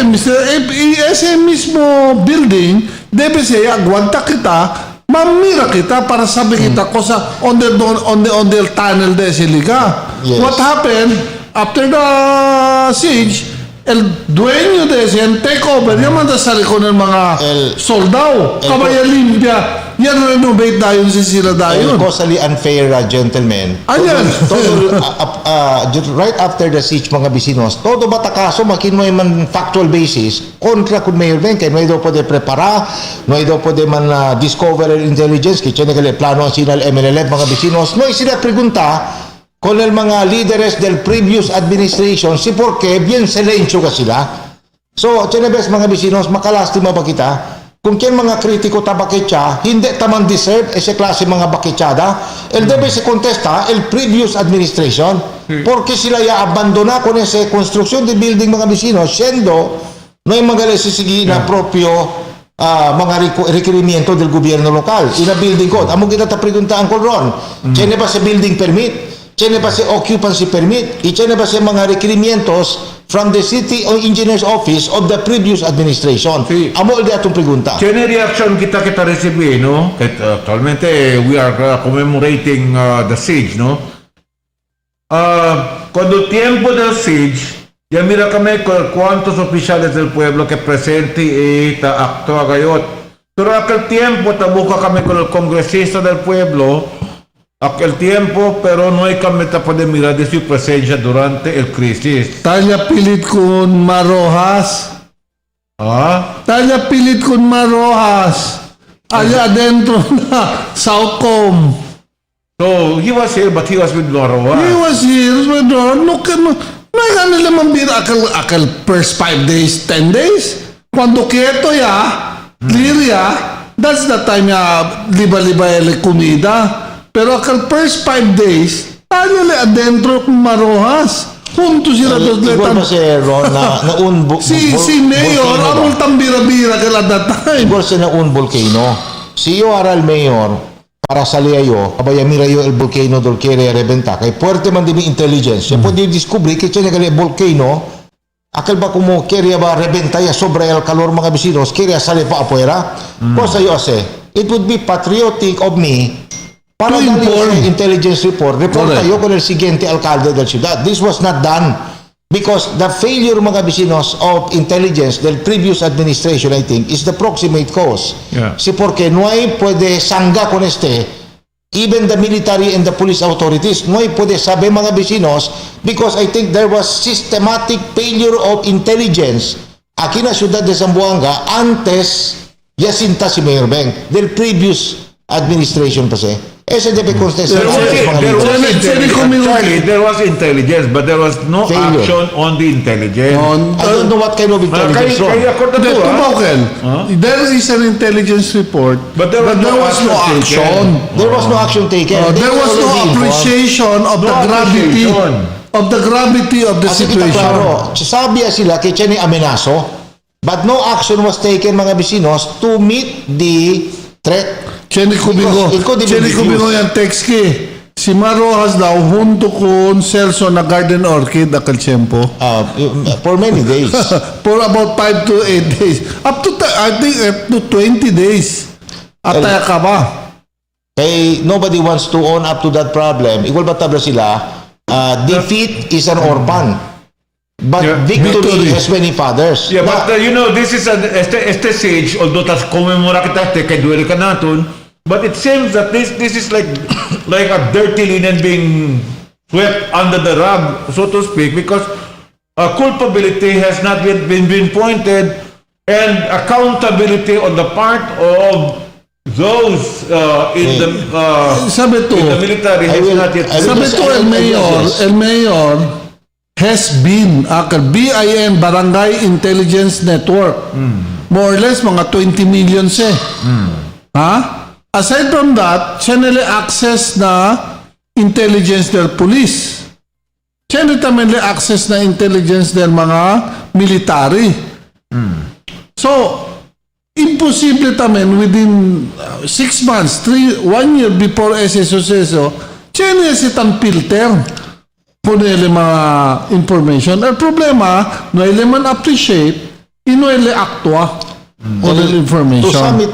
Ese mismo building debe ser, aguanta kita, mamira kita para sabi kita cosa on the tunnel de ese liga. What happened after the siege? El dueño de ese takeover, ya manda sa likod ng mga soldado, kabaya limpia, yan renovate dayon si sila dayon.
Causally unfair, gentlemen. Right after the siege, mga bisinos, todo batakaso, makin mo man factual basis, kontra kung mayor ben, kaya may daw pwede prepara, may daw pwede man discover intelligence, kaya nagale plano ang sinal MNLF, mga bisinos, no, sila pregunta, con el mga líderes del previous administration si porque bien silencio ka sila. So, chenebes mga bisinos, makalastima ba kita? Kung kyan mga kritiko tabaketya, hindi taman deserve ese klase mga baketsada, el debe se contesta el previous administration porque sila ya abandona con ese construction de building mga bisinos, siendo no yung mga lesisigi na propio mga requirimiento del gobierno lokal. Ina building code. Amo kita preguntaan ko ron, chene ba sa building permit? Chene ba si occupancy permit? Chene ba si mga requirimientos from the city or engineer's office of the previous administration? Amo di atong pregunta.
Chene reaction kita recibe, no? Actualmente we are commemorating the siege, no? Cuando tiempo del siege, ya mira kami cuántos oficiales del pueblo que presente y actúa gayot. Pero aquel tiempo tabuka kami con el congresista del pueblo aquel tiempo, pero no hay kami de mirar de su presencia durante el crisis.
Tanya pilit kun Marojas. Tanya pilit kun Marojas. Allá adentro na Southcom.
So, he was here, but he was with Marojas.
He was here with Marojas. No hay naman bira akal first 5 days, 10 days. Cuando quieto ya, clear ya, that's the time ya liba-liba el comida. Pero akal first 5 days, tayo le adentro kung Marojas. Junto sila dos
letan. Igual ba si Ron na
si Mayor, amul tambira-bira kala that time.
Igual si naun volcano. Si yo aral Mayor, para salia yo, abaya mira yo el volcano dol quiere rebenta. Kay puerte man din intelligence. Siya pwede descubrir que tiene kali volcano, akal ba kumo quiere ba rebenta ya sobre el calor mga bisinos, quiere sali pa afuera. Cosa yo hace? It would be patriotic of me para darle intelligence report tayo con el siguiente alcalde del ciudad. This was not done because the failure mga bisinos of intelligence del previous administration, I think, is the proximate cause. Si porque no hay puede sangga con even the military and the police authorities, no hay puede saber mga bisinos because I think there was systematic failure of intelligence aquí en la ciudad de Zamboanga antes Jacinta si Mayor Beng del previous administration pa siya. Ese debe contestar.
There was intelligence, but there was no action on the intelligence.
I don't know what kind of intelligence.
There is an intelligence report, but there was no action.
There was no action taken.
There was no appreciation of the gravity of the situation.
Klaro, sabi sila kay Cheni amenaso, but no action was taken mga bisinos to meet the threat.
Cheni Kubigo yan text ki. Si Marojas daw hunto kun Celso na garden orchid akal tiyempo.
For many days.
For about 5 to 8 days. Up to, I think, up to 20 days. Ataya ka ba?
Kay nobody wants to own up to that problem. Igual ba tabla sila? Defeat is an orphan. But victory has many fathers.
Yeah, but this is este stage, although tas komemora kita kay duel ka naton, but it seems that this is like a dirty linen being swept under the rug, so to speak, because culpability has not been pointed, and accountability on the part of those in the military has not yet.
Sabi to El Mayor has been BIN Barangay Intelligence Network. More or less mga 20 million siya. Aside from that, siya nila access na intelligence del police. Siya nila access na intelligence del mga military. So, imposible tamen within 6 months, 1 year before SSO, siya nila sitang filter kung nila mga information. Ang problema, no nila man appreciate, ino nila actua on the information.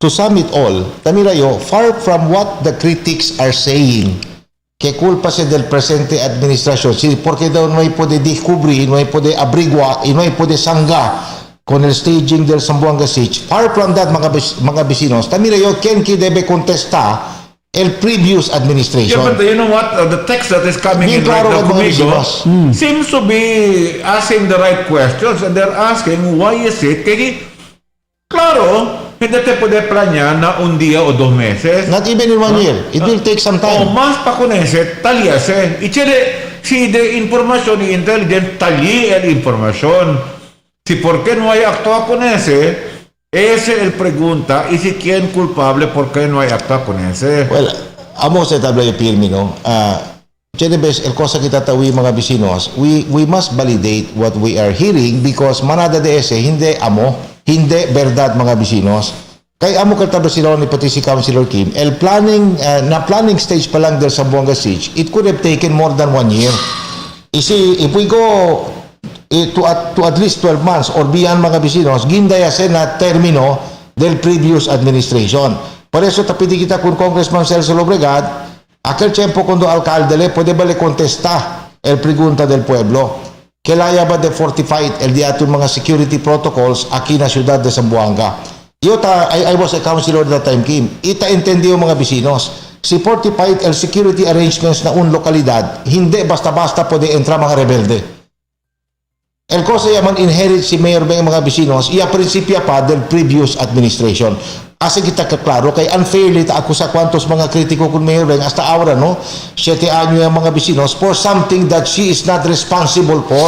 To sum it all, Tamirayo, far from what the critics are saying, que culpa se del presente administración, porque daw no hay pode descubrir, no hay pode abrigua, y no hay pode sangga con el staging del Zamboanga Siege. Far from that, mga vecinos, Tamirayo, quien que debe contestar el previous administration.
Yeah, but you know what? The text that is coming in right now seems to be asking the right questions, and they're asking, why is it? Kaya, klaro, hindi te pwede planya na un día o 2 meses.
Not even in 1 year. It will take some time.
O más pa con ese, talyase. Si de información y intelligence, talí el información. Si por qué no hay actuado con ese, ese es el pregunta, y si quién culpable, ¿por qué no hay acta con ese?
Well, amo sa tabla yung pirmi, no? Chenebes, el cosa kita tawi mga bisinos, we must validate what we are hearing because manada de ese, hindi hindi verdad mga bisinos. Kaya amo katabla sila ni pati si Councilor Kim, el planning stage pa lang del Zamboanga Siege, it could have taken more than 1 year. If we go to at least 12 months or beyond mga bisinos, gindaya sa na termino del previous administration. Por eso tapiti kita kung Congressman Celso Lobregat, aquel tiempo cuando alcalde le puede bale contesta el pregunta del pueblo. Kailangan ba de fortified el diaton mga security protocols aquí na ciudad de Zamboanga? I was a councilor that time, Kim. Ita entendiyo mga bisinos. Si fortified el security arrangements na un lokalidad, hindi basta-basta pwede entra mga rebelde. El cosa yaman inherit si Mayor Beng mga bisinos, iya prinsipya pa del previous administration. Asa kita kaklaro, kay unfairly ta ako sa kwantos mga kritiko kung Mayor Beng, hasta ahora, no? 7 anyo yung mga bisinos for something that she is not responsible for.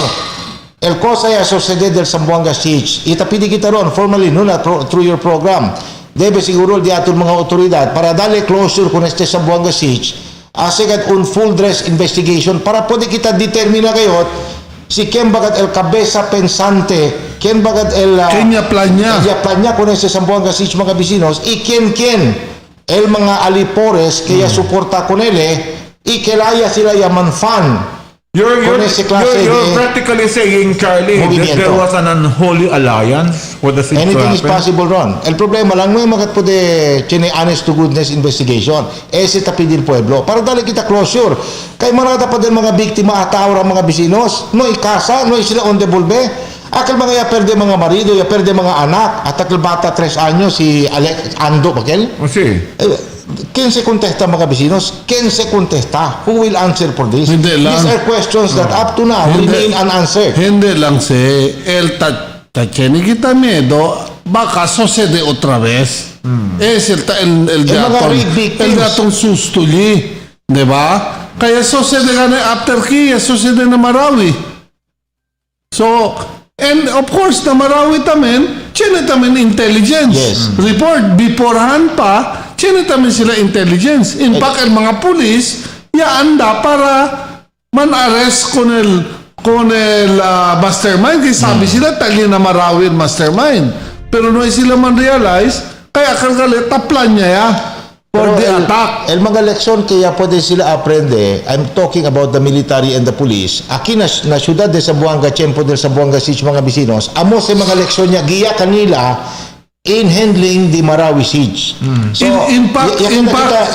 El cosa ya sucede del Zamboanga Siege. Itapidi kita ron, formally, no, na through your program. Debe siguro di aton mga otoridad para dale closure kung este Zamboanga Siege. Asigat un full dress investigation para pwede kita determina kayot si quién bagat el cabeza pensante, quién bagat el
Kenya
planya con ese Zamboanga Siege mga bisinos, y quién el mga alipores que ya suporta con ele y que laya sila yaman fan.
You're practically saying, Charlie, that there was an unholy alliance for the siege.
Anything is possible, Ron. El problema lang, may magat po de honest to goodness investigation. Ese tapidil pueblo. Para dali kita closure. Kay marada pa din mga biktima at aura mga bisinos. No ikasa, no sila on devolve. Akal mga ya perde mga marido, ya perde mga anak. At akal bata 3 anyos, si Alex Ando, bakel?
O si.
¿Quién se contesta mga vecinos? ¿Quién se contesta? Who will answer for this? These are questions that up to now remain unanswered.
Hindi lang si el tiene quita miedo, baka sucede otra vez. Es el gatong sustuli, di ba? Kaya sucede nga na after Kia, sucede na Marawi. So, and of course, na Marawi tamen, tamen intelligence. Report, beforehand pa, tamen sila intelligence. In fact, ang mga pulis, yaanda para man-arrest con el mastermind. Kasi sabi sila, tali na Marawi mastermind. Pero no sila man-realize, kaya kalgalit, taplan niya ya. For the attack.
El mga leksyon kaya pwede sila aprende. I'm talking about the military and the police. Aquí na syudad de Zamboanga, Tiempo del Zamboanga Siege, mga bisinos, amo sa mga leksyon niya, giya kanila in handling the Marawi Siege. So,
in fact,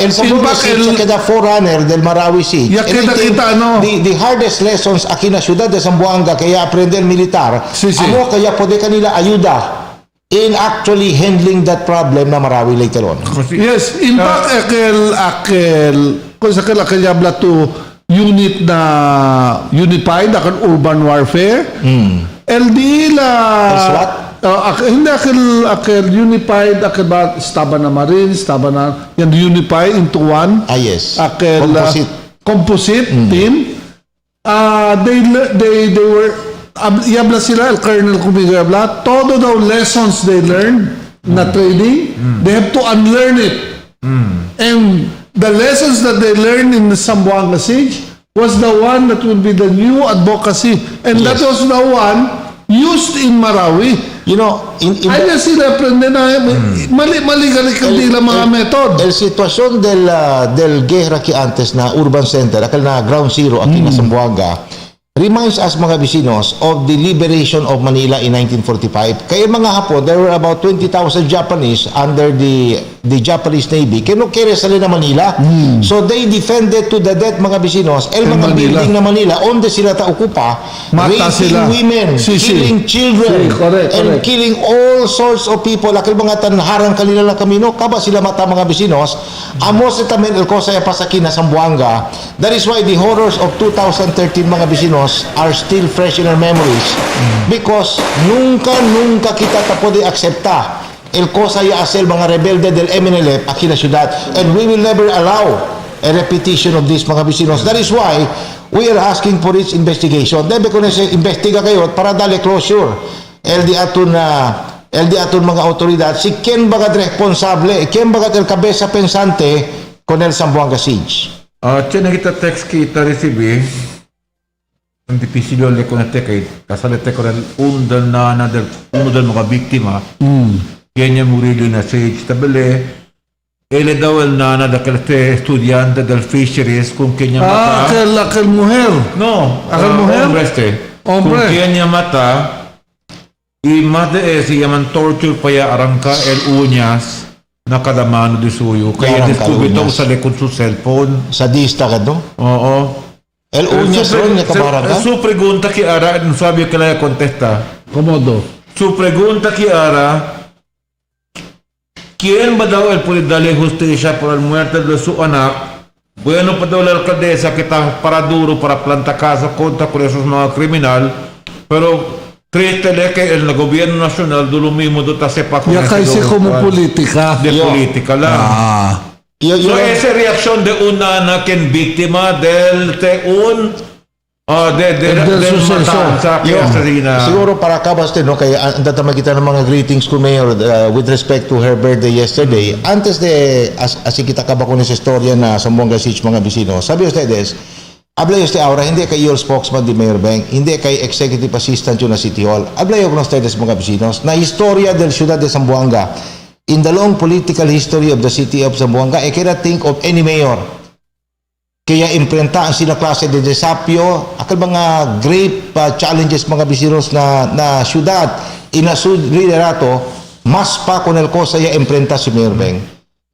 El Zamboanga Siege, kada forerunner del Marawi Siege. The hardest lessons aquí na syudad de Zamboanga, kaya aprende el militar, amo kaya pwede kanila ayuda in actually handling that problem na Marawi later on.
Yes, in fact, kung sa kanyabla to unit na unified, urban warfare, LD la... hindi akil unified, akil ba staba na Marines, staba na, yan unify into one.
Yes.
Akil composite team. They were... Yabla sila, el Colonel Kumigo Yabla, todo daw lessons they learned na training, they have to unlearn it. And the lessons that they learned in the Zamboanga Siege was the one that will be the new advocacy. And that was the one used in Marawi.
You know,
Ay sila aprende na, mali-gali kandila mga method.
El sitwasyon del guerra que antes na urban center, akal na ground zero aquí na Zamboanga, reminds us mga bisinos of the liberation of Manila in 1945. Kaya mga Hapon, there were about 20,000 Japanese under the Japanese Navy. Kinukere sa na Manila. So they defended to the death mga bisinos. El mga building na Manila, onde sila ta-okupa, raping women, killing children, and killing all sorts of people. Akil mga tanharang kanila na kamino, kaba sila mata mga bisinos. Amos itamen el cosa ya pasaki na Zamboanga. That is why the horrors of 2013 mga bisinos are still fresh in our memories because nunca kita pwede aksepta el cosa ya hacer mga rebelde del MNLF aquí na syudad, and we will never allow a repetition of this mga bisinos. That is why we are asking for its investigation. Debe ko na siya investiga kayo para dali closure el di aton mga autoridad si ken bagat responsable, ken bagat el cabeza pensante con el Zamboanga Siege.
Tiene kita text kita recibí ang dipisilyo le con este kay kasalete con el uno del mga biktima. Kaya niya Murillo na siege tabele ele daw el nana da este estudiante del fisheries kung kanya mata.
Aquel mujer.
No,
aquel mujer.
Kung kanya mata y más de eso llaman torture para arrancar el uñas na kada mano de suyo. Kaya descubito usale con su cellphone.
Sadista ka no?
Oo.
El uñas ron niya kabarangka?
Su pregunta que Ara, no sabe que la contesta.
¿Cómo?
Su pregunta que Ara, ¿quién va a dar el poder darle justicia por la muerte de su anak? Bueno, pa daw la alcaldesa que está para duro para plantar casa contra por esos mga criminal, pero triste le que el gobierno nacional do lo mismo do ta sepa con
ya casi como política.
De política lang. So esa reacción de una na quien víctima del matanza que asesina.
Siguro para acabas no kaya andata makita ng mga greetings ko Mayor with respect to her birthday yesterday. Antes de así kita kaba con esa historia na Zamboanga Siege mga bisinos. Sabi ustedes, habla usted ahora hindi kayo spokesman di Mayor Beng, hindi kayo executive assistant yun na City Hall. Habla yo con ustedes mga bisinos na historia del ciudad de Zamboanga. In the long political history of the city of Zamboanga, I cannot think of any mayor kaya imprentaan sila klase de desapyo, akal mga great challenges mga bisinos na syudad inasudriderato, mas pa con el cosa ya imprenta si Mayor Beng.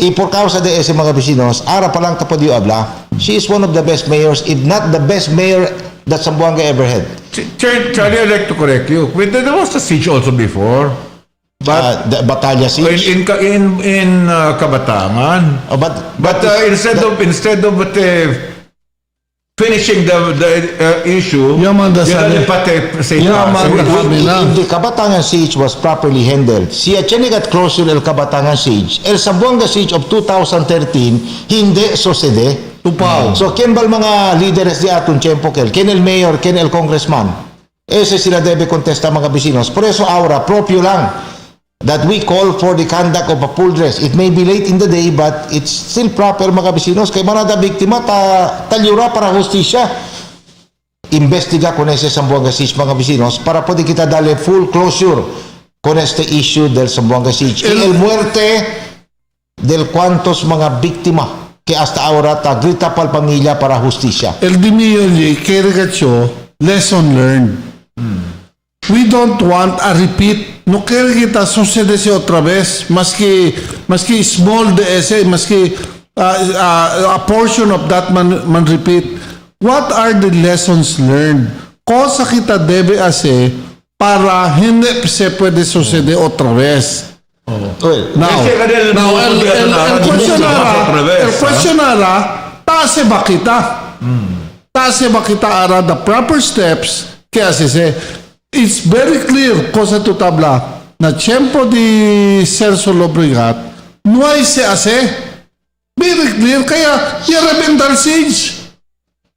Y por causa de ese mga bisinos, ara pa lang tapodio habla, she is one of the best mayors, if not the best mayor that Zamboanga ever had.
Charlie, I'd like to correct you. There was a siege also before.
But the Batalya Siege
in Kabatangan.
But
instead of finishing the issue.
Yamanda
yun pati sa
The Kabatangan siege was properly handled. Si Achenigat closure el Kabatangan siege, el Zamboanga siege of 2013, hindi sucede.
Tupaw.
So, kimbal mga leaders di atong tiyempo kel, ken el mayor, ken el congressman, ese sila debe contesta mga bisinos. Por eso, aura, propio lang that we call for the conduct of a full dress. It may be late in the day, but it's still proper mga bisinos. Kay marada biktima, talyura para justisya. Investiga con ese Zamboanga siege mga bisinos para pwede kita dale full closure con este issue del Zamboanga siege. El muerte del cuantos mga biktima que hasta ahora ta grita pal pamilya para justisya.
El di mio gli caricature lesson learned. We don't want a repeat. No quiere kita sucedese otra vez. Maski small de ese, maski a portion of that man repeat. What are the lessons learned? Cosa kita debe hacer para hindi se puede suceder otra vez? Now, el questionara, tase ba kita? Tase ba kita ara the proper steps? Kaya se it's very clear, cosa tu tabla, na tiempo di Celso Lobregat, no hay se hace. Very clear, kaya i-rebendal siege.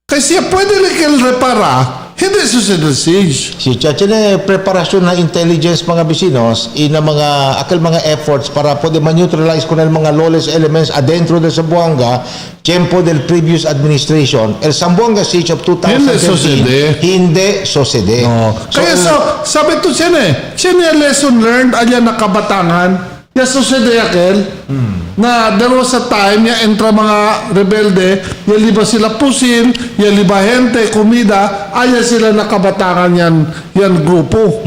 Kasi pwede rin repara, hindi susunod siege.
Si Chachene, preparasyon ng intelligence mga bisinos, ina mga akal mga efforts para pwede ma-neutralize ko ng mga lawless elements adentro del Zamboanga, tiempo del previous administration. El Zamboanga siege of 2017, hindi sucede.
No. Kaya sabi to Chene lesson learned, alya na Kabatangan, ya sucede akel, na there was a time, ya entra mga rebelde, ya liba sila pusin, ya liba gente, komida, aya sila na Kabatangan yan grupo.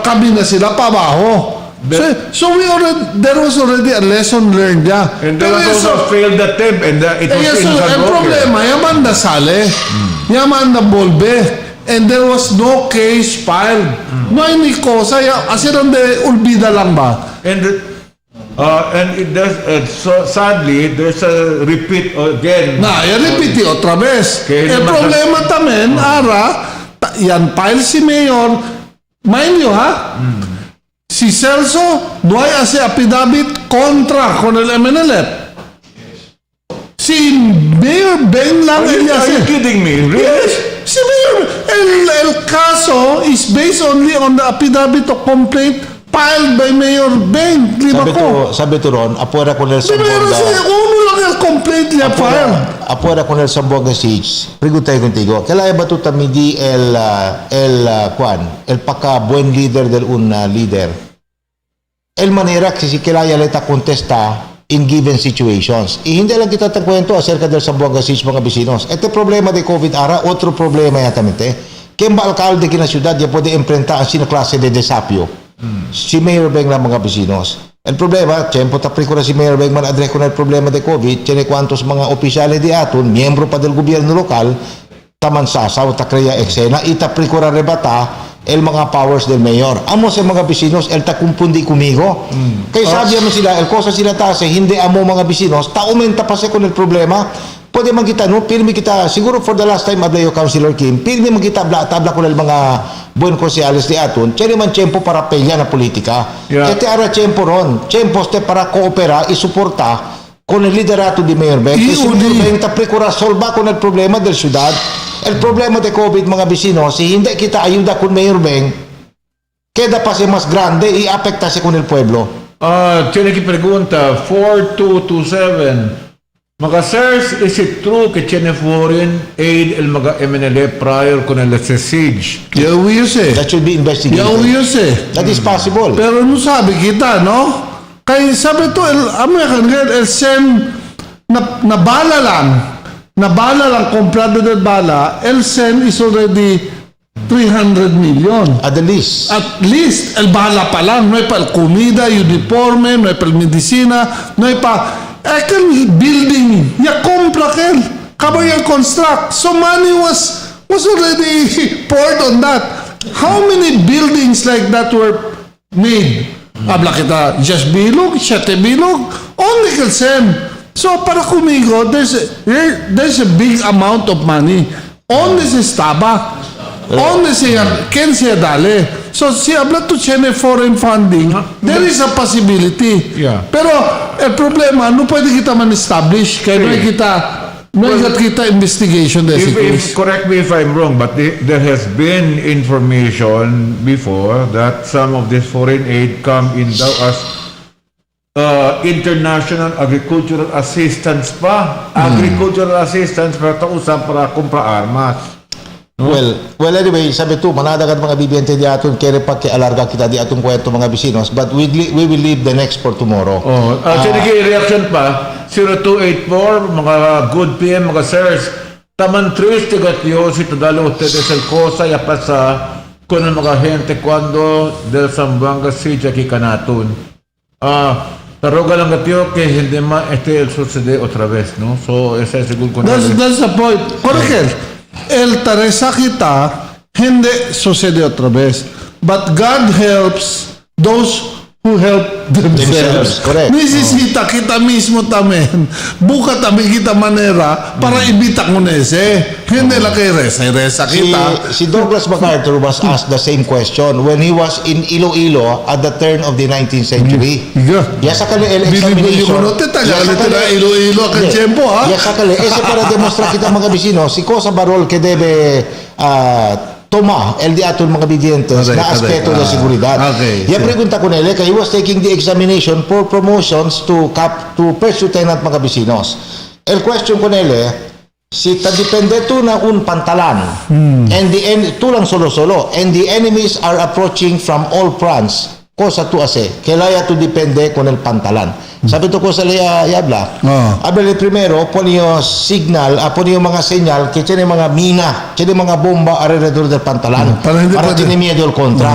Kami na sila pabaho. So there was already a lesson learned, yeah.
And there was also failed attempt, and it was in
el problema, yaman na sale, yaman na bolbe, and there was no case filed. No hay ni cosa, asiran de ulbida lang ba?
And it does, so sadly, there's a repeat again.
Repeat otra vez. El problema tamen, ara, yan file si Mayor, mind you ha, si Celso, no hay hace affidavit contra con el MNLF. Si Mayor Ben lang
Are you kidding me? Really?
Yes. Si Mayor, el caso is based only on the affidavit of complaint filed by Mayor Ben.
Sabi to Ron, afuera con el Zamboanga.
Uno lang el complaint niya file.
Afuera con el Zamboanga siege. Preguntay contigo, kailan ba ito tamidi el paka buen líder del un líder? El manera que si kilaya leta contesta in given situations. Hindi lang kita tagkwento acerca del Zamboanga siege mga bisinos. Este problema de COVID ara, otro problema yatamente. Kemba alcalde kina syudad ya puede enfrentar ang sino klase de desafio. Si Mayor Beng lang mga bisinos. El problema, tiempo tapri ko na si Mayor Beng man address ko na el problema de COVID, tiene cuantos mga opisyales di aton, miyembro pa del gobyerno lokal, taman sasaw, takreya eksena, itapri ko na rebata, el mga powers del mayor. Amo sa mga bisinos, el takumpundi kumigo. Kaya sabi mo sila, el cosa sila tase, hindi amo mga bisinos, taumenta pa sa kun el problema, pwede man kita, no? Pirmi kita, siguro for the last time, Ablayo Councilor Kim, pirmi man kita, tabla ko ng mga buen konsyales di aton, tiyan man tiyempo para pelya na politika. Ete ara tiyempo ron, tiyempo ste para koopera, isuporta, con el liderato di Mayor Beng, si Mayor Beng taprecura solva con el problema del ciudad, el problema de COVID mga bisinos, si hindi kita ayuda con Mayor Beng, queda pa si mas grande y apekta si con el pueblo.
Tiene que pregunta, 4227, mga sirs, is it true que tiene foreign aid el mga MNLF prior con el siege?
Yeah, we say.
That should be investigated.
Yeah, we say.
That is possible.
Pero no sabi kita, no? Kaya sabi to, el sen, na bala lang, comprado de bala, el sen is already 300 million.
At least.
At least, el bala pa lang. No hay pa el comida, uniforme, no hay pa el medicina, no hay pa el building. Ya compra kel. Kabo yung construct. So money was already poured on that. How many buildings like that were made? Habla kita, just bilog, 7 bilog, only kel sen. So para kumigo, there's a big amount of money. Only si Staba. Only si Ken siya dali. So si habla to chene foreign funding, there is a possibility.
Yeah.
Pero el problema, no pwede kita man-establish. Kaya no kita investigation
if correct me if I'm wrong, but there has been information before that some of this foreign aid come in daw as international agricultural assistance pa. Agricultural assistance para usap para kumpra armas.
No? Well anyway, sabi to, manadagan mga bibiyente di aton, kere pa alarga kita di atong kwento mga bisinos, but we will leave the next for tomorrow.
Reaction pa, 0284, mga good PM, mga sirs, taman triste gatyo si Tadalo ustedes el cosa ya pasa con el mga gente cuando del Zamboanga City aquí kanatun. Taroga lang gatyo que hindi el sucede otra vez, no? So, ese es el
That's the point. Correct. El Teresa kita, hindi sucede otra vez. But God helps those who help themselves.
Correct.
Nisisita kita mismo tamen. Buka tabi kita manera para ibita ko nese. Hindi lang kay resa kita.
Si Douglas MacArthur was asked the same question when he was in Iloilo at the turn of the 19th century. Yasakali el examination.
Iloilo ka tiempo, ha?
Yasakali. Ese para demostrar kita mga bisino, si cosa barol que debe toma el di aton mga bidiyentes na aspeto de seguridad. Ya pregunta ko nele kay he was taking the examination for promotions to first lieutenant mga bisinos. El question ko nele, si tadipende to na un pantalan and tu lang solo and the enemies are approaching from all fronts, cosa tu ase, kelaya tu depende con el pantalan. Sabi to ko sa yabla, abel primero ponio signal, ponio mga senyal que tiene mga mina, tiene mga bomba alrededor del pantalan para tiene miedo el contra.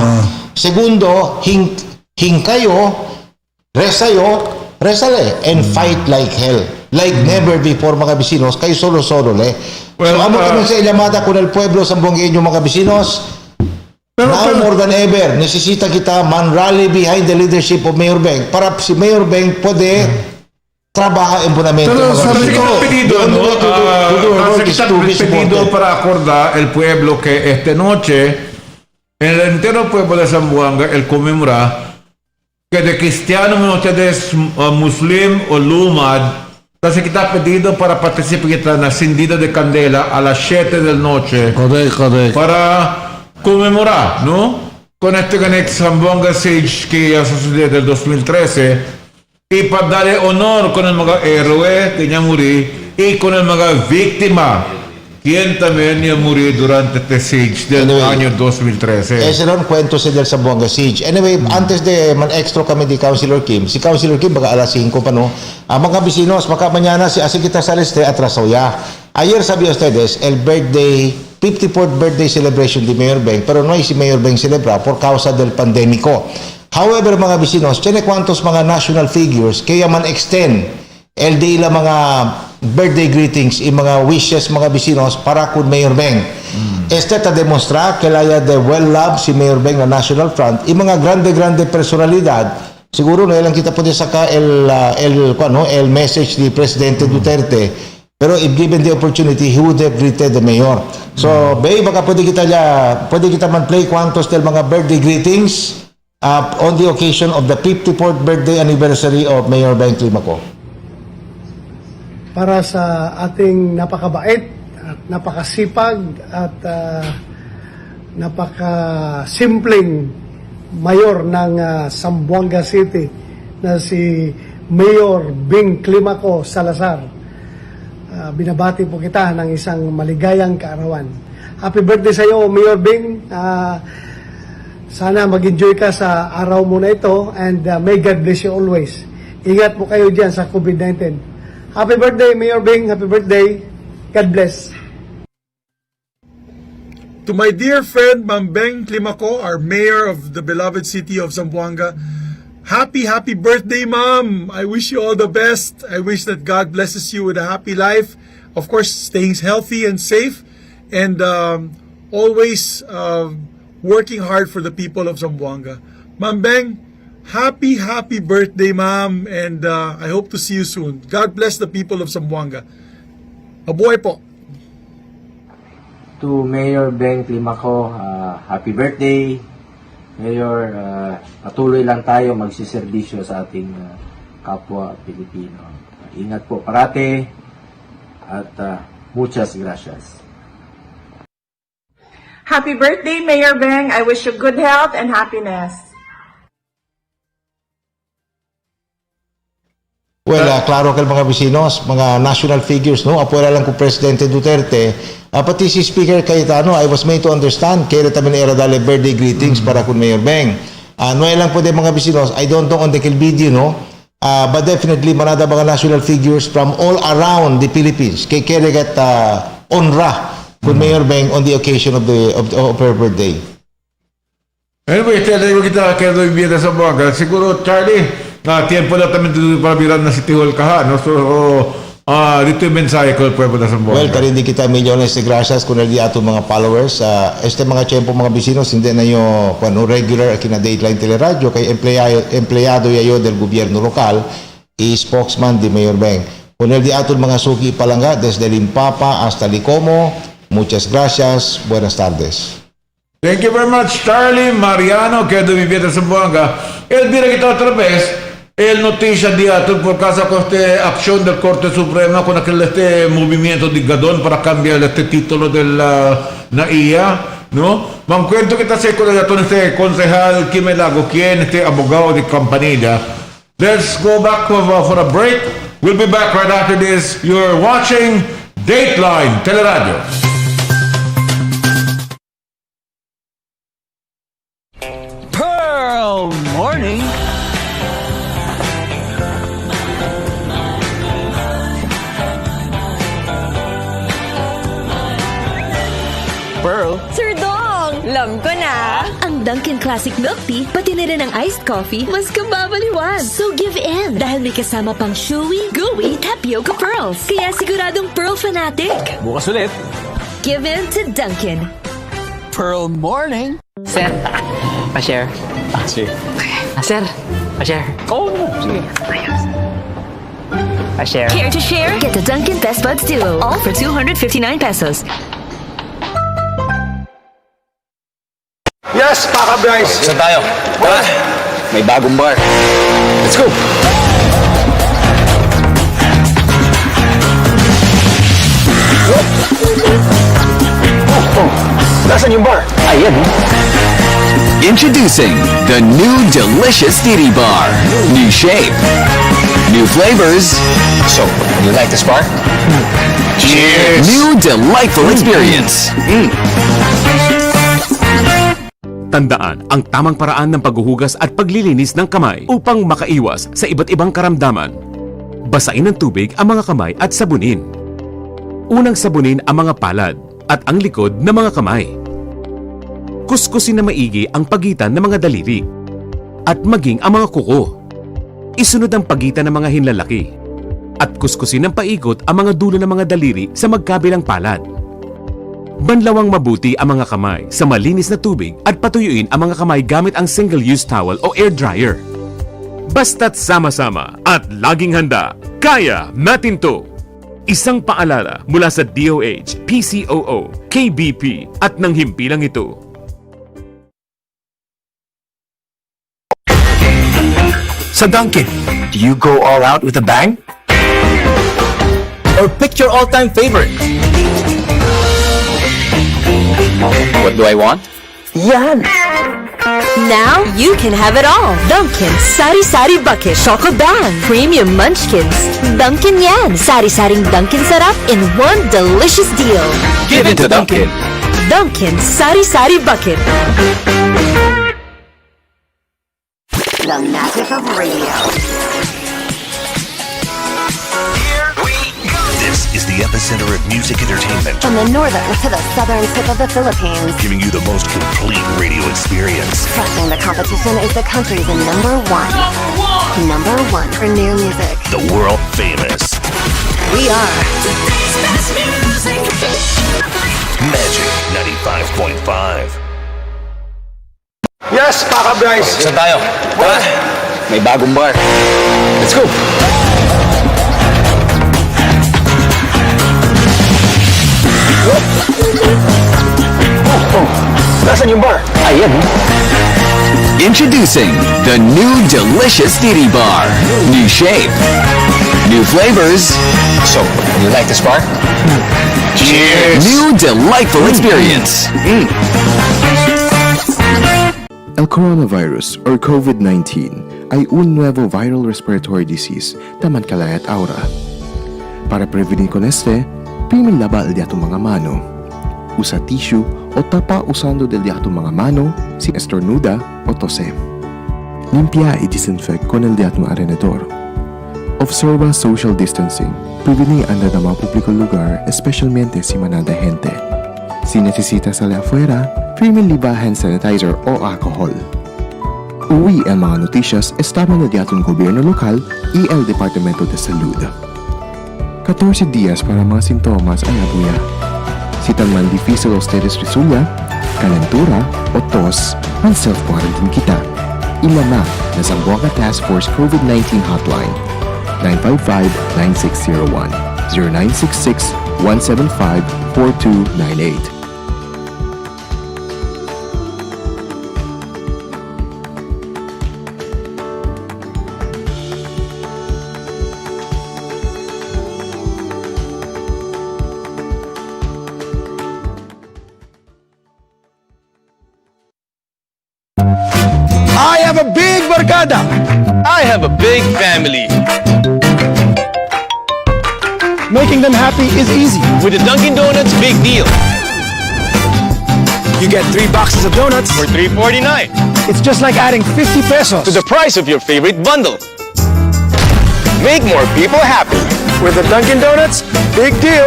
Segundo, hinkayo, resale and fight like hell. Like never before mga bisinos, kayo solo le. So amo kami sa llamada con el pueblo sambuangueño mga bisinos. Now more than ever, necesita kita man rally behind the leadership of Mayor Beng para si Mayor Beng puede trabajar en bonamente.
Pero sabi ko, pedido para acordar el pueblo que esta noche en el entero pueblo de Zamboanga el conmemora que de cristiano ustedes muslim o lumad. Kasi kita pedido para participar kita na sindida de candela a las 7 de la noche.
Correct.
Para conmemorar, ¿no? Con este Ganek Zamboanga Siege que ya sucedió del 2013 y para darle honor con el mga héroe que ya murió y con el mga víctima quien también ya murió durante este siege del año 2013.
Ese era un cuento del Zamboanga Siege. Anyway, antes de man-extra kami di Councilor Kim, si Councilor Kim baga alas 5 pa no, mga bisinos, baka mañana si así kita sa liste atraso ya. Ayer sabi ustedes, el birthday 54th birthday celebration de Mayor Beng, pero no hay si Mayor Beng celebra por causa del pandémico. However, mga bisinos, tiene cuantos mga national figures kaya man extend el de la mga birthday greetings y mga wishes mga bisinos para con Mayor Beng. Este ta demonstra que la de well-loved si Mayor Beng na National Front y mga grande personalidad. Siguro na lang kita pwede saka el message ni Presidente Duterte. Pero if given the opportunity, he would have greeted the mayor. So, Bay, baka pwede kita man play kwantos del mga birthday greetings on the occasion of the 54th birthday anniversary of Mayor Beng Climaco.
Para sa ating napakabait at napakasipag at napakasimpleng mayor ng Zamboanga City na si Mayor Beng Climaco Salazar. Binabati po kita ng isang maligayang kaarawan. Happy birthday sa iyo, Mayor Beng. Sana mag-enjoy ka sa araw mo na ito and may God bless you always. Ingat po kayo dyan sa COVID-19. Happy birthday, Mayor Beng. Happy birthday. God bless.
To my dear friend, Ma'am Beng Climaco, our mayor of the beloved city of Zamboanga, happy birthday, Mom. I wish you all the best. I wish that God blesses you with a happy life. Of course, staying healthy and safe, and always working hard for the people of Zamboanga. Ma'am Beng, Happy birthday, Ma'am. And I hope to see you soon. God bless the people of Zamboanga. Mabuhay po.
To Mayor Beng Climaco, happy birthday. Mayor, patuloy lang tayo magsiservisyo sa ating kapwa Pilipino. Ingat po parate at muchas gracias.
Happy birthday, Mayor Beng. I wish you good health and happiness.
Well, klaro kay mga bisinos, mga national figures, no? Apuera lang ko Presidente Duterte. Pati si Speaker Cayetano, I was made to understand, kaya tamin era dali birthday greetings para kun Mayor Beng. No lang po de mga bisinos, I don't know on the video, no? But definitely, manada mga national figures from all around the Philippines. Kaya kaya get onra kun Mayor Beng on the occasion of her birthday.
Anyway, talaga kita kaya doon biyata sa Zamboanga. Siguro, Charlie, tiempo na tayo dito para biran na City Hall kaha, no? So, dito yung mensahe ko po na Zamboanga.
Well, karindi kita milyones de gracias kung naldi ato mga followers. Este mga tiempo mga bisinos, hindi na yung regular kina Dateline Teleradyo, kay empleyado yayo del gobyerno lokal, spokesman di Mayor Beng. Kung naldi ato mga suki palangga, desde Limpapa hasta Licomo, muchas gracias, buenas tardes.
Thank you very much, Charlie Mariano, que de mi vida Zamboanga. El director otra vez, el noticia de atul por causa de esta acción del Corte Suprema con este movimiento de Gadón para cambiar este título de la NAIA, ¿no? Me encuentro que está seco de este concejal Quimelago, quien este abogado de Campanilla. Let's go back for a break. We'll be back right after this. You're watching Dateline Teleradyo.
Morning.
Pearl. Sir Dong! Alam ko na! Ang Dunkin' Classic Milk Tea, pati na rin ang iced coffee, mas kababaliwan. So give in, dahil may kasama pang chewy, gooey, tapioca pearls. Kaya siguradong Pearl fanatic.
Bukas ulit.
Give in to Dunkin'.
Pearl Morning.
Sir, pa-share.
Sige.
Sir, pa-share.
Oo naman. Sige.
Pa-share.
Care to share? Get the Dunkin' Best Buds Duo, all for 259 pesos.
Yes, Paka Bryce. Saan tayo? Tara, may bagong bar. Let's go. Nasaan yung bar? Ayan.
Introducing the new delicious Diddy Bar. New shape, new flavors.
So, you like this bar? Cheers!
New delightful experience.
Tandaan ang tamang paraan ng paghuhugas at paglilinis ng kamay upang makaiwas sa iba't ibang karamdaman. Basain ng tubig ang mga kamay at sabunin. Unang sabunin ang mga palad at ang likod ng mga kamay. Kuskusin na maigi ang pagitan ng mga daliri at maging ang mga kuko. Isunod ang pagitan ng mga hinlalaki at kuskusin ng paikot ang mga dulo ng mga daliri sa magkabilang palad. Banlawang mabuti ang mga kamay sa malinis na tubig at patuyuin ang mga kamay gamit ang single-use towel o air dryer. Basta't sama-sama at laging handa, kaya natin to! Isang paalala mula sa DOH, PCOO, KBP at ng himpilang ito.
Sa Dunkin', do you go all out with a bang? Or pick your all-time favorite?
What do I want?
Yan! Now, you can have it all. Dunkin' Sari Sari Bucket Choco Bang Premium Munchkins. Dunkin' yan! Sari-saring Dunkin' sarap in one delicious deal.
Give it to Dunkin'.
Dunkin' Sari Sari Bucket.
The magic of radio.
This is the epicenter of music entertainment,
From the northern to the southern tip of the Philippines.
giving you the most complete radio experience.
Crushing the competition is the country's number one. Number one for new music.
The world famous
We are
Magic 95.5.
Yes, Paka Bryce. Saan tayo? Tara, may bagong bar. Let's go! Nasaan yung bar? Ayan.
Introducing the new delicious Didi Bar. New shape, new flavors.
So, you like this bar? Cheers!
New delightful experience.
El coronavirus or COVID-19 ay un nuevo viral respiratory disease taman kalayat aura. Para prevenir con este, primin lava el diato mga mano. Usa tissue o tapa usando del diato mga mano sin estornuda o tose. Limpia y disinfect con el diato alrededor. Observa social distancing. Prevenir andar na mga publiko lugar, especialmente si manada gente. Si necesita salir afuera, primin liba hand sanitizer o alcohol. Uwi ang mga noticias estaba na diatong gobyerno lokal y el Departamento de Salud. 14 días para mga sintomas ay abuya. Si tan man difícil ustedes resulta, calentura o tos, ang self-quarantine kita. Ilama na Zamboanga Task Force COVID-19 Hotline 955-9601 0966-175-4298.
I have a big barkada. I have a big family.
Making them happy is easy.
With the Dunkin' Donuts Big Deal.
You get 3 boxes of donuts
For $3.49.
It's just like adding 50 pesos
To the price of your favorite bundle. Make more people happy.
with the Dunkin' Donuts Big Deal.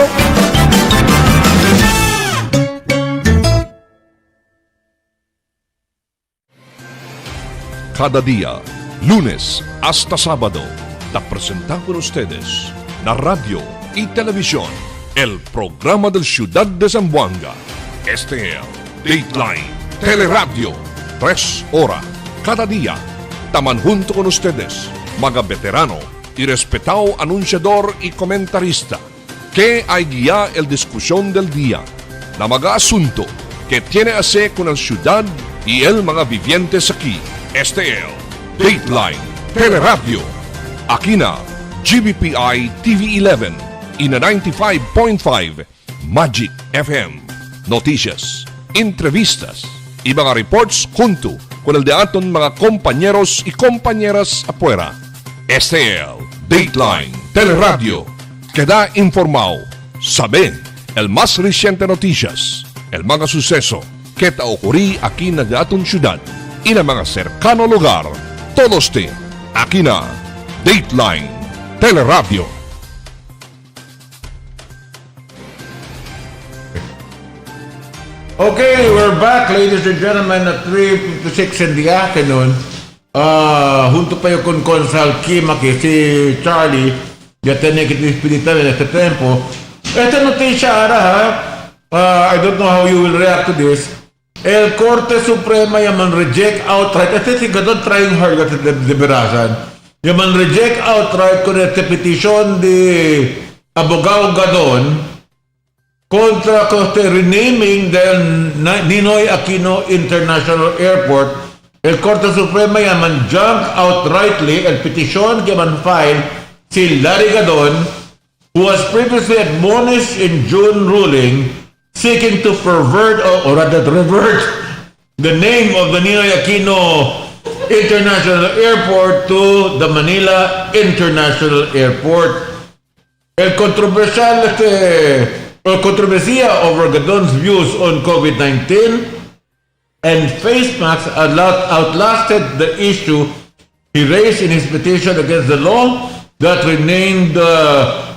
Cada día, lunes hasta sábado, te presentamos con ustedes la radio y televisión, el programa del Ciudad de Zamboanga. Este es Dateline Teleradyo, 3 horas cada día. Taman junto con ustedes, mga veterano y respetado anunciador y comentarista, que hay guía el discusión del día, la mga asunto que tiene a hacer con el ciudad y el mga vivientes aquí. Este es Dateline Teleradyo. Aquí na GBPI TV11 y na 95.5 Magic FM. Noticias, entrevistas y mga reports junto con el de aton mga compañeros y compañeras afuera. Este es Dateline Teleradyo. Queda informado, sabe el más reciente noticias, el mga suceso que te ocurrí aquí na de aton ciudad y na mga cercano lugar. Todos te aquí na Dateline Teleradyo.
Okay, we're back, ladies and gentlemen, at 3:56 in the afternoon. Junto pa yung con Consal Kimaki, si Charlie, ya tenía que despeditar en este tiempo. Esta noticia ahora, I don't know how you will react to this. El Korte Suprema yaman reject outright. Este si gadon trying hard at de berasan. Yaman reject outright con esta petition de abogado gadon contra coste renaming del Ninoy Aquino International Airport. El Korte Suprema yaman junk outrightly el petition yaman file si Larry Gadon, who was previously admonished in June ruling seeking to pervert or rather revert the name of the Ninoy Aquino International Airport to the Manila International Airport. El controversia over Gadon's views on COVID-19 and face masks outlasted the issue he raised in his petition against the law that renamed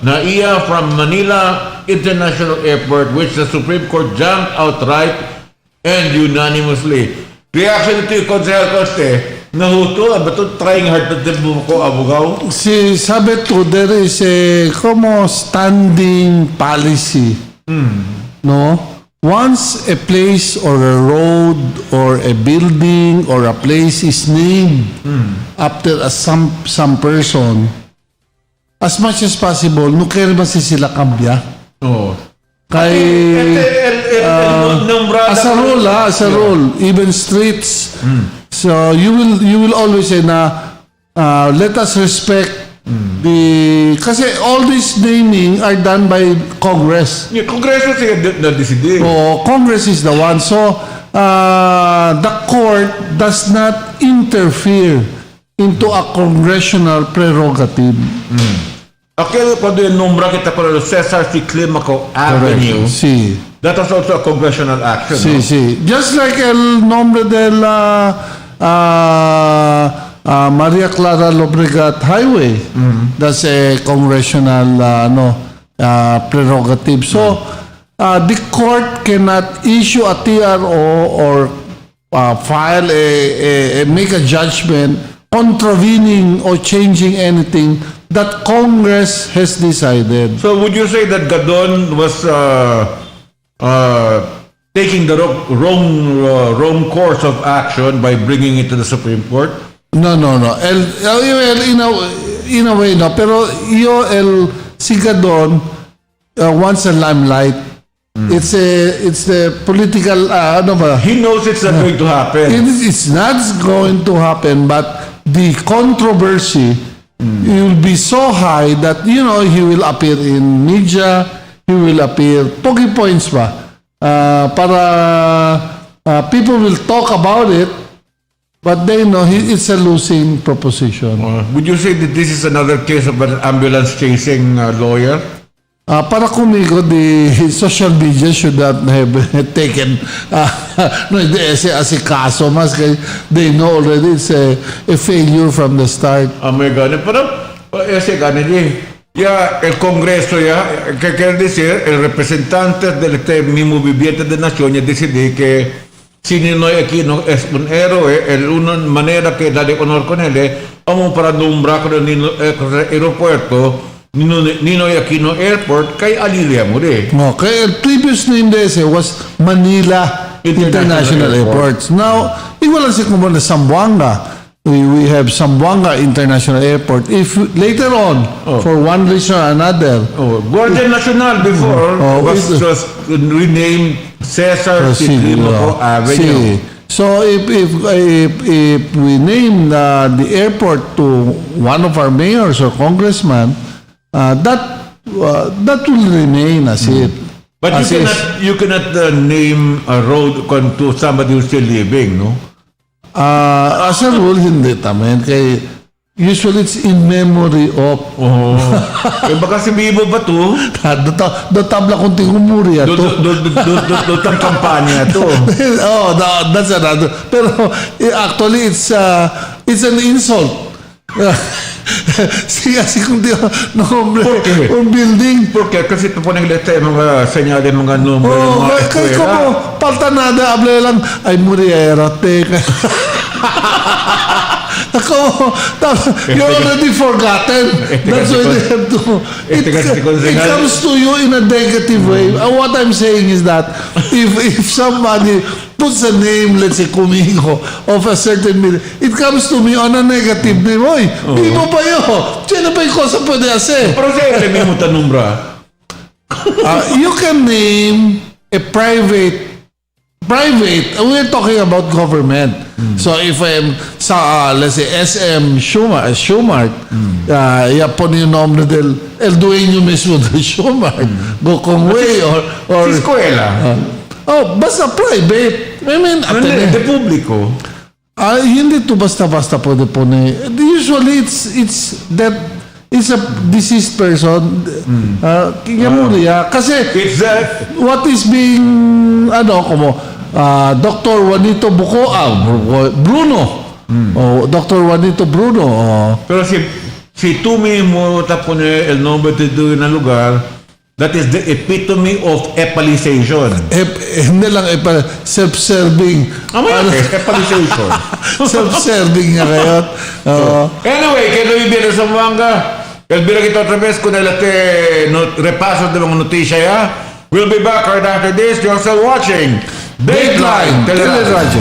NAIA from Manila International Airport, which the Supreme Court jumped outright and unanimously. Reaction ito yung Consejal Coste, nahuto, ba ito trying hard to demo ko, abogao?
Si sabi to, there is a como standing policy, no? once a place or a road or a building or a place is named after some person, as much as possible, no kaya naman sila kambya.
Oo.
Kay, as a rule, even streets. So you will always say na let us respect kasi all this naming are done by Congress.
Yeah, Congress na decide.
So Congress is the one. So the court does not interfere into a congressional prerogative.
Aquel cuando el nombra kita por el Cesar C. Climaco Avenue.
Sí.
That was also a congressional action.
Sí,
no?
sí. Just like el nombre del Maria Clara Lobregat Highway. That's a congressional prerogative. So, the court cannot issue a TRO or file make a judgment contravening or changing anything that Congress has decided.
So, would you say that Gadon was taking the wrong course of action by bringing it to the Supreme Court?
No. In a way, no. Pero si Gadon wants a limelight. It's a political,
He knows it's not going to happen.
It's not going to happen, but the controversy will be so high that, he will appear in media, he will appear, talking points ba? Para people will talk about it, but they know it's a losing proposition.
Would you say that this is another case of an ambulance chasing lawyer?
Para kumigo, the social media should not have taken as a kaso, mas they know already it's a failure from the start.
Oh my God, pero el Congreso que quiere decir, el representante del mismo viviente de nación ya decide que si Ninoy Aquino es un héroe, una manera que darle honor con él, vamos para nombrar con el aeropuerto Ninoy Aquino Airport kay Alilia Muri.
Okay, the previous name there was Manila International Airport. Now, igual si como na Zamboanga. We have Zamboanga International Airport. If later on, for one reason or another,
Guardia Nacional before was just renamed Cesar C. Climaco Avenue.
So if we name the airport to one of our mayors or congressmen, that will remain as it.
But you cannot name a road to somebody who's still living, no?
As a rule, hindi tamen. Kaya usually it's in memory of.
Baka si Bibo ba to?
Do tabla kung tingumuri ato.
Do tang kampanya to.
That's another. Pero actually it's an insult. Kasi kung di un building.
Porque kasi ito po naglete mga senyales, mga numero, mga
eskwela. Kaya palta nada, hable lang, ay muriera, teka. You already forgotten. That's why they have to. It comes to you in a negative way. What I'm saying is that if somebody puts a name, let's say Kumigo, of a certain million, it comes to me on a negative name. Oy, di mo pa yun. Sino pa yung cosa pwede hacer?
Pero sa'yo, may mo tanumbra.
You can name a private, we're talking about government. So if let's say SM Schumart, pon yung nombre del el dueño mismo del Schumart, go kung way or
si eskwela.
Basta private. I mean,
de publiko.
Hindi to basta-basta pwede po ni. Usually it's a deceased person. Kasi what is being Dr. Juanito Bruno. Dr. Juanito Bruno.
Pero si tú mismo tapon el nombre de un lugar, that is the epitome of epalization.
Hindi lang self-serving.
Epalization.
Self-serving niya kayo.
Anyway, que no viviera sa Zamboanga. El bilang ito otra vez con el repaso de mga notisya ya. We'll be back right after this. You're still watching Dateline Teleradyo.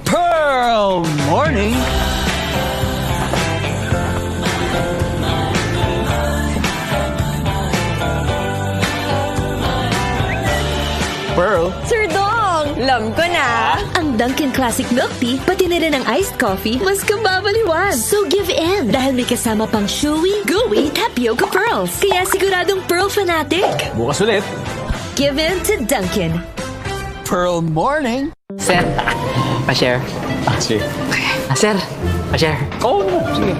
Pearl morning.
Pearl? Sir Dong! Alam ko na! Ang Dunkin' Classic Milk Tea, pati na rin ang iced coffee, mas kababaliwan. So give in! Dahil may kasama pang chewy, gooey, tapioca pearls. Kaya siguradong Pearl fanatic.
Bukas ulit.
Give in to Dunkin'.
Pearl morning.
Sir, pa-share.
Sige.
Sir, pa-share.
Oo naman. Sige.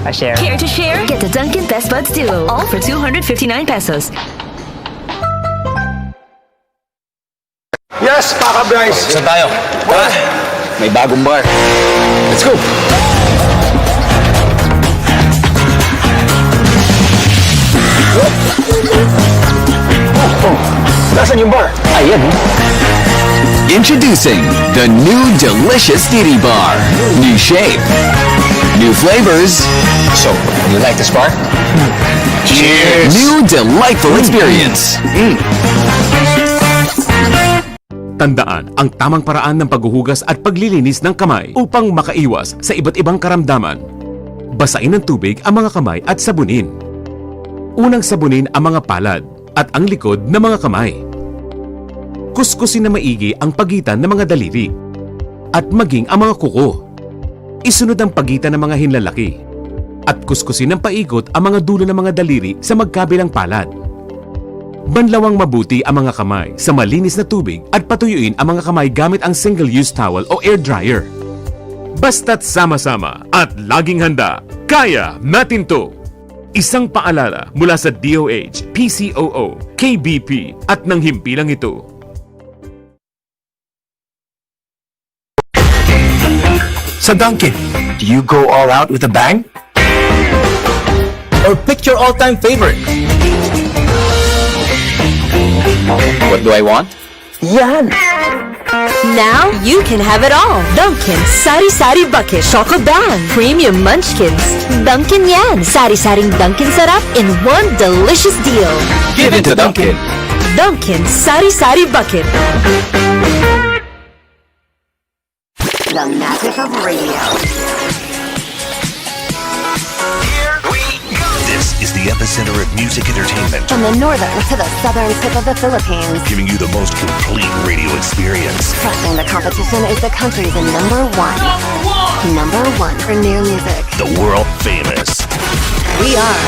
Pa-share.
Care to share? Get the Dunkin' Best Buds Duo, all for 259 pesos.
Yes, Paka Bryce. Saan tayo? Tara, may bagong bar. Let's go. Nasaan yung bar?
Ayan. Introducing the new delicious Didi Bar. New shape, new flavors.
So, you like this bar? Cheers!
New delightful experience.
Tandaan ang tamang paraan ng paghuhugas at paglilinis ng kamay upang makaiwas sa iba't ibang karamdaman. Basain ng tubig ang mga kamay at sabunin. Unang sabunin ang mga palad at ang likod ng mga kamay. Kuskusin na maigi ang pagitan ng mga daliri at maging ang mga kuko. Isunod ang pagitan ng mga hinlalaki at kuskusin ng paikot ang mga dulo ng mga daliri sa magkabilang palad. Banlawang mabuti ang mga kamay sa malinis na tubig at patuyuin ang mga kamay gamit ang single-use towel o air dryer. Basta't sama-sama at laging handa, kaya natin to! Isang paalala mula sa DOH, PCOO, KBP at ng himpilang ito.
Sa Dunkin', do you go all out with a bang? Or pick your all-time favorite?
What do I want?
Yan!
Now you can have it all. Dunkin' Sari Sari Bucket Choco Bang Premium Munchkins. Dunkin' yan. Sari-saring Dunkin' sarap in one delicious deal.
Give it to Dunkin'.
Dunkin' Sari Sari Bucket.
The magic of radio.
This is the epicenter of music entertainment,
From the northern to the southern tip of the Philippines.
giving you the most complete radio experience.
Crushing the competition is the country's number one. Number one for new music.
The world famous
We are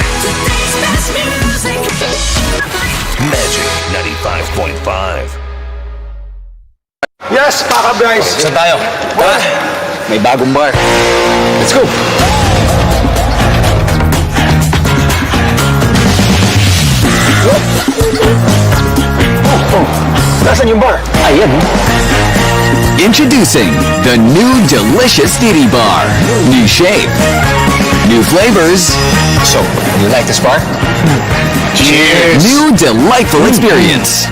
Magic 95.5.
Yes, Paka Bryce. Saan tayo? Tara, may bagong bar. Let's go. Nasaan yung bar?
Ayan. Introducing the new delicious Didi Bar. New shape, new flavors.
So, you like this bar? Cheers!
New delightful experience.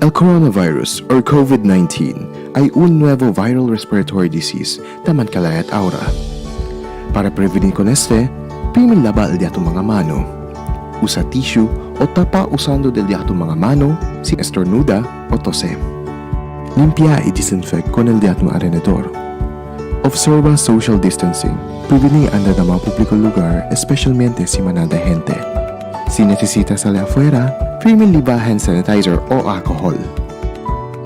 El coronavirus or COVID-19 ay un nuevo viral respiratory disease taman kalayat aura. Para prevenir con este, primin lava el diato mga mano. Usa tissue o tapa usando del diato mga mano si estornuda o tose. Limpia y disinfect con el diato alrededor. Observa social distancing. Prevenir anda na mga publiko lugar, especialmente si manada gente. Si necesita salir afuera, primin liba hand sanitizer o alcohol.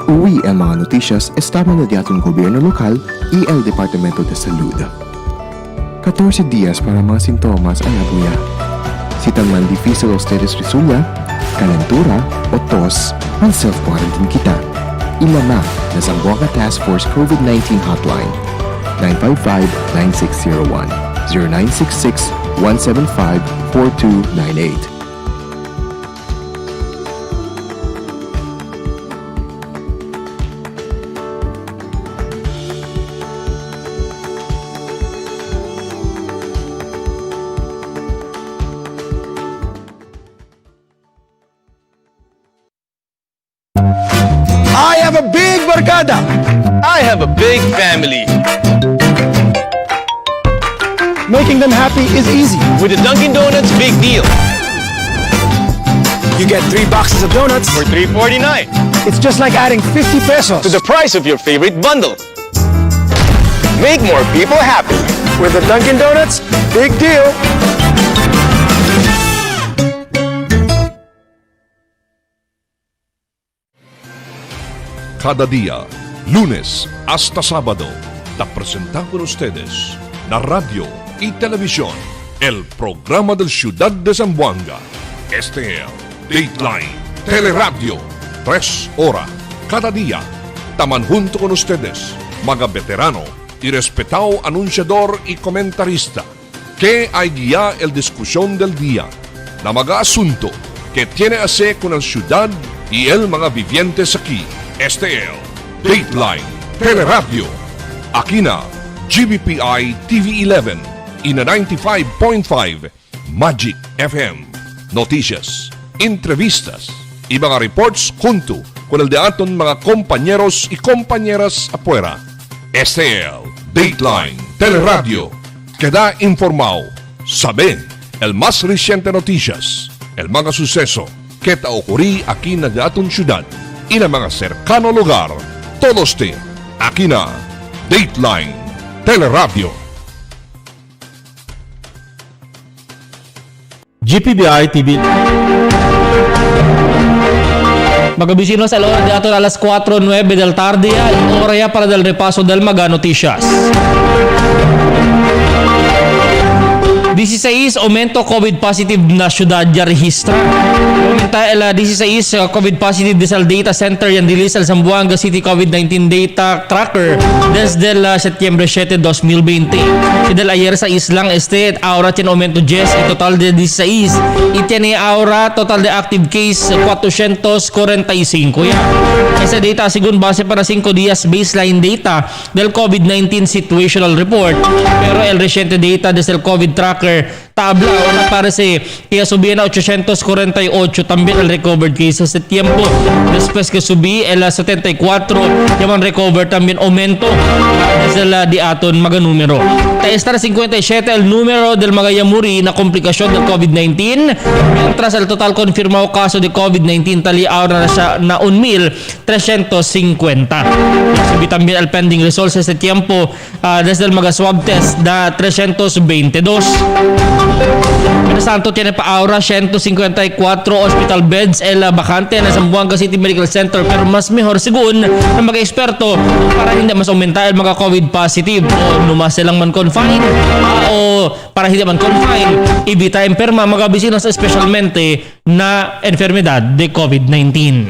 Uwi ang mga noticias estaba na diatong gobyerno lokal y el Departamento de Salud. 14 días para mga sintomas ang nabuya. Si tan man difícil ustedes resulta, calentura o tos, ang self-quarantine kita. Ilama na Zamboanga Task Force COVID-19 Hotline 955-9601 0966-175-4298.
I have a big barkada. I have a big family.
Making them happy is easy.
With the Dunkin' Donuts Big Deal.
You get 3 boxes of donuts
For $3.49.
It's just like adding 50 pesos
To the price of your favorite bundle. Make more people happy.
with the Dunkin' Donuts Big Deal.
Cada día, lunes hasta sábado, te presentamos con ustedes la radio y televisión, el programa del Ciudad de Zamboanga. Este es Dateline Teleradyo, 3 horas cada día. Taman junto con ustedes, mga veterano y respetado anunciador y comentarista, que hay guía el discusión del día, na mga asunto que tiene a hacer con el ciudad y el mga vivientes aquí. Este es Dateline Teleradyo. Aquí na GBPI TV 11 y na 95.5 Magic FM. Noticias, entrevistas y mga reports junto con el de aton mga compañeros y compañeras afuera. Este es Dateline Teleradyo. Queda informado, sabe el más reciente noticias, el mga suceso que te ocurrí aquí na de aton ciudad y na mga cercano lugar. Todos te aquí na Dateline Teleradyo.
GPBI TV. Magabisinos al hora de ato a las 4:09 del tarde y hora ya para del repaso del Maga Noticias. 16 aumento COVID positive na syudad ya registra. Aumenta el 16 COVID positive desde el data center yan dilis al Zamboanga City COVID-19 data tracker desde el Septiembre 7, 2020. Si del ayer sa islang ahora tiene aumento 10 y total de 16 y tiene ahora total de active case 445 ya. Esa data según base para 5 días baseline data del COVID-19 situational report, pero el reciente data desde el COVID tracker tabla ahora parece que subí a 848 también el recovered cases de tiempo después que subí el 74 llaman recover también aumento desde el diaton mga numero estar 57 el número del mga yamuri na komplikasyon del COVID-19 mientras el total confirmado caso de COVID-19 tali ahora na 1,350 subí también el pending results de tiempo desde el mga swab test na 322. Mientras tanto, tiene pa ahora 154 hospital beds el bakante na Zamboanga City Medical Center, pero mas mejor según ng mga eksperto para hindi mas aumenta el mga COVID positive o numas silang man confine o para hindi man confine ibita enferma mga bisinos especialmente na enfermedad de COVID-19.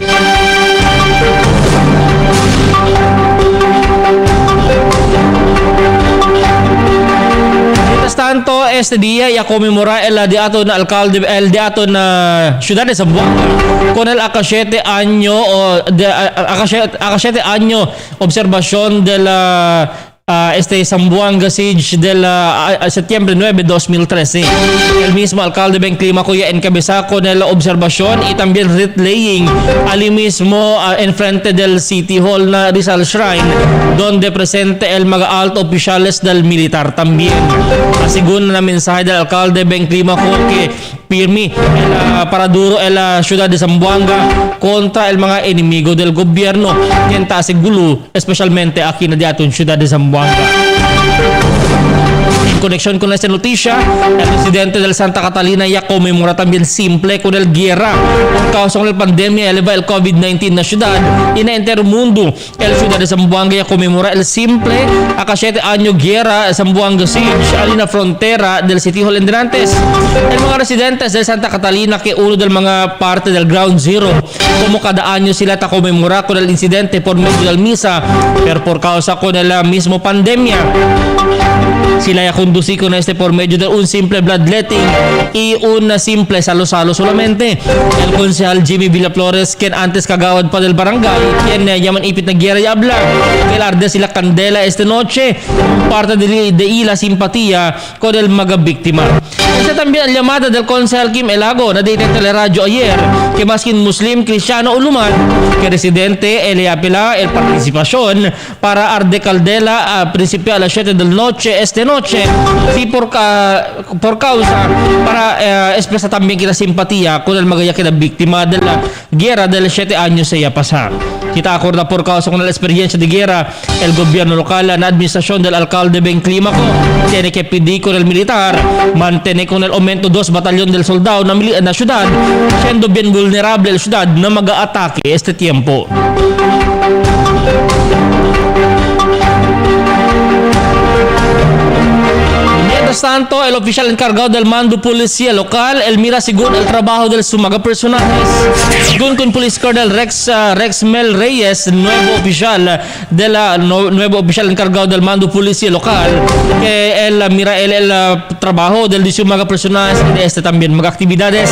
Tanto este día ya conmemora el diato na alcalde el diato na ciudad de Zamboanga con el akashete año o de akashete año observación de la Zamboanga Siege del Septiembre 9, 2013. El mismo alcalde Ben Climaco ya encabeza con la observación y también relaying al mismo enfrente del City Hall na Rizal Shrine donde presente el mga alto oficiales del militar también. Según na mensaje del alcalde Ben Climaco que firme para duro la ciudad de Zamboanga contra el mga enemigo del gobierno quien tasigulo especialmente aquí na diaton ciudad de Zamboanga. En conexión con esta noticia, el presidente del Santa Catalina ya conmemora también simple con el guerra por causa de la pandemia eleva el COVID-19 na ciudad y na entero mundo. El ciudad de Zamboanga ya conmemora el simple a 7 año guerra Zamboanga Siege alina frontera del City Hall Endrantes. El mga residentes del Santa Catalina que uno del mga parte del Ground Zero como cada año sila ta conmemora con el incidente por medio del misa pero por causa con el mismo pandemia sila ya conducí con por medio de un simple bloodletting y una simple salo-salo solamente. El concejal Jimmy Villaflores quien antes kagawad pa del barangay quien yaman ipit na gira y habla que arde sila candela noche parte de ila simpatía con el mga biktima. Esa también la llamada del concejal Kim Elago na Dateline Teleradyo ayer que maskin Muslim, Cristiano o Luman que residente le apela el participación para arde caldela a principio a las 7 del noche esta noche. Sí, por causa para expresa también kita simpatía con el magaya que la víctima de la guerra del 7 años ella pasar. Kita acorda por causa con la experiencia de guerra, el gobierno local, la administración del alcalde Ben Climaco tiene que pedir con el militar mantener con el aumento 2 batallón del soldado na ciudad, siendo bien vulnerable la ciudad na mag-aatake este tiempo. Mientras tanto, el oficial encargado del mando policía local, él mira según el trabajo de sus mga personajes. Según con Police Colonel Rex Mel Reyes, nuevo oficial encargado del mando policía local, que él mira el trabajo del sus mga personajes de también mga actividades.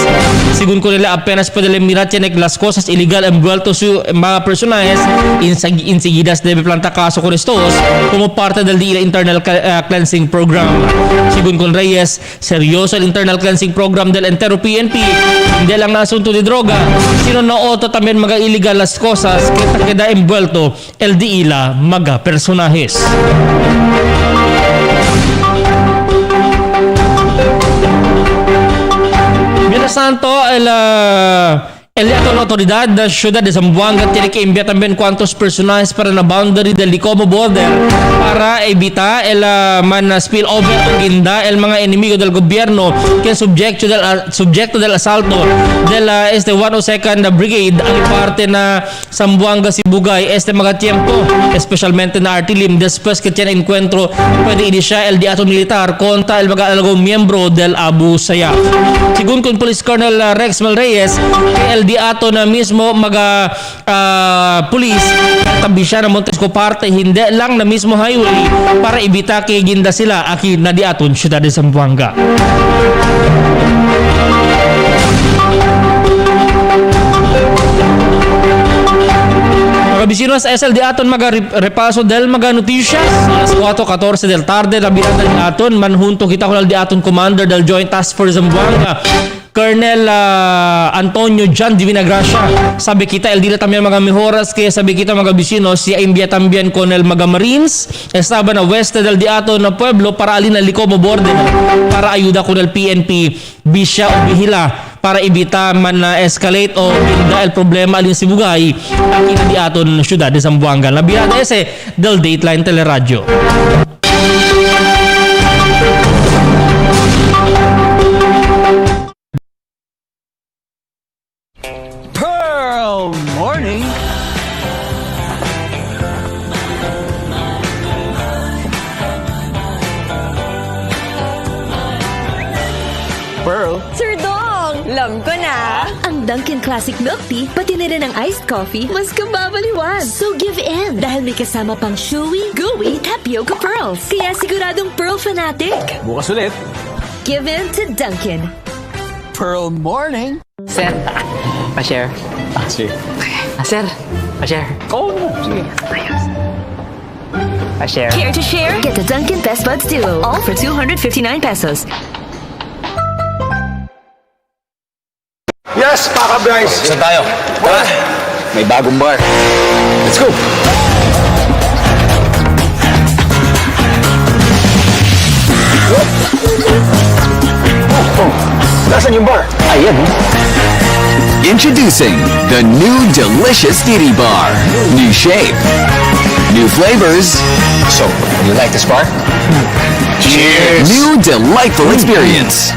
Según con él apenas puede mirar tiene las cosas ilegal envueltos sus mga personajes, enseguida debe plantar caso con estos como parte del internal cleansing program. Según con Reyes, seryoso el internal cleansing program del entero PNP, hindi lang na asunto de droga, sino na oto también mga illegal las cosas que queda envuelto el diila mga personajes. Mientras tanto, el dato la autoridad de Ciudad de Zamboanga tiene que enviar también cuantos personajes para la boundary del Licomo border para evitar el spillover o guinda el mga enemigo del gobierno que es subjecto del asalto de la 102nd Brigade ang parte na Zamboanga Sibugay mga tiempo, especialmente na Artilim después que tiene encuentro puede iniciar el diato militar contra el mga alagong miembro del Abu Sayyaf. Según con Police Colonel Rex Mel Reyes, que el diato na mismo mga police tabi siya na Montesco parte hindi lang na mismo highway para ibita kay ginda sila aki na diaton Ciudad de Zamboanga. Mga bisinos SL di aton mga repaso del mga noticias alas 4:14 del tarde nabirada di aton manhunto kita kunal di aton commander del Joint Task Force Zamboanga Colonel Antonio John Divina Gracia. Sabi kita el dila también mga mejoras kaya sabi kita mga bisinos si imbia también con el mga Marines estaba na weste del diato na pueblo para alin na Licomo border para ayuda con el PNP bisya o bihila para ibita man na escalate o ginda el problema alin Sibugay ang inadiaton Ciudad de Zamboanga. Nabirada ese del Dateline Teleradyo.
Pearl morning.
Pearl? Sir Dong! Alam ko na! Ang Dunkin' Classic Milk Tea, pati na rin ang iced coffee, mas kababaliwan. So give in! Dahil may kasama pang chewy, gooey, tapioca pearls. Kaya siguradong pearl fanatic.
Bukas ulit.
Give in to Dunkin'.
Pearl morning.
Sir, pa-share.
Sige.
Sir, pa-share.
Oh, sige.
Pa-share.
Care to share? Get the Dunkin' Best Buds Duo, all for 259 pesos.
Yes, Paka Bryce.
Saan tayo? Tara, may bagong bar. Let's go!
Nasaan yung bar?
Ayan.
Introducing the new delicious Didi Bar. New shape, new flavors.
So, you like this bar? Cheers!
New delightful experience.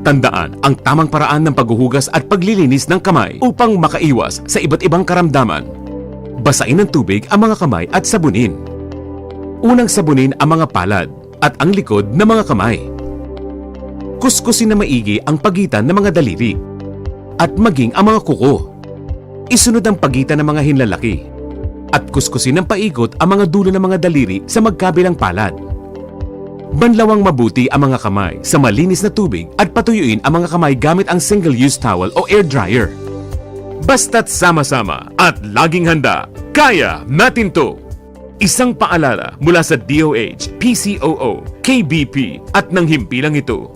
Tandaan ang tamang paraan ng paghuhugas at paglilinis ng kamay upang makaiwas sa iba't ibang karamdaman. Basain ng tubig ang mga kamay at sabunin. Unang sabunin ang mga palad at ang likod ng mga kamay. Kuskusin na maigi ang pagitan ng mga daliri at maging ang mga kuko. Isunod ang pagitan ng mga hinlalaki at kuskusin ng paikot ang mga dulo ng mga daliri sa magkabilang palad. Banlawang mabuti ang mga kamay sa malinis na tubig at patuyuin ang mga kamay gamit ang single-use towel o air dryer. Basta't sama-sama at laging handa, kaya natin to! Isang paalala mula sa DOH, PCOO, KBP at ng himpilang ito.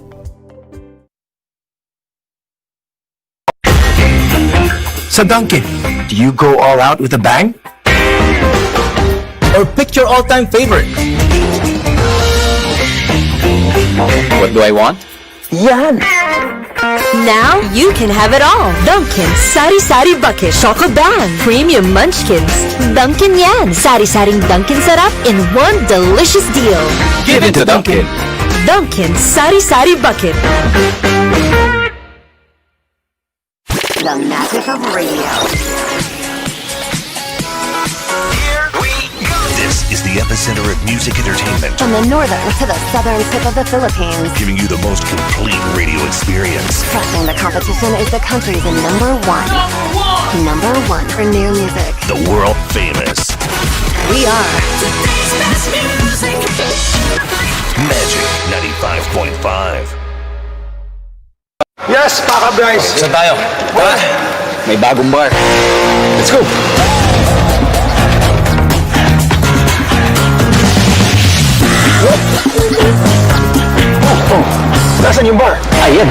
Sa Dunkin', do you go all out with a bang?
or pick your all-time favorite. What do I want?
Yan!
Now you can have it all. Dunkin' Sari Sari Bucket Choco Bang Premium Munchkins. Dunkin' yan. Sari-saring Dunkin' sarap in one delicious deal.
Give it to Dunkin'.
Dunkin' Sari Sari Bucket.
The magic of radio.
This is the epicenter of music entertainment,
From the northern to the southern tip of the Philippines.
giving you the most complete radio experience.
Crushing the competition is the country's number one. Number one for new music.
The world famous
We are
Magic 95.5.
Yes, Paka Bryce!
Saan tayo? Tara! May bagong bar. Let's go!
Nasaan yung bar?
Ayan.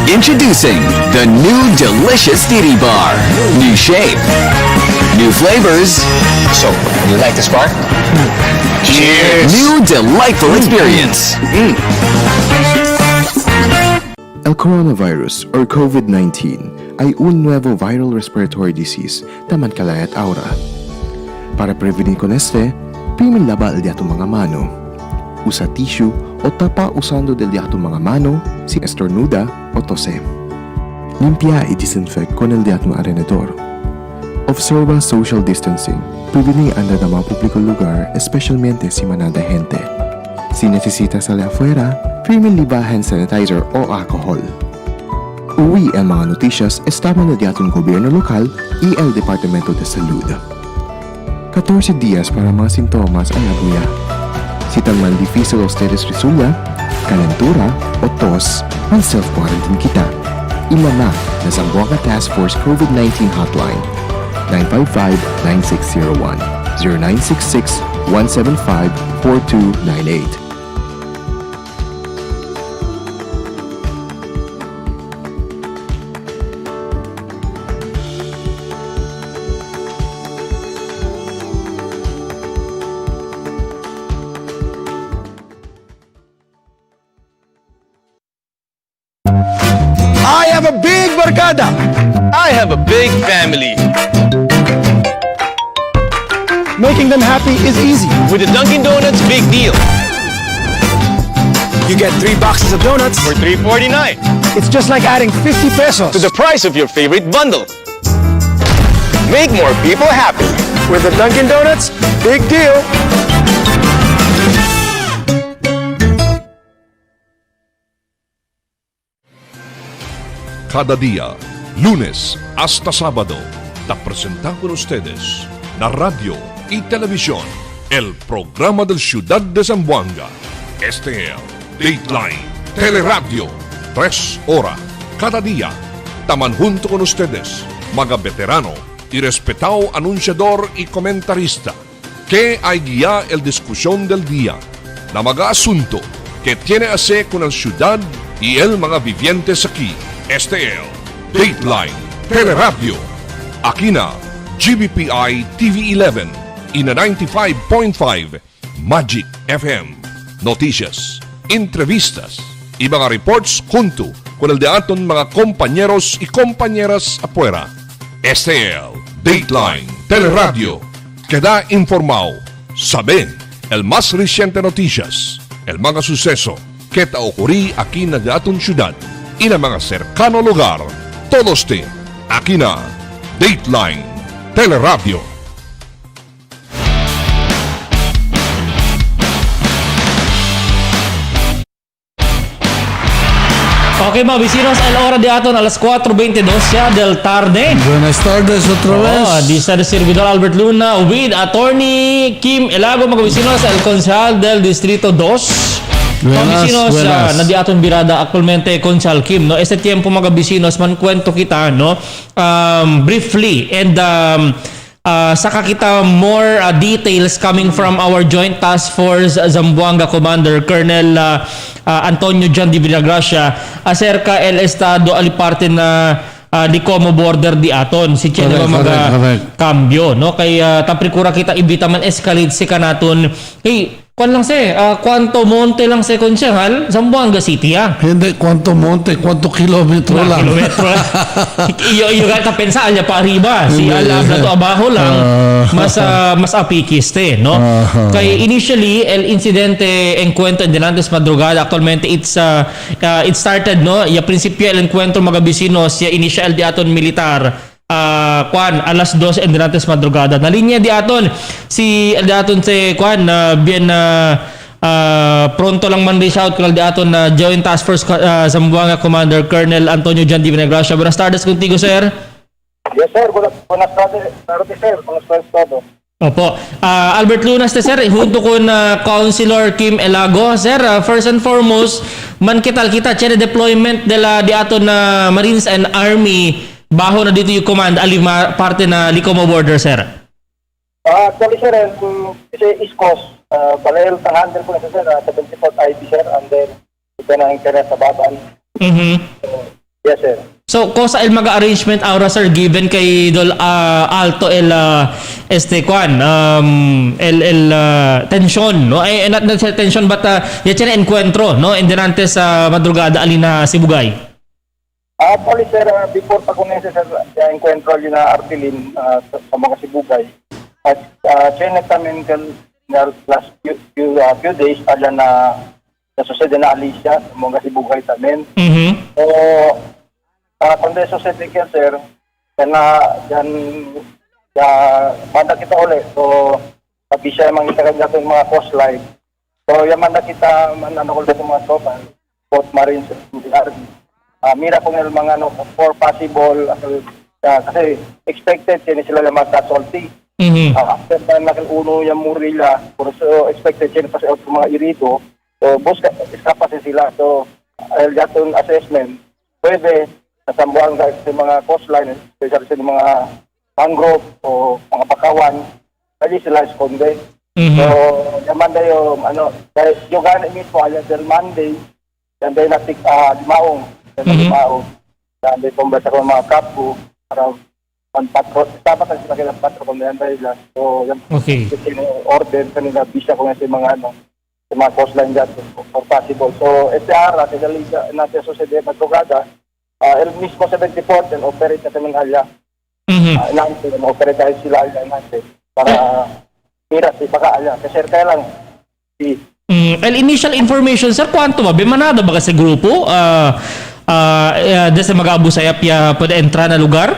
Introducing the new delicious Didi Bar. New shape, new flavors,
So, you like this bar? Cheers!
new delightful experience.
El coronavirus or COVID-19 ay un nuevo viral respiratory disease taman kalayat aura. Para prevenir con este, primin lava el diato mga mano. Usa tissue o tapa usando del diato mga mano sin estornuda o tose. Limpia y disinfect con el diato alrededor. Observa social distancing, prevenir andar a mga publikong lugar, especialmente si manada gente. Si necesita salir afuera, primin liba hand sanitizer o alcohol. Uwi ang mga noticias estaban na diatong gobyerno lokal y el Departamento de Salud. 14 días para mga sintomas ang nabuya. Si tan man difícil a ustedes resulta, calentura o tos, man self-quarantine kita. Ilama na Zamboanga Task Force COVID-19 Hotline 955-9601 0966-175-4298.
I have a big barkada!
I have a big family.
Making them happy is easy.
With the Dunkin' Donuts Big Deal
You get 3 boxes of donuts.
for $3.49
It's just like adding 50 pesos.
to the price of your favorite bundle. Make more people happy.
With the Dunkin' Donuts, big deal.
Cada día, lunes hasta sábado, te presentamos con ustedes la radio y televisión, el programa del Ciudad de Zamboanga. Este es Dateline Teleradyo, 3 horas cada día. Taman junto con ustedes, mga veterano y respetado anunciador y comentarista, que hay guía el discusión del día, na mga asunto que tiene a hacer con la ciudad y el mga vivientes aquí. Este es Dateline Teleradyo. Aquí na GBPI TV11 y na 95.5 Magic FM. Noticias, entrevistas y mga reports junto con el de aton mga compañeros y compañeras afuera. Este es Dateline Teleradyo. Queda informado, sabe el más reciente noticias, el mga suceso que te ocurrí aquí na de aton ciudad y na mga cercano lugar. Todos te aquí na Dateline Teleradyo.
Ok mga vecinos, el hora de aton alas 4:22 ya del tarde.
Buenas tardes otra vez.
Dice el servidor Albert Luna with Attorney Kim Elago, mga vecinos, el concejal del Distrito 2. Mga vecinos, nadi aton birada actualmente Concejal Kim, no? Este tiempo mga vecinos, man kwento kita, no? Briefly and saka kita more details coming from our Joint Task Force Zamboanga Commander Colonel Antonio John Di Vinagracia acerca el estado aliparte na di como border di aton si Chen
Correct.
cambio no kay taprikura kita ibita man escalate si kanaton hey kwan lang kwanto monte lang konsyahal Zamboanga City
Hindi, quanto monte, quanto kilometro lang.
Kilometro lang. iyo gata pensa alya pa arriba si alabla to abajo lang mas apikiste no kay initially el incidente encuentro en Denantes madrugada actualmente it started no ya principio el encuentro mga bisinos ya initial di aton militar alas 2 en Denantes madrugada na linya di aton si el di aton se bien pronto lang man reach out kal di aton na Joint Task Force Zamboanga Commander Colonel Antonio Jan Di Vinegracia. Buenas tardes contigo, sir.
Yes, sir. Buenas tardes, sir. Buenas tardes todo.
Opo. Albert Lunas sir, junto con Councilor Kim Elago. Sir, first and foremost, man kita chene deployment di aton na Marines and Army baho na dito yung command alima parte na Licomo border, sir.
Actually, sir, kasi East Coast, balay sa handle ko na sir, 74th IB, sir, and then ito na internet sa baban. Yes, sir.
So, kosa el mag-arrangement aura, sir, given kay Dol Alto el tension, no? Not tension, but yan encuentro, no? In Denantes sa madrugada alina Sibugay.
Actually, sir, before pa kung sir, encuentro yun na Artilin sa mga Sibugay. At chinek kami last few days, ala na society na Alicia, sa mga Sibugay tamin. So, kung de society ka, sir, yan, manda kita ulit. So, sabi siya yung mga coastline. So, yung manda kita, ulit yung mga tropa, both Marines and Army. Mira kung yung mga for possible kasi expected sila yung mga casualty. After na nakiluno yung Murila, so expected sila kasi mga irito, so boss iskapa sila. So yung assessment pwede sa Zamboanga sa mga coastline, especially sa mga mangrove o mga bakawan, kaya sila esconde. So yaman na yung yung gana mismo ayan del Monday yan day natik limaong dan di pembaca ko mga kapo para patro dapat ang sila kailang patro kung yan tayo so yan order kanila bisa kung yung mga coastline dyan for possible so SR natin natin sa sociedad madrugada el mismo 74 and operate natin ng alya natin operate tayo sila alya natin para mira si baka alya kasi kaya lang si
el initial information sir kwanto ba manada ba kasi grupo desde mag-abu sayap ya pwede entrar na lugar?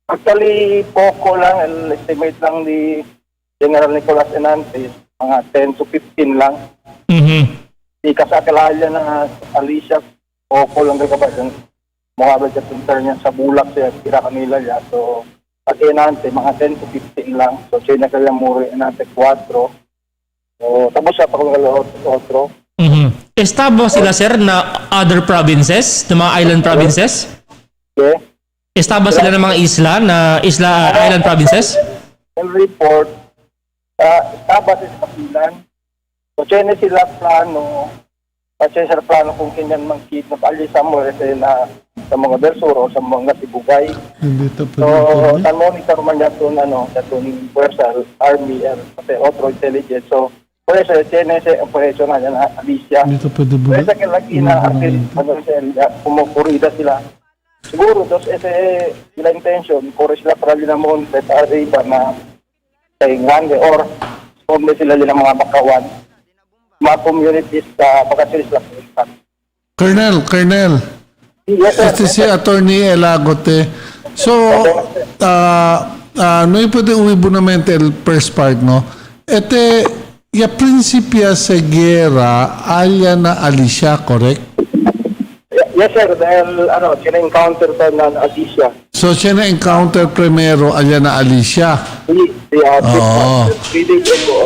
Actually, poko lang, estimate lang ni General Nicolas Enantes, mga 10 to 15 lang. Di kasakalaya na Alicia, poko lang kagabay. Mga budget center niya sa Bulak siya, tira kanila niya. So, at Enantes, mga 10 to 15 lang. So, siya na kaya muri Enantes 4. So, tapos siya pa kung otro.
Estaba sila sir na other provinces, na mga island provinces?
Yeah.
Estaba sila ng mga island provinces?
El report, estaba sa Kapilan. So, siya sila plano, sila plano kung kinyan mang-kidnap ali sa mga Bersur o sa mga Sibugay. So, monitor man niya itong Puersa, Army, pati otro intelligence. So, por eso tiene ese operation na Alicia. Pero sa lagi na kumurida sila. Siguro, sila intention, kore sila para nila monte at arriba na sa Ingwande or responde sila nila mga bakawan. Mga communities sa pagkasilis lang.
Colonel.
Yes, sir.
Este si Attorney Elagote. So, no pwede ubunamente el first part, no? Ya principia Segura alya na Alicia, correct?
Yes, sir. Dahil, sina-encounter pa na Alicia.
So, siya na-encounter primero alya na Alicia?
3 days ago.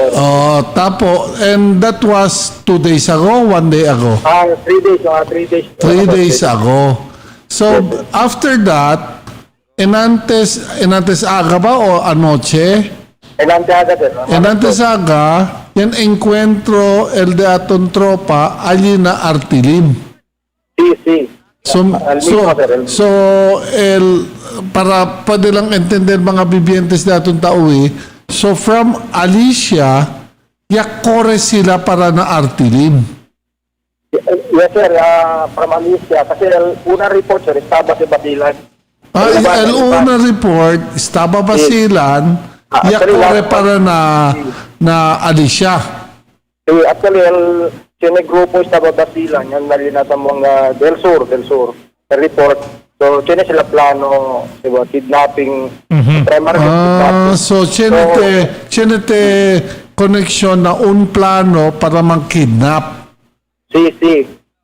Tapo, and that was 2 days ago, 1 day ago?
3 days.
3 days ago. So, after that, Enantes aga ba o anoche? Enantes aga, yan encuentro el de aton tropa allí na Artilin.
Sí.
So, para pwede lang entender mga bibientes datong taui, so from Alicia, yakore sila para na Artilin.
Yes, sir. From Alicia. Kasi unang report, sir, estaba si Basilan.
El una report, estaba Basilan, yakore para na Alicia.
Actually, sine grupo estaba Basilan, yan nalinata mga del Sur, the report. So, sine sila plano, diba, kidnapping, primary kidnapping.
So, chenete connection na un plano para mang-kidnap.
Si.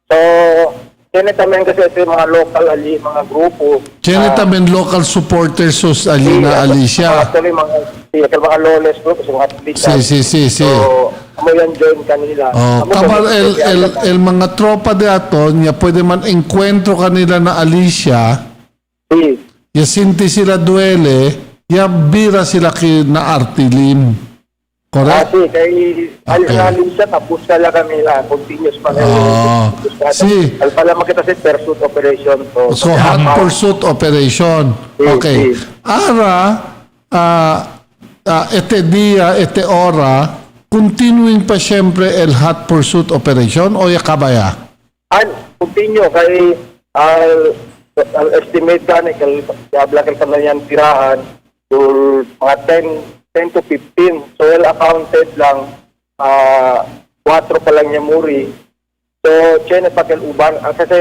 So, sine tamen kasi ito mga local ali, mga grupo.
Chenete tamen local supporters sus ali na Alicia.
Actually, mga lawless group, mga aktivistas.
Si.
So, mo yan join kanila.
Kabar el mga tropa de aton, ya pwede man encuentro kanila na Alicia.
Si.
Ya sinti sila duele, ya bira sila na Artilin. Correct?
Si, kay Alicia, tapos kala kami lang, continuous pa rin.
Si.
Al pala makita si pursuit operation.
So, hot pursuit operation. Okay. Ara, este dia, este ora, continuing pa siyempre el hot pursuit operation o yakabaya?
Continue kay al estimate ka ni kabla kay kanayan tirahan to mga 10 to 15. So well accounted lang 4 pa lang niya muri. So chene pa kel uban kasi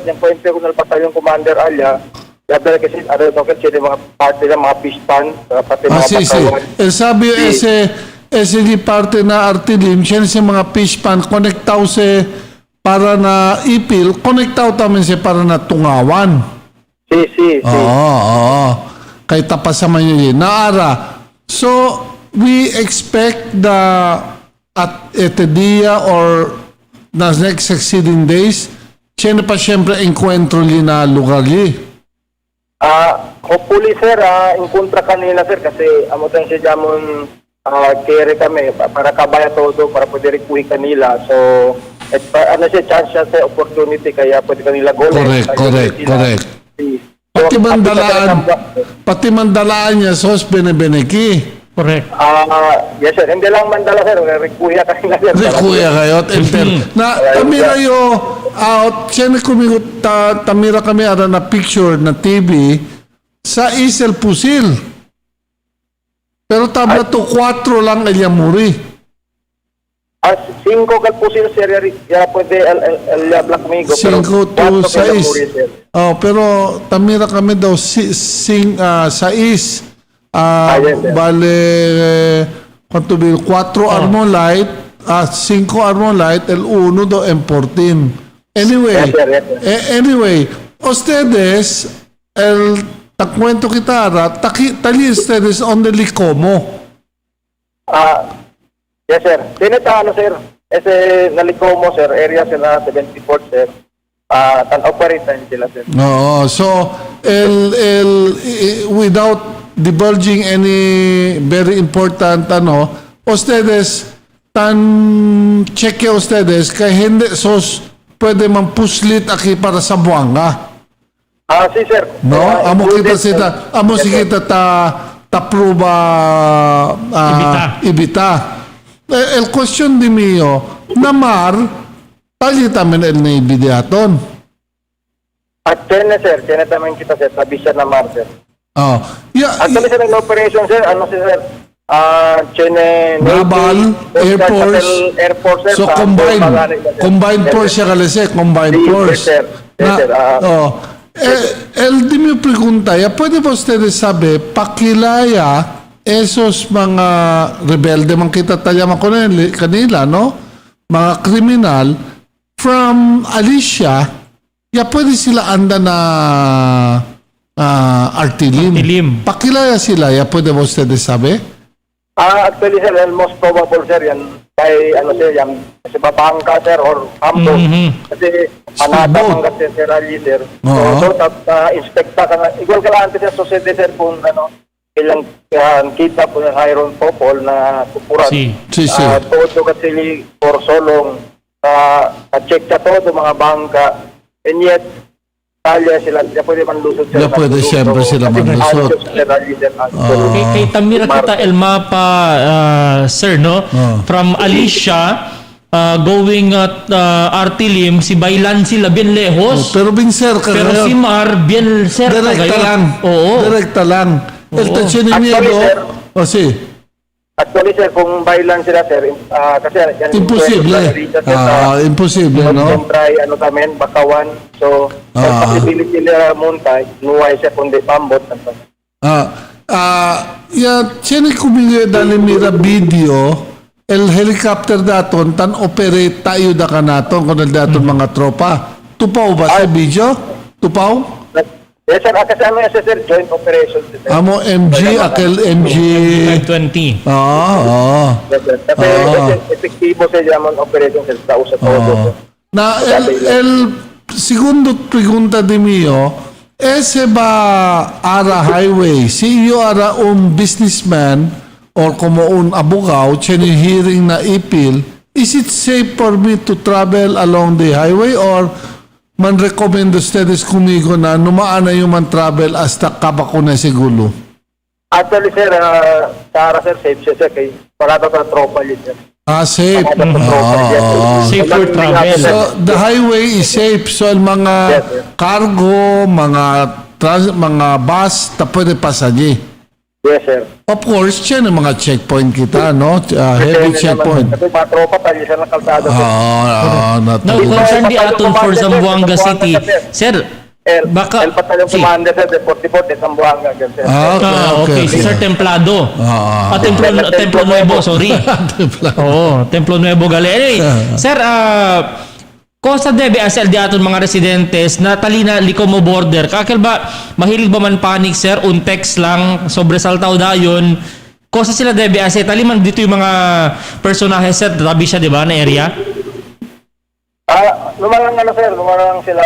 yung kwento ko na batalyon commander Alya dahil kasi mga parte ng mga fish pan pati mga
batawan. El sabi ese di parte na Artilin, siya sa mga fish pan, konektaw se para na ipil, konektaw tamin se para na tungawan.
Si.
Oo. Kay tapas sa manyo yun. Naara. So, we expect at ete dia or na next succeeding days, siya na pa siyempre encuentro li na lugar li.
Hopefully, sir, encontra kanila, sir, kasi amutan siya jamon kere kami para kabaya todo para pwede rikuhi kanila. So siya chance siya sa opportunity kaya pwede kanila goal.
Correct. Pati mandalaan niya sos benebeneki.
Correct.
Yes sir, hindi lang mandala sir, rikuya kanila sir.
Rikuya kayo na tamira yo out siya kumigot tamira kami ara na picture na TV sa Isel Pusil. Pero tabla to 4 lang Eliamuri.
5 kal pusil sir ya pwede el Black Migo
5 to 6. Pero tamira kami daw 6 bale quanto bil 4 Armolite, 5 Armolite, el 1 do M14. Anyway, ustedes takwento kita tali ustedes on the Licomo.
Yes sir. Tinetano sir. Ese na Licomo sir, area sila 74 sir. Operate sila sir.
No, so without divulging any very important ustedes check ustedes kay hindi sos pwede man puslit aki para sa Buanga.
Si sir.
No, amo kita ta pruba ibita. El question di mio, namar tali tamen el Navy diaton.
At sir, tamen kita sir, tabi siya namar sir. Actually sir, ang operation sir, sir?
Naval, Air
Force sir.
So combined force siya kalese, combined force.
Yes sir.
Di mi pregunta, pwede ba ustedes sabi, pakilaya esos mga rebelde man kita talyaman ko kanila, no? Mga kriminal from Alicia, pwede sila anda na Artilin. Pakilaya sila, pwede ba ustedes sabi?
Actually sir, most probable sir, yan kay sir, yan kasi Babangka sir or Ambo. Kasi manata mga sir Ali sir. So inspekta ka na, igual ka lang sir, society sir kung ilang kita po ng Hiron Popol na kupuran. Todo kasi for so long check sa todo mga bangka and yet kalye sila, ya pwede man lusot sila.
Ya pwede siyempre sila manlusot.
Kay Tamira kita el mapa, sir, no? From Alicia, going at Artilim, si Bailan sila bien lejos.
Pero bin cerca
Pero
ngayon.
si Mar bien cerca
Direkta
ngayon.
lang.
Oo.
Direkta lang. El Tachinimiedo. O si.
Actually, sir, kung bailan sila, sir, kasi yan...
Imposible. Imposible, no?
Siyempre, ano tamen, bakawan. So, possibility nila muntay, nuway siya kundi pambot.
Ya, tiene kuminyo dali mira video, el helicopter daton, tan operate tayo da ka naton, kung daton mga tropa. Tupaw ba sa video? Tupaw?
Yes, sir. Kasi ano yan, sir, joint operation. Sir.
Amo MG, akel MG...
520.
Oo.
Yes, sir. Kasi epektibo sa jamon operation, sir, sa usap ko.
Na, el segundo pregunta de mio, ese ba ara highway, si yo ara businessman or como un abogado, tiene hearing na ipil, is it safe for me to travel along the highway or man recommend ustedes conmigo na numaan na yung man travel hasta Kabakuna siguro?
Actually, sir, Sara, sir, safe siya, sir, kay para pa tropa yun, sir.
Safe.
Safe for travel.
So, the highway is safe. So, mga cargo, mga bus, pwede pasaje.
Yes, sir.
Of course, yan ang mga checkpoint kita, no? Heavy checkpoint.
Kasi mga tropa, tayo siya ng kalsada, sir.
Now, concern di aton for Zamboanga City. Sir, baka...
El Batalyon Commander, sir, de 44 de Zamboanga, sir.
Okay. Si Sir Templado. Templo Nuevo, sorry. Templo Nuevo gali. Anyway, sir, Kosa debe asel di aton mga residentes na talina likomo border. Kakil ba mahilig ba man panic, sir? Un text lang sobresaltaw dayon. Kosa sila debe asel taliman dito yung mga personahe, sir, tabi siya, di ba, na area?
Lumalang sir, lumalang sila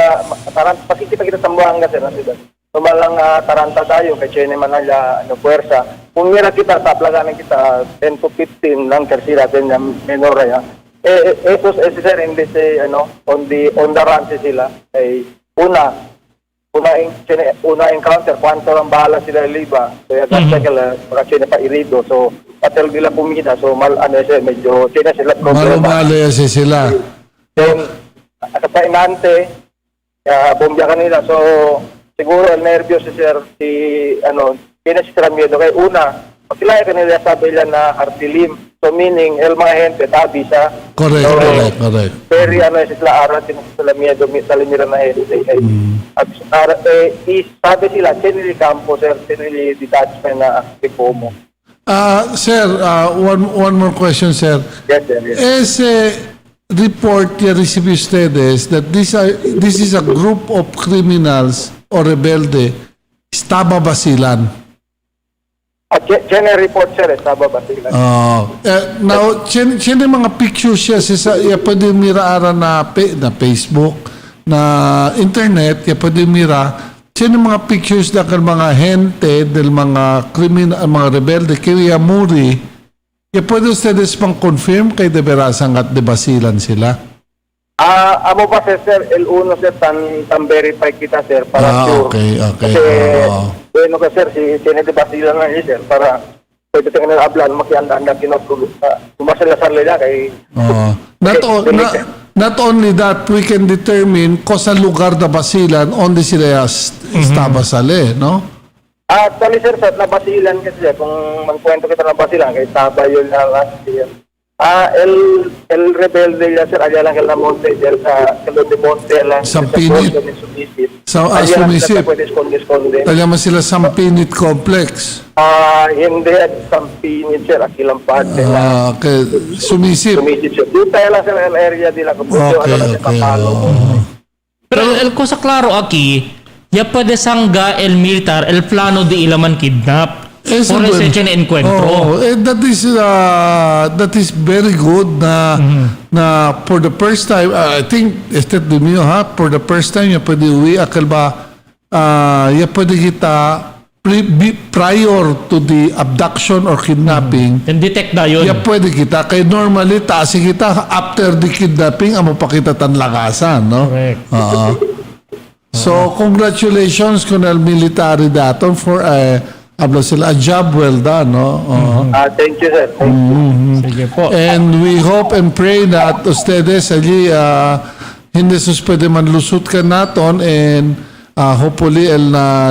pakikita kita sa Zamboanga, sir, sila. Lumalang taranta tayo kay Chene Manala puwersa. Kung mira kita sa plaganan kita 10 to 15 lang sila din menor ya. Esos sir, hindi si on the run sila ay una encounter kwanto lang bahala sila liba, so yung kala para sila pa irido, so patel nila kumida, so sir, medyo sila problema
malumalo yan sila.
then sa painante bombya kanila, so siguro nervyos sir si si Tramiedo kay una pagkilaya kanila sabi nila na Artilim. So meaning, el mga gente, tabi sa...
Correct.
Very, sila arat, sila miedo, salimira na gente. Sabi sila, sinili campo, sir, sinili detachment na Picomo.
Sir, one more question, sir.
Yes, sir. Yes.
Ese report que recibe ustedes that this is a group of criminals o rebelde, estaba basilan.
Chene report, sir, estaba basilan.
Now, chene mga pictures siya sa pwede mira na Facebook, na internet, pwede mira, chene mga pictures na mga gente del mga criminal, mga rebelde, kaya muri, pwede ustedes pang confirm kay de Berasang at de Basilan sila?
Amo pa, sir, el uno, sir, tan verify kita, sir, para sure.
Okay.
Kasi, bueno ka, sir, si Chene de Basilan na sir, para pwede tingnan na ablan, makianda-anda kumasala sa nila kay... Not only that, we can determine kung sa lugar na Basilan, onde sila estaba sale, no? Actually, sir, sa Basilan kasi, kung magkwento kita ng Basilan, kay Taba yun na last year. El rebelde ya, sir, allá lang el monte, sa de monte lang.
Sampinit. Sumisip. Talaga sila Sampinit Complex.
Hindi, Sampinit, sir, akilang parte na.
Okay, Sumisip.
Sumisip, sir. Dito lang, sir, el area nila.
Okay.
Pero el cosa claro aquí, ya puede sangga el militar, el plano de ilaman kidnap. Por ese Chene encuentro.
That is very good na for the first time, I think for the first time pwede uwi akal ba pwede kita prior to the abduction or kidnapping.
And detect na yun.
Pwede kita. Kaya normally taasi kita after the kidnapping amo pa kita tanlakasan, no?
Correct.
So, congratulations, Colonel Military Daton, for a job well done, no?
Thank you, sir. Thank you.
Sige po.
And we hope and pray that ustedes allí hindi pwede manlusot ka naton, and hopefully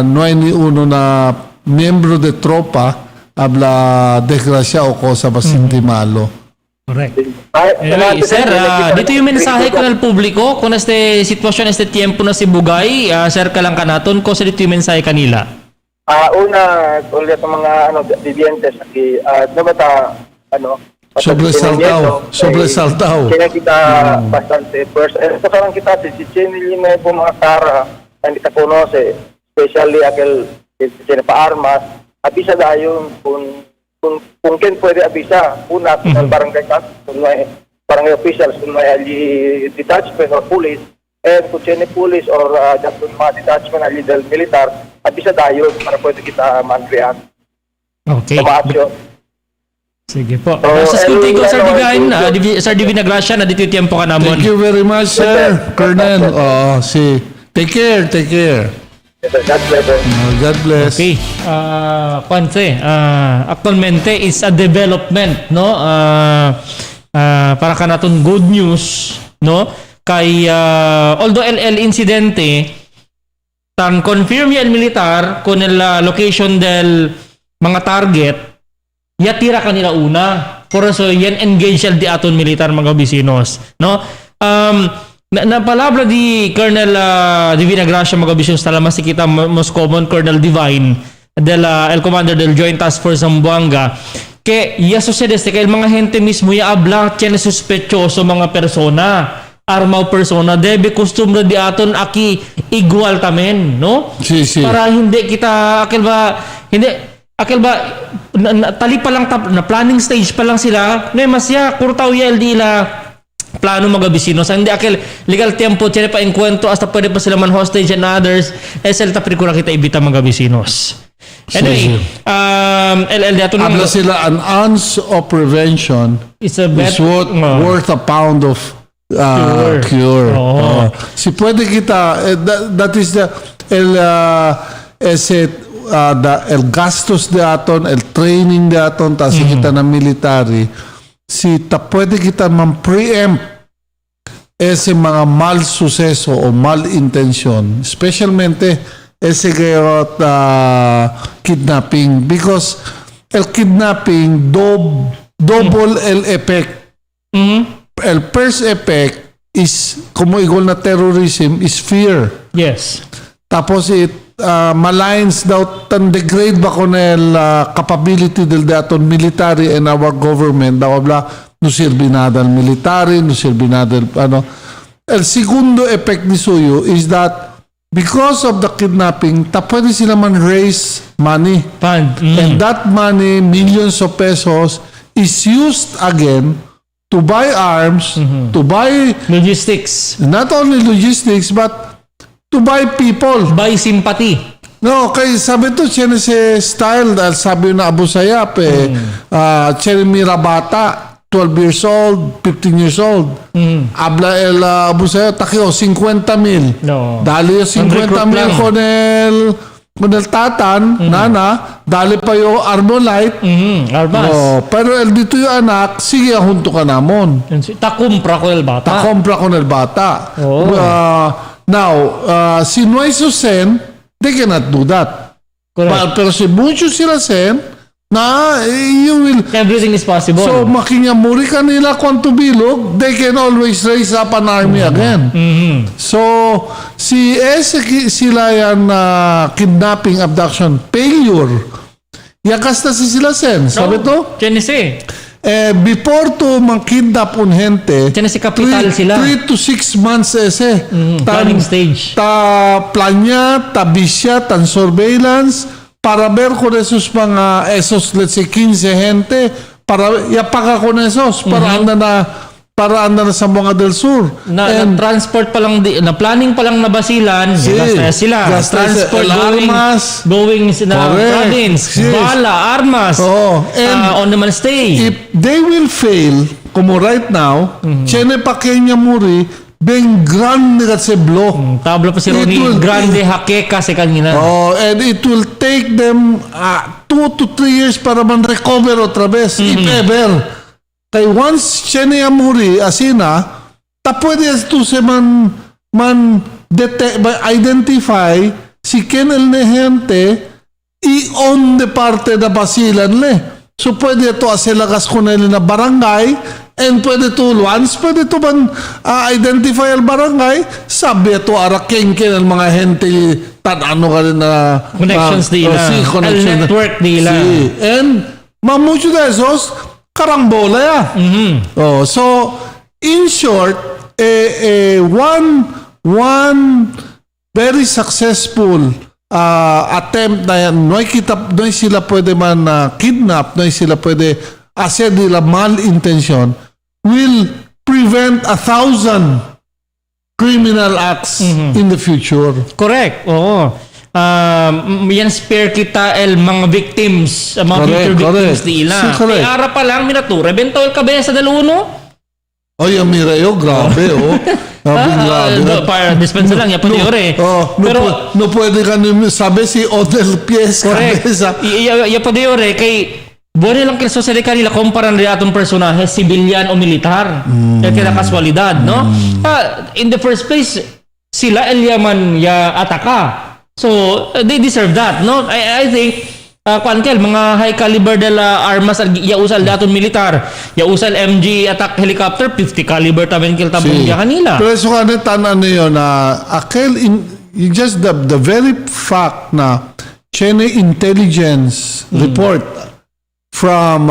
no hay ni uno na miembro de tropa habla desgracia o cosa bastante malo.
Correct. Anyway, sir, dito yung mensahe ko ng publiko kung este sitwasyon, este tiempo na si Bugay, sir ka lang kanaton ko sa dito yung mensahe kanila.
Una, ulit ang mga vivientes aquí,
sobresaltado.
Kaya kita bastante first. Ito sarang kita si Chinili na po mga Tara, hindi kita conoce, especially aquel tiene pa armas, abisa dayon kung quién puede abisa, una al barangay kung may barangay officials, kung may detachment or police, kung tiene police or mga detachment ali del militar, abisa dayon para pwede kita man-react.
Okay. Sige po.
So,
sa school tigo, Sir Divine, Sir Divina Gracia, na dito yung tiempo ka namon.
Thank you very much, sir. Colonel. Take care. God bless.
Okay. Kwanse, actualmente is a development, no? Para kanaton good news, no? Kay although el incidente tan confirm el militar con el location del mga target, ya tira kanila una. Por eso yan engage el di aton militar mga bisinos, no? Na palabra di Colonel Divina Gracia mga bisinos, talamas kita most common Colonel Divine el commander del Joint Task Force Zamboanga, que ya sucede que el mga gente mismo ya habla tiene sospechoso mga persona, armaw persona, debe costumbre di aton aki igual tamen, no?
Sí.
Para hindi kita akil ba tali pa lang na planning stage pa lang sila, no masya kurtaw ya di la plano mga bisinos, hindi akil legal tempo tiene pa encuentro hasta pwede pa sila man hostage and others, el tapirikura kita ibita mga bisinos. Anyway,
habla sila, an ounce of prevention is worth a pound of cure. Si pwede kita, that is el gastos de aton, el training de aton, tasi kita na military, si pwede kita man-preempt ese mga mal suceso o mal intention, especialmente ese kidnapping, because el kidnapping double el effect. El first effect is, como igual na terrorism, is fear.
Yes.
Tapos malines daw tan-degrade ba con el capability del daton military and our government, daw bla no sirve nada al military, no sirve nada el segundo effect ni suyo is that because of the kidnapping, pwede sila man raise money. And that money, millions of pesos, is used again to buy arms, to buy
logistics.
Not only logistics, but to buy people.
Buy sympathy.
No, kaya sabi to, siya si style, dahil sabi na Abu Sayyaf, siya mirabata, 12 years old, 15 years old. Habla el Abu Sayyaf, takyo, 50,000.
No.
Dali yung 50,000 con el tatan, nana, dali pa yung Armolite.
Armas.
Pero dito yung anak, sige, junto ka namon.
Takumpra ko el bata.
Now, si no hay susen, they cannot do that. Pero si muchos sila sen, you will...
Everything is possible.
So, makinyamuri ka nila kwanto bilog, they can always raise up an army again. So, sila yan kidnapping, abduction, failure. Yakasta si sila sen. Sabi to? Before to mang-kidnap un gente, 3 to 6 months
planning stage.
Planya, bisya, surveillance, para ver con esos let's say 15 gente, para yapaga con esos, para anda na sa Zamboanga del Sur.
Na transport pa lang, na planning pa lang na basilan, sila. Transport going na province, bala, armas, on naman stay.
If they will fail, como right now, Chene pa Kenya Muri, ben grande kasi blow.
Tablo pa si Ronnie, grande hakeka si kanina.
Oh, and it will take them 2 to 3 years para man recover otra vez, if ever. Kay once siya niya muri, asina, pwede ito siya identify si Kenel Nehente i-on de parte na basilan le. So pwede ito asilagas ko na na barangay and pwede ito once pwede ito man identify al barangay sabi ito araking ang mga hente ano ka rin na
connections nila. Al network nila.
And mamucho de esos karambola ya. So in short, one very successful attempt na yan, noy sila pwede man kidnap, noy sila pwede asa nila malintention, will prevent 1,000 criminal acts in the future.
Correct. Oo. Yan spare kita mga victims, mga future victims nila. Kay ara pa lang minatura, bentol kabesa del uno.
Ay, amira yo, grabe, oh.
Para dispensa lang, yan pa diore.
Pero, no pwede ka sabi si Odel Pies.
Correct. Yan pa diore, kay buwan lang kilso sa kanila kumparan rin atong personahe, sibilyan o militar. Kaya kaswalidad, no? In the first place, sila elyaman ya ataka. So, they deserve that, no? I think, mga high caliber de la armas ya usal daton militar, ya usal MG attack helicopter 50 caliber tamen kil tabong ya kanila.
Pero so tanan niyo na just the very fact na China intelligence report from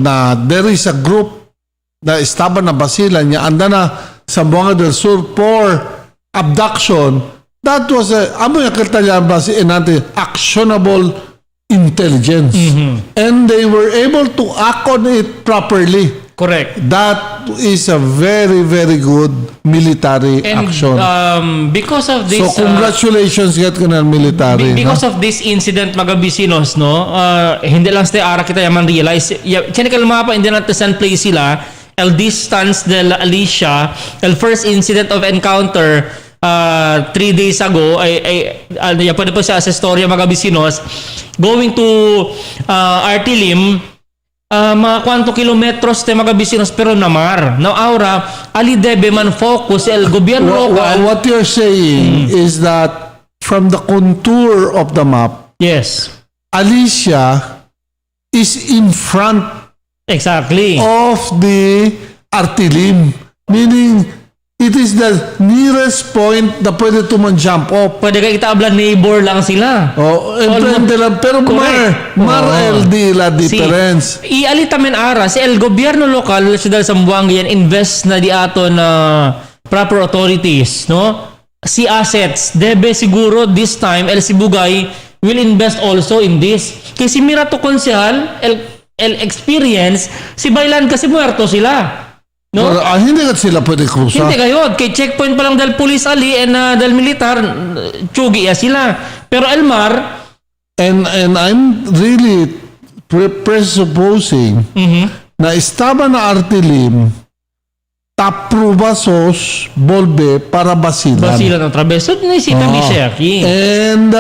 na there is a group na estaba na basilan niya anda na sa Zamboanga del Sur for abduction. That was amo ya kaltayan basi actionable intelligence. And they were able to act on it properly.
Correct.
That is a very, very good military action.
Because of this...
So, congratulations get ka na military.
Because of this incident, mga bisinos, no? Hindi lang sa ara kita yaman realize. Chinikal mga pa, hindi natin saan play sila. El distance de la Alicia, el first incident of encounter 3 days ago pwede po siya sa storya mga bisinos going to Artilim mga kwanto kilometros te mga bisinos pero namar now aura ali debe man focus el gobyerno local.
What you're saying is that from the contour of the map,
yes,
Alicia is in front
exactly
of the Artilim, meaning it is the nearest point na pwede jump off.
Pwede ka itaabla neighbor lang sila.
Pero mar LD la difference.
Ialitamen ara si el gobyerno lokal sa Zamboanga yan invest na di ato na proper authorities, no? Si assets debe siguro this time el Sibugay will invest also in this. Kasi Mirato Konsehal el experience si Bailan kasi muerto sila. No?
Hindi ka sila pwede krusa.
Hindi kayo. Kay checkpoint pa lang dahil police ali and dahil militar, tsugi sila. Pero Elmar...
And I'm really presupposing na estaba na Artilim taprubasos bolbe para basilan.
Basilan ang trabeso. Naisita mi Sheki.
And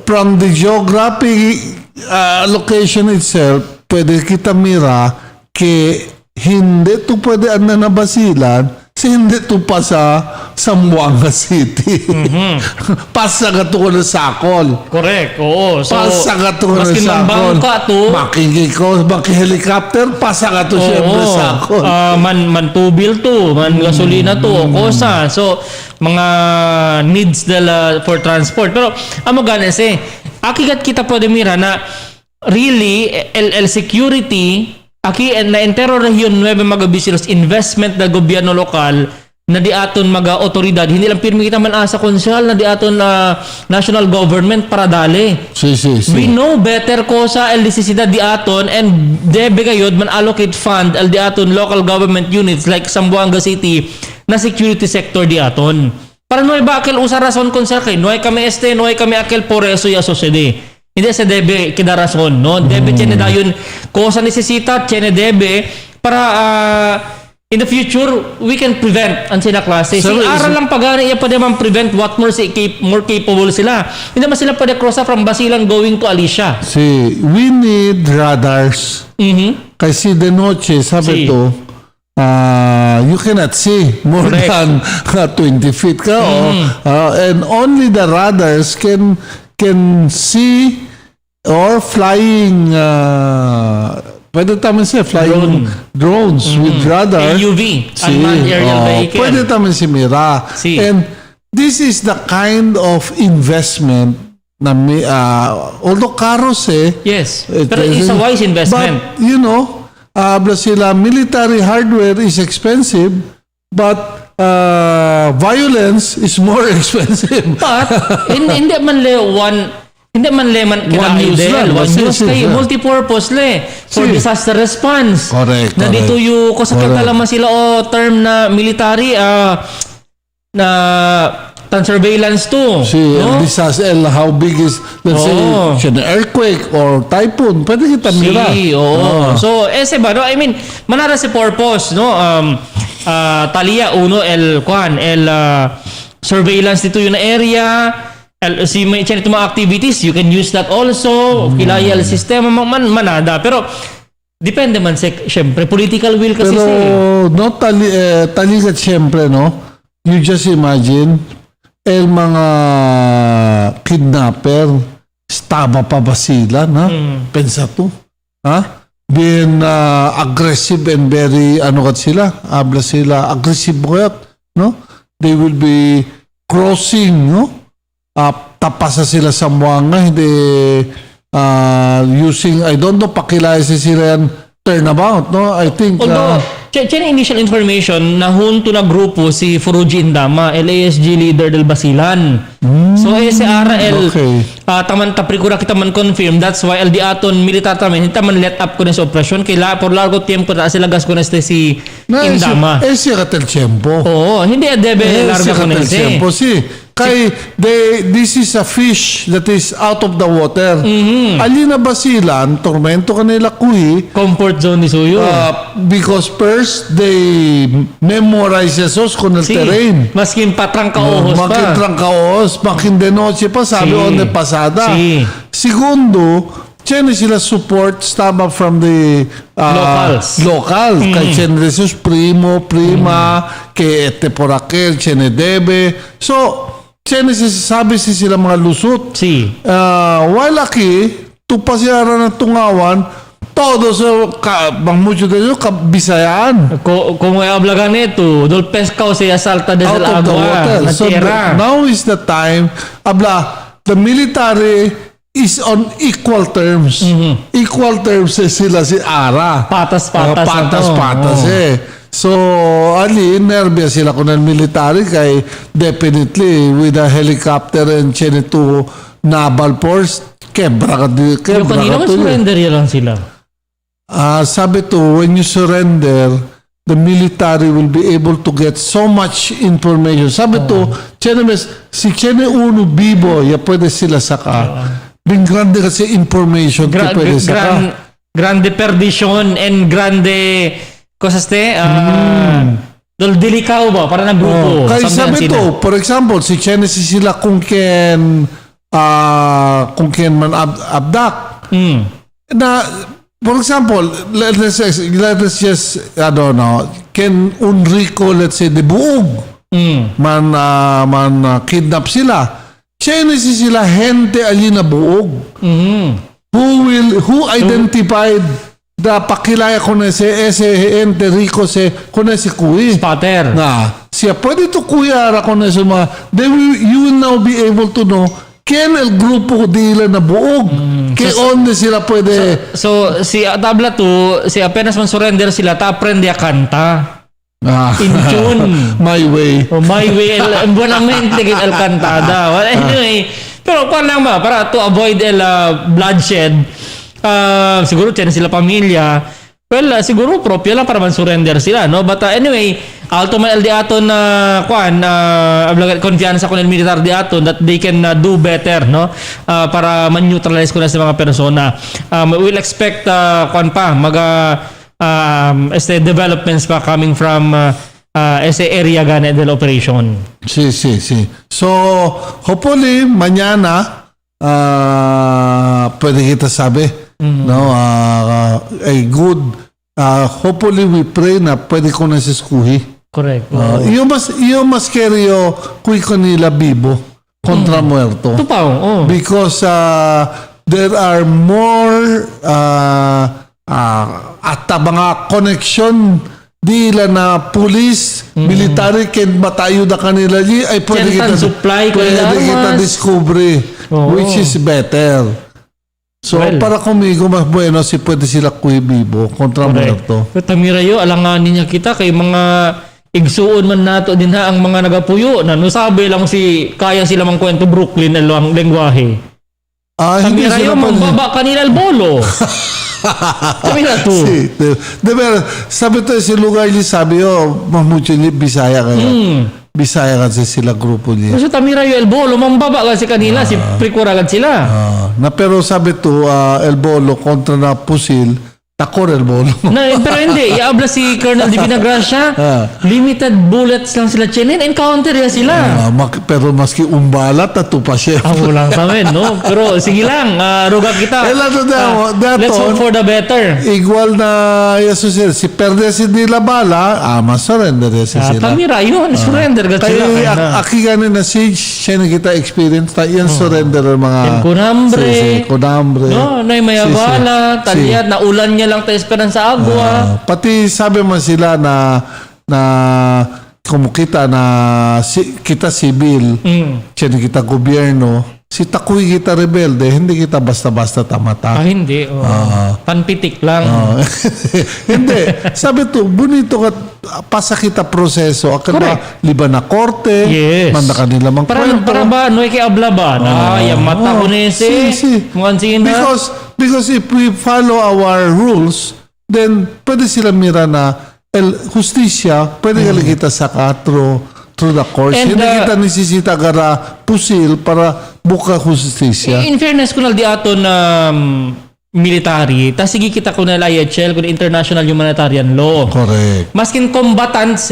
from the geographic location itself, pwede kita mira ke hindi ito pwede na basilan kasi hindi ito pa sa Zamboanga City. Pasagat ko na sakol.
Correct. Oo. So,
pasagat ko na sakol. Maki-helicopter, pasagat to siyempre sakol.
Man tubil to, man gasolina to, kosa. So, mga needs nila for transport. Pero, amo ganes akigat kita pwede mira na really, el security aki na entero region 9 mga bisilos investment na gobyerno lokal na di aton mga otoridad hindi lang pirmi kita man asa konsyal na di aton national government para dali. We know better ko sa el necesidad di aton and debe gayod man allocate fund el di aton local government units like Zamboanga City na security sector di aton. Para noy ba akel usa rason konsyal kay noy kami noy kami akel por eso ya society. Hindi sa debe kida rason, no? Debe tiene dayon ko sa necesita tiene debe para in the future, we can prevent ang sila klase.
Sir,
aral lang pagani, iya pa naman prevent what more more capable sila. Hindi naman sila pwede cross from Basilan going to Alicia.
See, we need radars. Kasi de noche, sabi to, you cannot see more than 20 feet ka. And only the radars can see or flying pwede taman siya flying drones with radar.
AUV, unmanned aerial vehicle.
Pwede taman si Mira. And this is the kind of investment na although karos
yes, pero it's a wise investment.
But, you know, sila military hardware is expensive, but violence is more expensive.
But hindi man one use kay multi-purpose for disaster response.
Correct.
Na dito yung kusakita lamang sila term na military na surveillance to.
No? Disaster, how big is, let's say, an earthquake or typhoon, pwede kita mira.
So, ba, no? I mean, manara si purpose, no? Talia, surveillance dito yung area, si may itong mga activities, you can use that also, kilaya ang sistema, manada. Pero, depende man syempre, political will kasi
pero, no, taligat syempre, no? You just imagine, mga kidnapper, staba pa ba sila, na? Pensa to. Ha? Being aggressive and very, sila? Sila, aggressive kaya, no? They will be crossing, no? Tapasa sila sa Zamboanga, hindi using, I don't know, pakilaya sila yan turnabout, no? I think...
Although, initial information na hunto na grupo si Furuji Indama, LASG leader del Basilan. So, SRL, taman taprikura kita man confirm, that's why LD aton militar taman, hindi man let up ko na sa operasyon, kaya por largo tiempo na sila gas ko na si Indama.
Siya katel tiyempo.
Oo, hindi adebe largo ko na
Kay this is a fish that is out of the water. Alina Basilan, tormento kanila kuhi.
Comfort zone ni Suyo.
Because first, they memorize esos con el terrain.
Maskin patrangkaos pa.
Maskin trangkaos, maskin de noche pa, sabi on de pasada. Segundo, tiene sila support staba from the locals. Kay tiene esos primo, prima, que este por aquel, tiene debe. So, tiene sabi sila mga lusot. While aquí, tupasyaran ng tungawan, todos, mucho de ellos, Bisayaan.
Como hablagan ito, dol pescao siya salta desde la agua, na
so now is the time, the military is on equal terms. Equal terms sila si Ara.
Patas-patas.
So, nervous sila kung ng military kay definitely with a helicopter and to naval force, kebra ka
yung kanina surrender yan lang sila.
Sabi to, when you surrender, the military will be able to get so much information. Sabi to, si Chene Uno Bibo, pwede sila saka. Bin grande kasi information pwede saka.
Grande perdition and grande cosas dol delikado ba para ng grupo.
Kaya sabi to, for example, si Genesis sila kung ken man abduct. Na, for example, let's just, I don't know, Ken Unrico, let's say, de buog. Man kidnap sila. Genesis sila hente alina buog. Who identified pakilaya ko na ese ente rico ko na si Kuya.
Spotter.
Siya pwede to Kuya ara ko na sa mga, you will now be able to know ken el grupo dila na buog. Kaya onde sila pwede.
So si tabla to, si apenas man surrender sila, aprende a kanta. In tune.
My way.
My way. Buenamente el cantada. Well, anyway, pero kung lang ba, para to avoid bloodshed, siguro tiyan sila pamilya. Well, siguro propio lang para man surrender sila, no? But anyway, alto man LD aton konfiansa ko ng militar di aton that they can do better, no? Para man-neutralize ko na sa mga persona. We'll expect developments pa coming from area gana del operation.
Sí. So, hopefully, mañana, pwede kita sabi, no, a good, hopefully we pray na pwede ko na siskuhi.
Correct.
Io maskerio qui con il vivo contra muerto. Because there are more at mga connection dila na police, military ken batayo da kanila ay pwede kita discovery which is better. So para kumigo mas bueno si pwede sila kuy vivo kontra muerto.
Tamirayo alanganin niya kita kay mga igsuon man nato din ha ang mga nagapuyo na no sabi lang si kaya sila mang kwento Brooklyn ang lengguwahe. Tamirayo mambaba kanila el bolo. Mira tú.
Sí, de ver, sabi to si lugar niya sabi mamucho ni Bisaya kaya. Bisaya kasi sila grupo niya.
Kasi Tamirayo el bolo mambaba kasi kanila si Prikura sila.
Na pero sabi to el bolo kontra na pusil takor el bolo.
Pero hindi, iabla si Colonel Di Vinagracia. Limited bullets lang sila chinin. Encounter ya sila.
Pero maski umbalat at pa siya.
Lang kami, no? Pero sige lang, ruga kita. Let's hope for the better.
Igual na yaso sila. Si perde si nila bala, masurrender sila.
Tamira yun, surrender ka sila.
Aki ganin na siege, siya na kita experience na yan surrender ang mga
kunambre. No, mayabala, talyat, na ulan niya lang tayo esperanza agwa.
Pati sabi man sila na kumukita na kita sibil, siya kita gobyerno, si takuy kita rebelde, hindi kita basta-basta tamata.
Hindi. Panpitik lang.
Hindi. Sabi to, bonito ka pasa kita proseso. Akan ba, liba na korte, manda ka nila mang kwento.
Para ba, no kay abla ba? Yung mata ko nese.
Because if we follow our rules, then pwede sila mira na justisya, pwede kita sa through the course. Hindi kita nisisita gara pusil para buka justisya.
In fairness, kunal di ato na military, ta sige kita kunal IHL, kunal international humanitarian law.
Correct.
Maskin combatants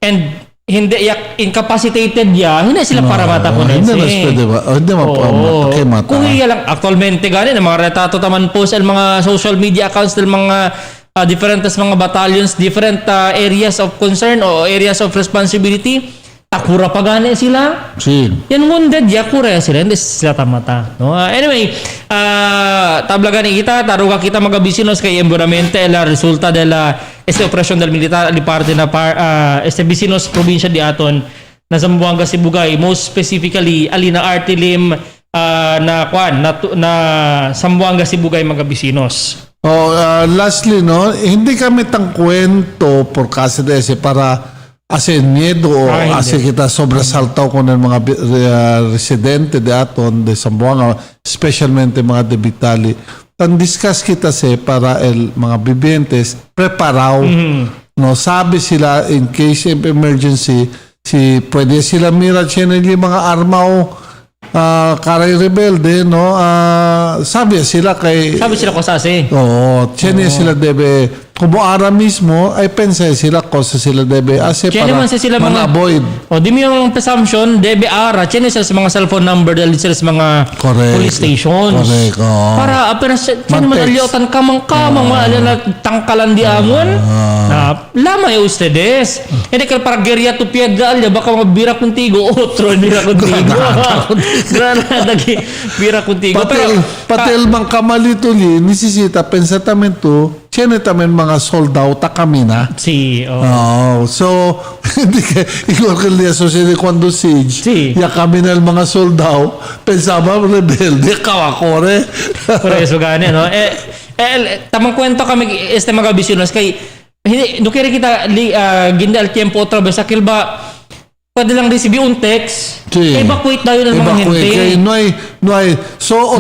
and hindi incapacitated hindi sila para mata po
hindi pwede ba? Hindi mapamata.
Kung iya lang, actualmente gani, mga retato taman po sa mga social media accounts ng mga different mga battalions, different areas of concern o areas of responsibility, takura pa gani sila. Yan wounded, yakura sila, hindi sila tamata. No? Anyway, tabla gani kita, taruga kita magabisinos kay embonamente la resulta de la operasyon del militar ali parte na vecinos probinsya di aton na Zamboanga Sibugay, most specifically alina Artilim na Zamboanga Sibugay mga bisinos.
Lastly, no, hindi kami tang kwento por kasi dese para hacer miedo o hacer kita sobresaltaw con el mga residente de aton de Zamboanga, especialmente mga de Vitali. Tan discuss kita para mga bibentes preparaw. No, sabi sila in case of emergency, pwede sila mira channel yung mga arma o karay rebelde, no? Sabi sila
ko sasi.
Channel sila debe kumuara mismo ay pensa sila kosa sila debe ase para
sila
avoid.
Di mo yung presumption debe ara channel sila sa mga cellphone number dahil sila sa mga police stations.
Correct.
Para channel manalyotan kamang maalala tangkalan di amon na lamay ustedes. Hindi ka para gerya to piedra alya baka mga bira kuntigo otro bira kuntigo. Granada gi bira kuntigo.
Patel mang kamalito nisisita pensatamento tiene también mga soldado ta camina.
Sí.
So, hindi ka, igual que el día sucede cuando siege, ya camina el mga soldado, pensaba rebelde, kawakore.
Por eso gani, no? Tamang kwento kami, mga bisinos, kay, hindi, no kaya kita, ginda al tiempo otra vez, akil ba, pwede lang receive un text, evacuate tayo ng mga gente.
No hay. So,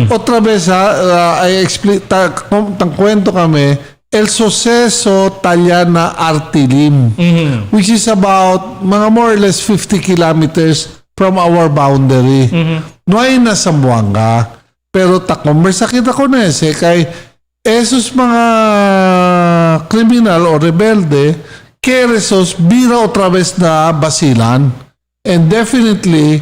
otra vez, I explain, tang kwento kami, el suceso Taliana Artilim, which is about mga more or less 50 kilometers from our boundary. No hay na Zamboanga, pero ta-conversa kita con ese, kay esos mga kriminal o rebelde, keresos bira otra vez na basilan. And definitely,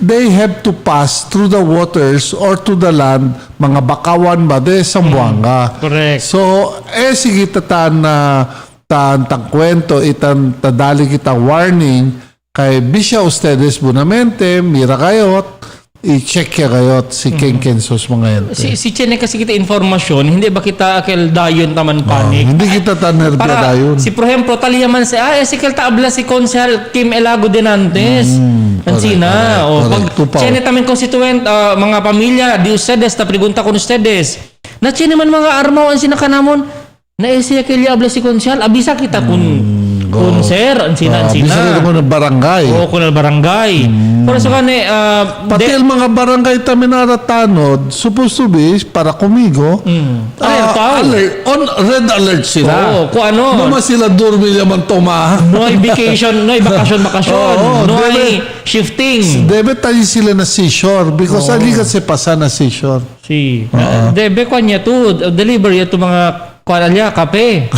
they have to pass through the waters or to the land, mga bakawan ba de Zamboanga.
Correct.
So, sige tatan na tang kwento, itan tadali kita warning, kay bisya ustedes bunamente, mira kayot, i-check ya kayot si Ken-Kensos mga yan.
Si Chene kasi kita informasyon, hindi ba kita akil dayon taman panik?
Hindi kita tanerbiya dayon.
Si por ejemplo, taliyaman si, si kaltaabla si Konsel Kim Elago Denantes. Ansina. O, pag Chene tamin constituent, mga pamilya, di ustedes, ta pregunta kon ustedes. Na Chene man mga armaw, ansina kanamon, na siya kaya abla si Konsel, abisa kita kun sir, ansina.
Bisa ko ng barangay.
Oo, kunal barangay. Pero so kani,
pati ang mga barangay taminara tanod, supposed to be, para kumigo, red alert sila.
Oo, kung ano.
Mama sila durmi naman toma.
Noy vacation, noy bakasyon. Noy shifting.
Debe tayo sila na seashore because ali kasi pasa na seashore.
Debe ko niya to, deliver ya to mga kualya, kape.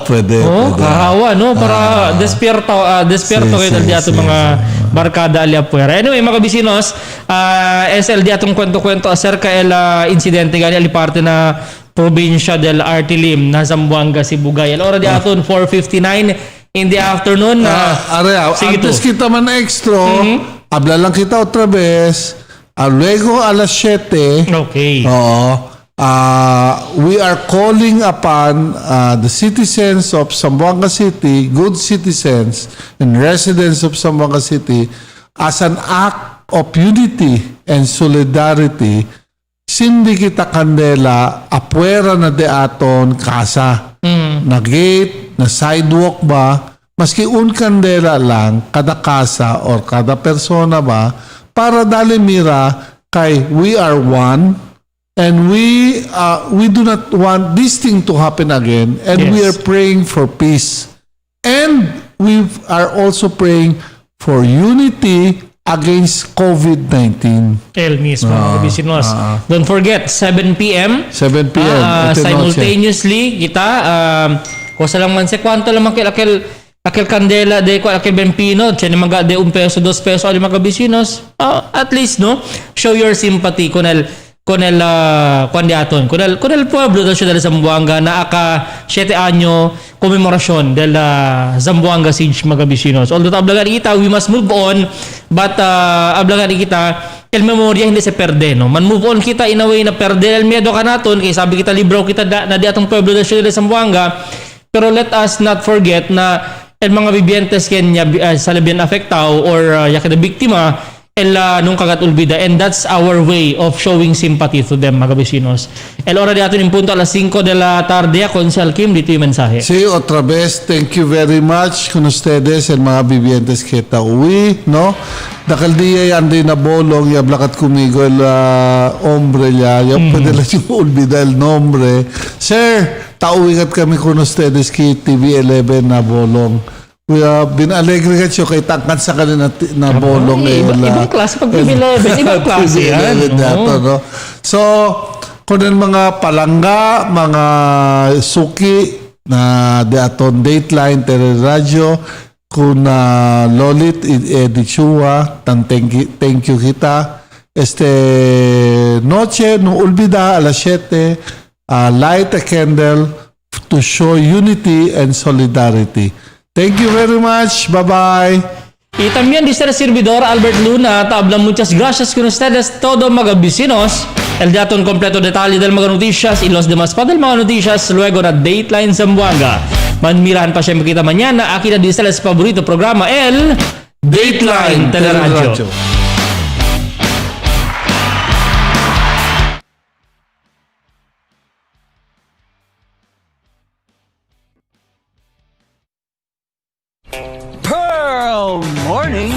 Pwede.
Kahawa, no? Para despierto kayo di ato mga barkada alia puera. Anyway, mga kabisinos, SL di atong kwento-kwento acerca el insidente gani ali parte na probinsya del Artilim na Zamboanga, Sibugay. El ora di aton 4:59 in the afternoon.
Antes kita man extra, habla lang kita otra vez. Luego alas 7.
Okay.
We are calling upon the citizens of Zamboanga City, good citizens and residents of Zamboanga City, as an act of unity and solidarity, sindi kita kandela apuera na de aton kasa, na gate, na sidewalk ba, maski un kandela lang, kada kasa or kada persona ba, para dali mira kay we are one. And we do not want this thing to happen again. And we are praying for peace. And we are also praying for unity against COVID-19.
El mismo, kabisinos. Don't forget, 7 p.m.
7 p.m.
Simultaneously, kita, kusa lang man se kwanto lang akil kandela de ko akil bempino, tiyan mga de 1 peso, 2 peso, ali mga kabisinos. At least, no, show your sympathy con el pueblo del ciudad de Zamboanga na aka 7 anyo komemorasyon del Zamboanga siege mga kabisinos. Although ablagan kita, we must move on, but ablagan kita, el memoria hindi se perde, no? Man move on kita in a way na perde el miedo ka naton, kaya sabi kita libro kita na di atong pueblo del ciudad de Zamboanga, pero let us not forget na el mga vivientes kanya sa labian afectado or yakada biktima nung kagat ulbida, and that's our way of showing sympathy to them mga kabisinos. El hora de aton in punto alas 5 de la tarde con Sal Kim, dito yung mensahe.
Sí, otra vez, thank you very much con ustedes, el mga vivientes que tauwi, no? Dakal diya yan din na bolong, yablakat kumigo el hombre niya, pwede lang yung ulbida el nombre. Sir, tauwi kat kami con ustedes ki TV11 na bolong. We have been alegre kayo kay tangkat sa kanina na bolong
ibang klase pag TV11, ibang klase yan.
No? So, kung mga palangga, mga suki na aton Dateline Teleradyo, kung lolit edichua, thank you kita. Noche, no ulbida, alas 7, light a candle to show unity and solidarity. Thank you very much. Bye-bye.
Y también dice el servidor Albert Luna, tabla muchas gracias con ustedes todo mga vecinos. El dato completo detalle del mga noticias y los demás pa del mga noticias luego na Dateline Zamboanga. Manmirahan pa siyempre kita mañana. Aquí na dice el favorito programa, el Dateline Teleradyo.
Morning.